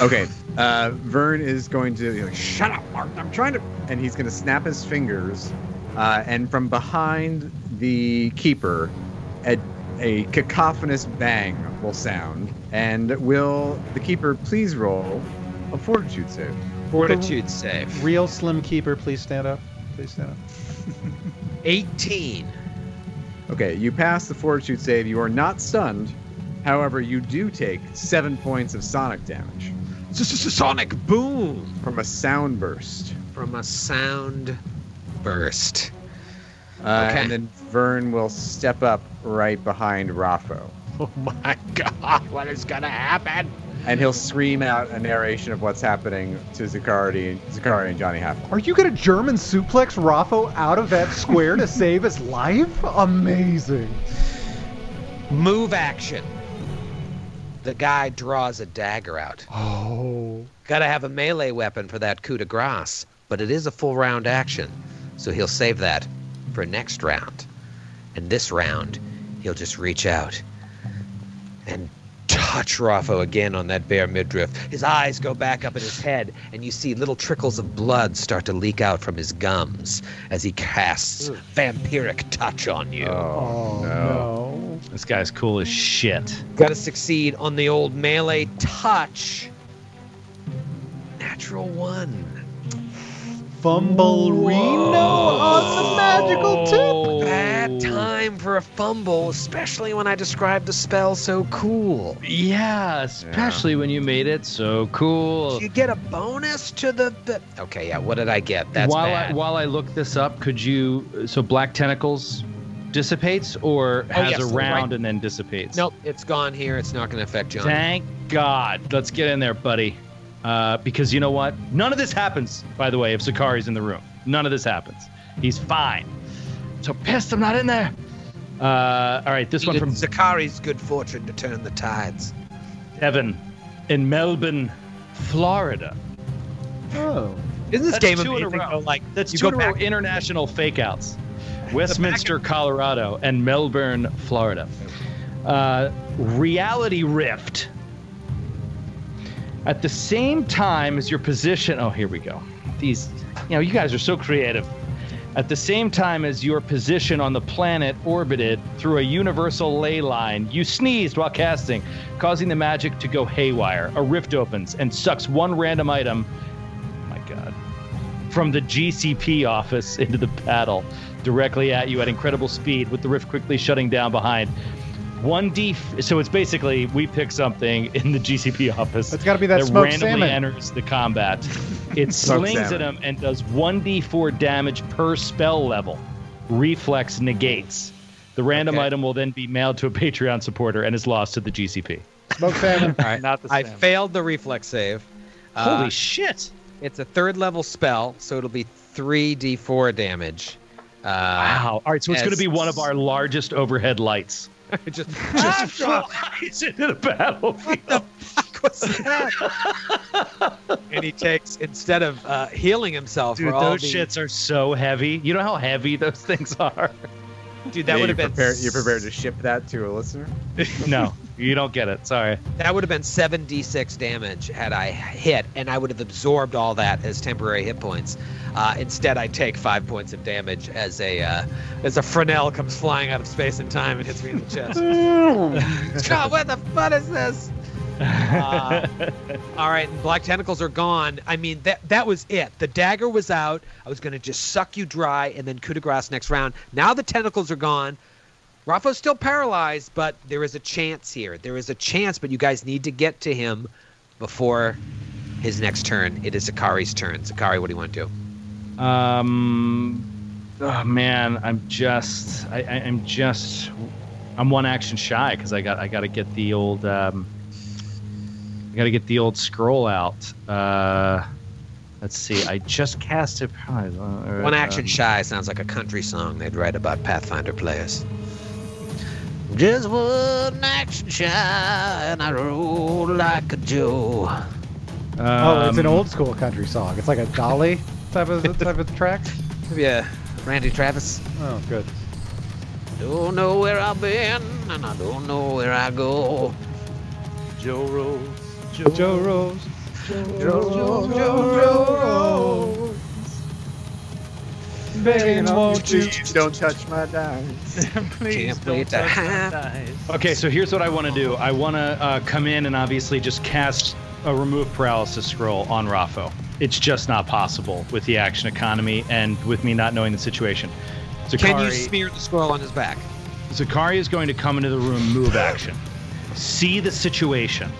Okay, Vern is going to be like, shut up, Martin. I'm trying to, and he's going to snap his fingers, and from behind the keeper, a cacophonous bang will sound. And will the keeper please roll a fortitude save? Fortitude save. Real Slim Keeper, please stand up. Please stand up. 18. Okay, you pass the fortitude save. You are not stunned. However, you do take 7 points of sonic damage. Sonic boom! From a sound burst. From a sound burst. Okay. And then Vern will step up right behind Raffo. Oh my god, what is gonna happen? And he'll scream out a narration of what's happening to Zakari and Johnny Half. Are you going to German suplex Raffo out of that square to save his life? Amazing. Move action. The guy draws a dagger out. Oh. Gotta have a melee weapon for that coup de grace, but it is a full round action, so he'll save that for next round. And this round, he'll just reach out and touch Raffo again on that bare midriff. His eyes go back up in his head, and you see little trickles of blood start to leak out from his gums as he casts vampiric touch on you. Oh, no. This guy's cool as shit. Gotta succeed on the old melee touch. Natural 1. Fumblerino on the magical tip. Bad time for a fumble, especially when I described the spell so cool. Yeah, especially when you made it so cool. Do you get a bonus to the... Okay, yeah, what did I get? That's bad. While I look this up, could you... So Black Tentacles dissipates or has yes, a round right. and then dissipates? Nope, it's gone here. It's not going to affect John. Thank God. Let's get in there, buddy. Because you know what? None of this happens, by the way, if Zakari's in the room. None of this happens. He's fine. So pissed I'm not in there. All right, this one from Zakari's good fortune to turn the tides. Evan in Melbourne, Florida. Oh. Isn't this That's game 2 in a amazing? row. Though, like, That's you 2 go in a row back... international fake outs. Westminster, Colorado, and Melbourne, Florida. Reality Rift. At the same time as your position... Oh, here we go. These... you guys are so creative. At the same time as your position on the planet orbited through a universal ley line, you sneezed while casting, causing the magic to go haywire. A rift opens and sucks one random item... Oh my God. From the GCP office into the paddle, directly at you at incredible speed, with the rift quickly shutting down behind. 1D. So it's basically we pick something in the GCP office. It's got to be that smoked randomly salmon. enters the combat. It slings at him and does 1d4 damage per spell level. Reflex negates. The random item will then be mailed to a Patreon supporter and is lost to the GCP. Smoked salmon. All right. Not the I salmon. failed the reflex save. Holy shit! It's a 3rd level spell, so it'll be 3d4 damage. Wow. All right, so it's going to be one of our largest overhead lights. just flies into the battlefield. what the fuck was that? And he takes, instead of healing himself, Dude, for all those shits are so heavy. You know how heavy those things are? Dude, that would have been. You're prepared to ship that to a listener? No, you don't get it. Sorry. That would have been 7d6 damage had I hit, and I would have absorbed all that as temporary hit points. Instead, I take 5 points of damage as a Fresnel comes flying out of space and time and hits me in the chest. God, what the fuck is this? All right, and Black Tentacles are gone. I mean, that was it. The dagger was out. I was going to just suck you dry and then coup de grace next round. Now the tentacles are gone. Rafo's still paralyzed, but there is a chance here. There is a chance, but you guys need to get to him before his next turn. It is Zakari's turn. Zakari, what do you want to do? Oh man, I'm one action shy because I got to get the old scroll out. Let's see. I just cast it. One action shy sounds like a country song they'd write about Pathfinder players. Just one action shy, and I roll like a Joe. It's an old school country song. It's like a Dolly type of track. Yeah, Randy Travis. Oh, good. Don't know where I've been, and I don't know where I go. Joe Rose. Joe Rose. Joe Rose. Begging, won't you? Don't touch my dice. Please Can't wait don't to touch my have- dice. Okay, so here's what I want to do. I want to come in and obviously just cast a remove paralysis scroll on Rafo. It's just not possible with the action economy and with me not knowing the situation. Can you smear the scroll on his back? Zakari is going to come into the room, move action, see the situation,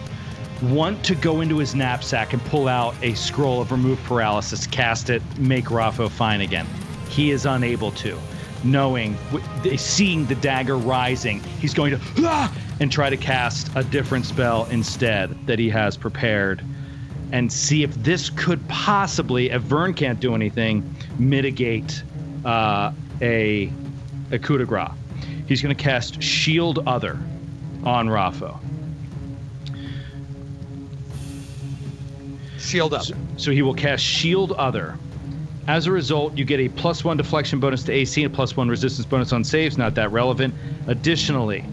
want to go into his knapsack and pull out a scroll of remove paralysis, cast it, make Rafo fine again. He is unable to. Seeing the dagger rising, he's going to and try to cast a different spell instead that he has prepared and see if this could possibly, if Vern can't do anything, mitigate a coup de grace. He's going to cast Shield Other on Rafo. Shield up. So he will cast Shield Other. As a result, you get a +1 deflection bonus to AC and +1 resistance bonus on saves. Not that relevant. Additionally,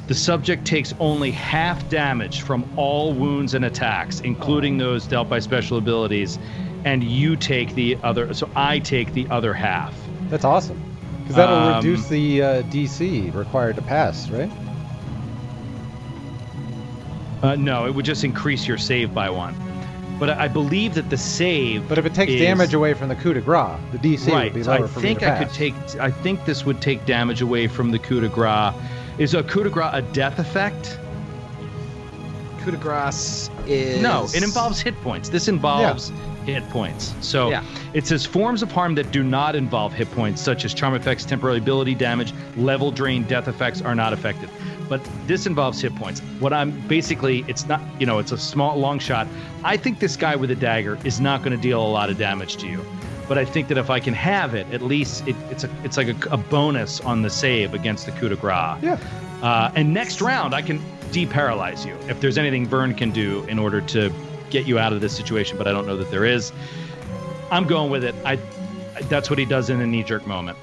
the subject takes only half damage from all wounds and attacks, including those dealt by special abilities, and you take the other. So I take the other half. That's awesome. Because that'll reduce the DC required to pass, right? No, it would just increase your save by 1. But I believe that the save. But if it takes damage away from the coup de grace, the DC would be lower for me to pass. I think this would take damage away from the coup de grace. Is a coup de grace a death effect? Coup de grace is... No, it involves hit points. This involves hit points. So it says forms of harm that do not involve hit points, such as charm effects, temporary ability damage, level drain, death effects are not affected. But this involves hit points. What I'm basically, it's not, it's a small, long shot. I think this guy with a dagger is not going to deal a lot of damage to you. But I think that if I can have it, at least it's like a bonus on the save against the coup de grace. Yeah. And next round, I can de-paralyze you if there's anything Vern can do in order to get you out of this situation. But I don't know that there is. I'm going with it. That's what he does in a knee-jerk moment.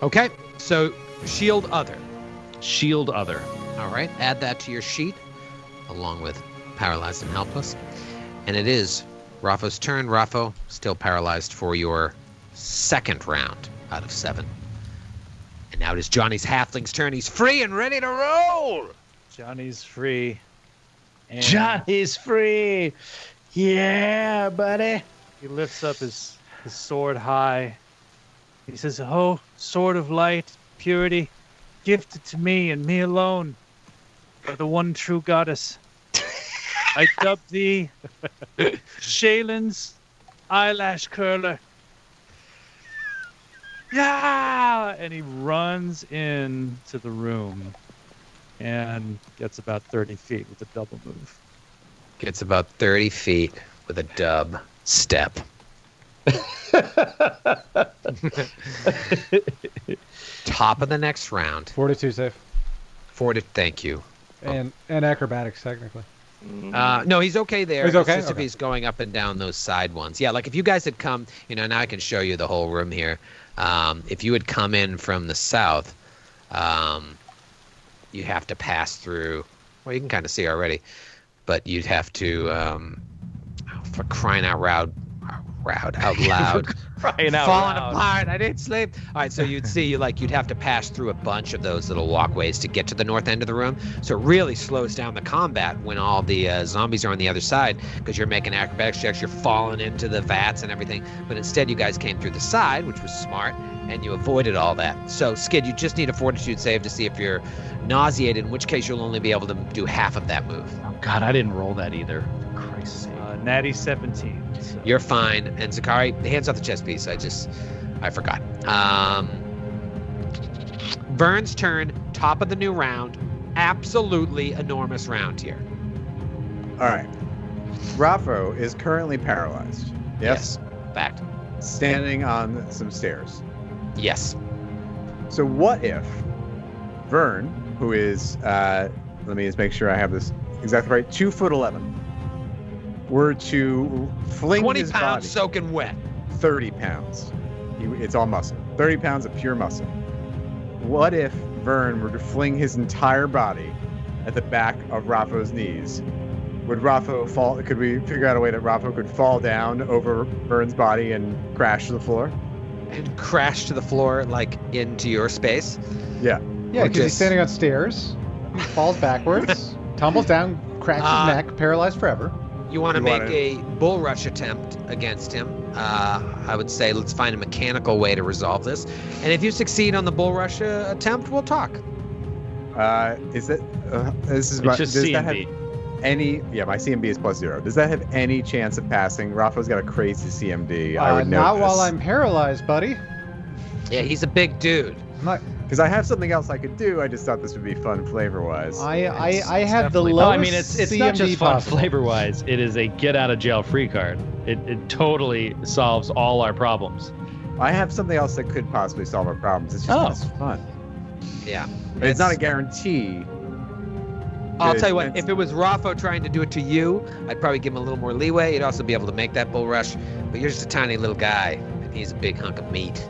Okay, so Shield Other. Shield Other. All right, add that to your sheet, along with Paralyzed and Helpless. And it is Rafo's turn. Rafo, still paralyzed for your second round out of 7. And now it is Johnny's halfling's turn. He's free and ready to roll. Johnny's free. And Johnny's free. Yeah, buddy. he lifts up his sword high. He says, "Oh, sword of light, purity, gifted to me and me alone, by the one true goddess. I dub thee Shaylin's eyelash curler." Yeah! And he runs into the room and gets about 30 feet with a double move. Gets about 30 feet with a dub step. Top of the next round. Fortitude save. Thank you. And acrobatics, technically. No, he's okay there. He's okay? It's just if Okay. he's going up and down those side ones. Yeah, like if you guys had come, now I can show you the whole room here. If you had come in from the south, you have to pass through. Well, you can kind of see already, but you'd have to, for crying out loud, Crying out falling loud. apart. I didn't sleep. All right, so you'd see you'd have to pass through a bunch of those little walkways to get to the north end of the room. So it really slows down the combat when all the zombies are on the other side because you're making acrobatics checks, you're falling into the vats and everything. But instead, you guys came through the side, which was smart, and you avoided all that. So Skid, you just need a fortitude save to see if you're nauseated, in which case you'll only be able to do half of that move. Oh, God, I didn't roll that either. For Christ's sake. Natty 17. So. You're fine. And Zakari, hands off the chess piece. I forgot. Vern's turn, top of the new round. Absolutely enormous round here. All right. Raffo is currently paralyzed. Yes? Fact. Standing on some stairs. Yes. So what if Vern, who is, let me just make sure I have this exactly right, 2'11", were to fling 20 his pounds body, soaking wet. 30 pounds. It's all muscle. 30 pounds of pure muscle. What if Vern were to fling his entire body at the back of Raffo's knees? Would Raffo fall? Could we figure out a way that Raffo could fall down over Vern's body and crash to the floor? And crash to the floor, like, into your space. Yeah. Yeah, Or because he's just- standing on stairs, he falls backwards, tumbles down, cracks his neck, paralyzed forever. You want to You make wanna- a bull rush attempt against him. I would say let's find a mechanical way to resolve this. And if you succeed on the bull rush attempt, we'll talk. Is it? This is It's my, just does that have CMB. any? Yeah, my CMB is +0. Does that have any chance of passing? Raffo's got a crazy CMD. I would know Not this. while I'm paralyzed, buddy. Yeah, he's a big dude. Not, Because I have something else I could do. I just thought this would be fun flavor-wise. I have the definitely- lowest Oh, I mean, it's not CMD just fun possible. flavor-wise. It is a get-out-of-jail-free card. It totally solves all our problems. I have something else that could possibly solve our problems. It's just not as fun. Yeah. But it's not a guarantee. I'll tell you what, It's- if it was Raffo trying to do it to you, I'd probably give him a little more leeway. He'd also be able to make that bull rush. But you're just a tiny little guy, and he's a big hunk of meat.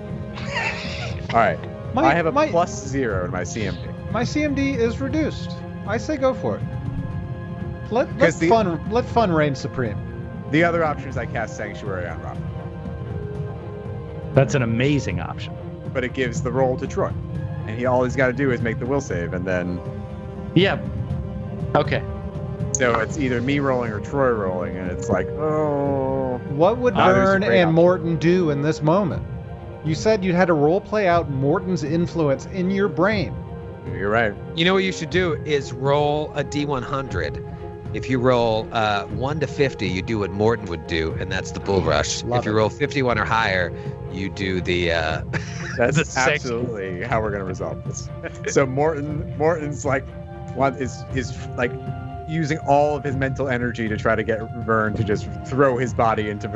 All right. My- I have a my- +0 in my CMD. My CMD is reduced. I say go for it. Let 'Cause the- fun reign supreme. The other option is I cast Sanctuary on Raffo. That's an amazing option. But it gives the roll to Troy. And all he's got to do is make the will save, and then... Yeah. Okay. So it's either me rolling or Troy rolling, and it's like, oh... What would There's a Vern great and option. Morton do in this moment? You said you had to role play out Morton's influence in your brain. You're right. You know what you should do is roll a D100. If you roll 1 to 50, you do what Morton would do, and that's the bull rush. Love If you it. roll 51 or higher, you do the That's the sex- absolutely how we're gonna resolve this. So Morton's like, is like using all of his mental energy to try to get Vern to just throw his body into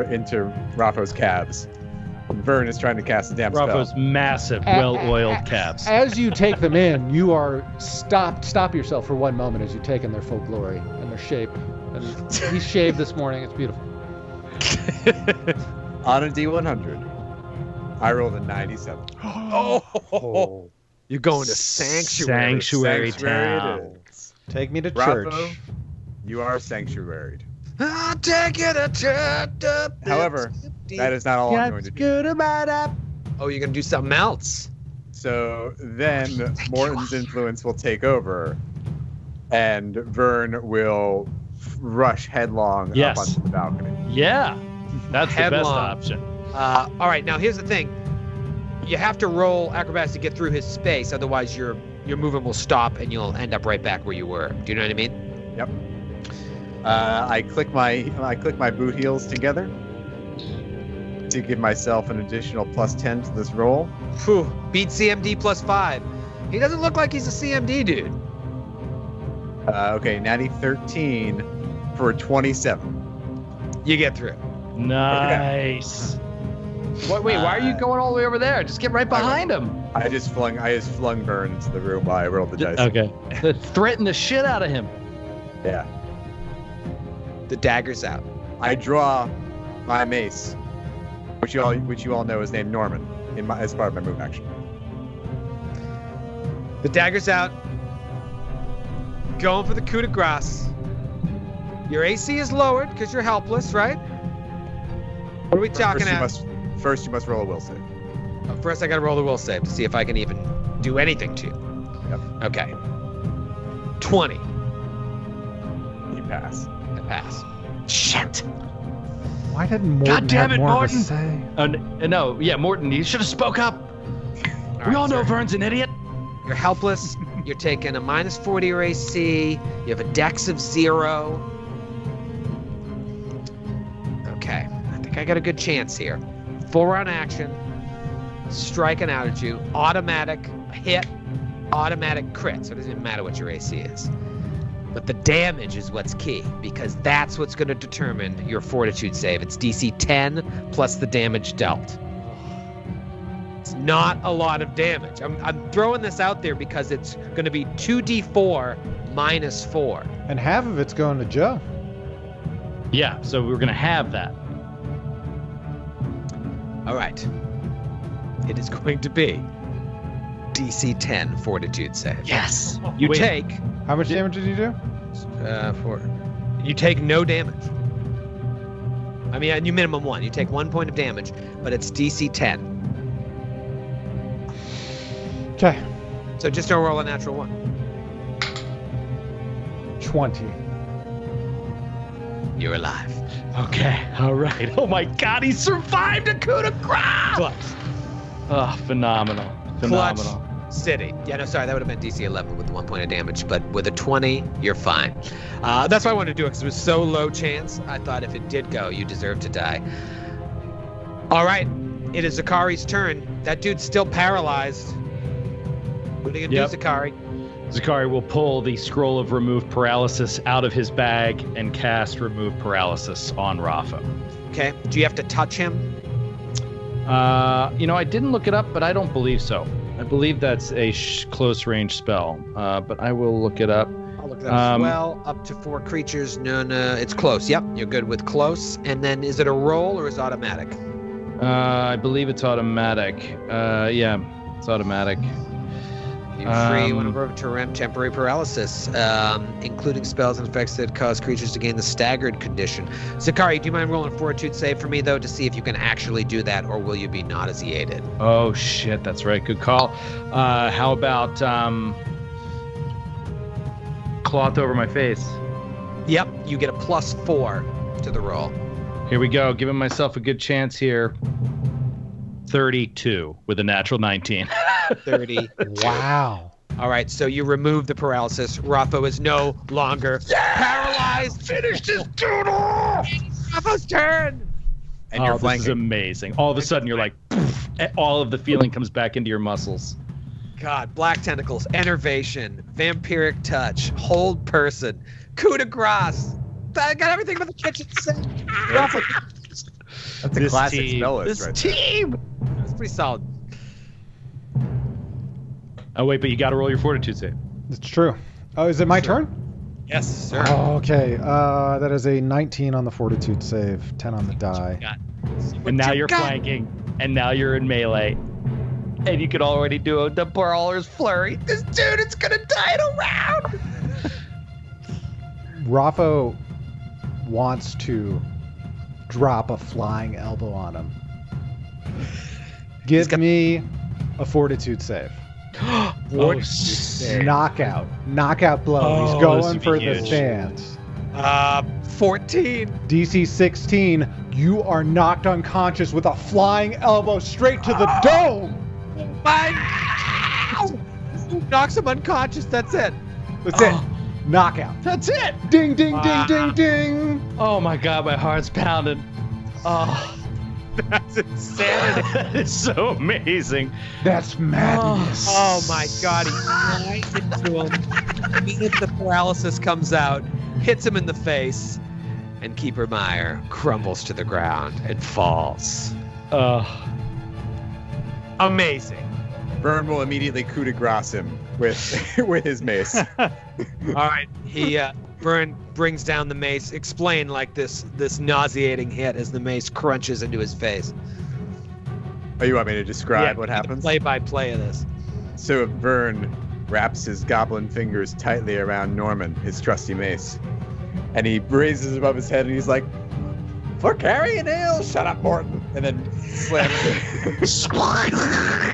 Raffo's calves. And Vern is trying to cast a damn Raffo's spell. massive, well-oiled calves. As you take them in, you are stop yourself for one moment as you take in their full glory and their shape. And he's shaved this morning. It's beautiful. On a D100, I rolled a 97. Oh, you're going to sanctuary. Sanctuary Sanctuary town. it is. Take me to Raffo, church. you are sanctuaried. I'll take you to church. However, that is not all I'm going to do. Oh, you're gonna do something else. So then Morton's influence will take over, and Vern will rush headlong Yes. up onto the balcony. Yeah. That's the best Headlong. option. All right, now here's the thing. You have to roll acrobatics to get through his space, otherwise your movement will stop and you'll end up right back where you were. Do you know what I mean? Yep. I click my boot heels together to give myself an additional +10 to this roll. Phew, beat CMD +5. He doesn't look like he's a CMD dude. Okay, natty 13 for a 27. You get through. Nice. Wait, why are you going all the way over there? Just get right behind him. I just flung Burn into the room while I rolled the dice. Okay. Threaten the shit out of him. Yeah. The dagger's out. I draw my mace, which you all know is named Norman, as part of my move action. The dagger's out. Going for the coup de grace. Your AC is lowered because you're helpless, right? What are we talking at? First, you must roll a will save. First, I gotta roll the will save to see if I can even do anything to you. Yep. Okay. 20. You pass. I pass. Shit. Why didn't Morton God damn have it, more Morton. of a say? No, yeah, Morton, you should have spoke up. We all know Vern's an idiot. You're helpless. You're taking a minus 40 your AC. You have a dex of 0. Okay. I think I got a good chance here. Full round action. Striking out at you. Automatic hit. Automatic crit. So it doesn't even matter what your AC is. But the damage is what's key, because that's what's going to determine your fortitude save. It's DC 10 plus the damage dealt. It's not a lot of damage. I'm throwing this out there because it's going to be 2d4 minus 4. And half of it's going to Joe. Yeah, so we're going to have that. All right. It is going to be DC 10 fortitude save. Yes. You take... How much damage did you do? 4. You take no damage. I mean, you minimum 1. You take 1 point of damage, but it's DC 10. Okay. So just don't roll a natural 1. 20. You're alive. Okay, all right. Oh my God, he survived a coup de grace! Clutch. Oh, phenomenal. Phenomenal. Clutch City. Yeah, no, sorry, that would have been DC 11 with the 1 point of damage, but with a 20, you're fine. That's why I wanted to do it, because it was so low chance. I thought if it did go, you deserve to die. All right, it is Zakari's turn. That dude's still paralyzed. What are you going to do, Zakari? Zakari will pull the scroll of remove paralysis out of his bag and cast remove paralysis on Rafa. Okay. Do you have to touch him? I didn't look it up, but I don't believe so. I believe that's a close range spell, but I will look it up. I'll look it up as well. Up to 4 creatures. No, it's close. Yep, you're good with close. And then is it a roll or is it automatic? I believe it's automatic. Yeah, it's automatic. You're free whenever to temporary paralysis, including spells and effects that cause creatures to gain the staggered condition. Zakari, do you mind rolling a fortitude save for me, though, to see if you can actually do that, or will you be nauseated? Oh, shit, that's right. Good call. How about cloth over my face? Yep, you get a +4 to the roll. Here we go. Giving myself a good chance here. 32 with a natural 19. 30. Wow. All right, so you remove the paralysis. Rafa is no longer paralyzed. Finished his doodle. Rafa's turn. And you're this flanking. is amazing. All of a sudden, you're like, poof, all of the feeling comes back into your muscles. God, black tentacles, enervation, vampiric touch, hold person, coup de grace. I got everything but the kitchen sink. Rafa. That's a classic spell list This right team. That's pretty solid. Oh, wait, but you got to roll your fortitude save. It's true. Oh, is it my turn? Yes, sir. Oh, okay. That is a 19 on the fortitude save, 10 on the die. And now you're flanking, and now you're in melee. And you could already do the brawler's flurry. This dude is going to die in a round. Rafa wants to drop a flying elbow on him. Give me a fortitude save. Knockout blow. He's going for the stance. 14. DC 16. You are knocked unconscious with a flying elbow straight to the dome. Knocks him unconscious. That's it. That's it. Knockout. That's it. Ding, ding, ding, ding, ding. Oh my God, my heart's pounding. Oh, That's insanity. that is so amazing. That's madness. Oh my God. He flies into him. Immediately the paralysis comes out, hits him in the face, and Keeper Meyer crumbles to the ground and falls. Amazing. Vern will immediately coup de grace him with with his mace. All right, Vern brings down the mace. Explain like this nauseating hit as the mace crunches into his face. Oh, you want me to describe what happens? Play-by-play of this. So Vern wraps his goblin fingers tightly around Norman, his trusty mace, and he raises it above his head and he's like, "For carrying ill, shut up, Morton," and then slams it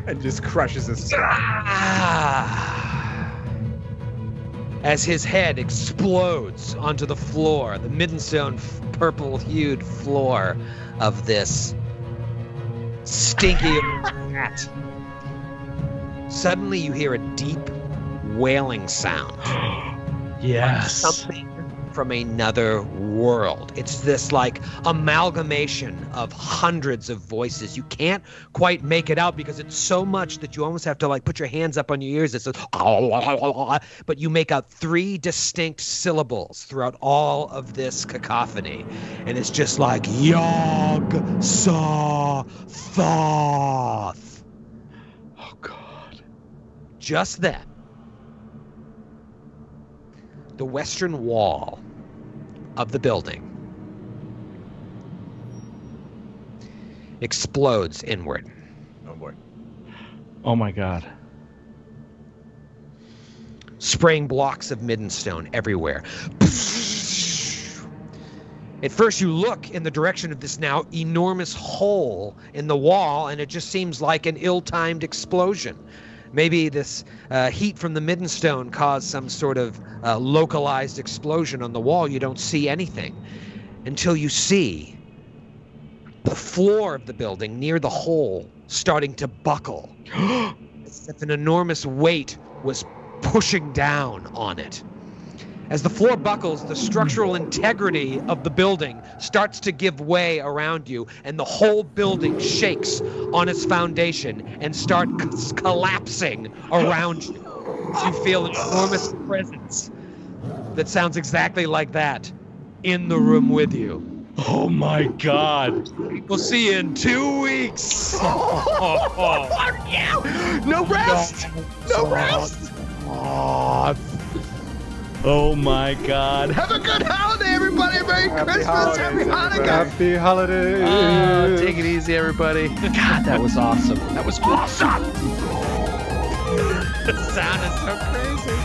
and just crushes his skull. As his head explodes onto the floor, the Middenstone purple-hued floor of this stinky rat. Suddenly you hear a deep wailing sound. Yes. Like something from another world. It's this like amalgamation of hundreds of voices. You can't quite make it out because it's so much that you almost have to like put your hands up on your ears. It's a, but you make out 3 distinct syllables throughout all of this cacophony. And it's just like Yog Saw Thoth. Oh God. Just then, the western wall of the building explodes inward. Oh boy. Oh my God. Spraying blocks of Middenstone everywhere. At first you look in the direction of this now enormous hole in the wall, and it just seems like an ill-timed explosion. Maybe this heat from the Middenstone caused some sort of localized explosion on the wall. You don't see anything until you see the floor of the building near the hole starting to buckle. As if an enormous weight was pushing down on it. As the floor buckles, the structural integrity of the building starts to give way around you, and the whole building shakes on its foundation and starts collapsing around you. You feel an enormous presence that sounds exactly like that in the room with you. Oh my God. We'll see you in 2 weeks. Fuck you! No rest! No rest! Oh my God. Have a good holiday, everybody. Merry Christmas. Happy Hanukkah. Happy holidays. Take it easy, everybody. God, that was awesome. That was awesome. The sound is so crazy.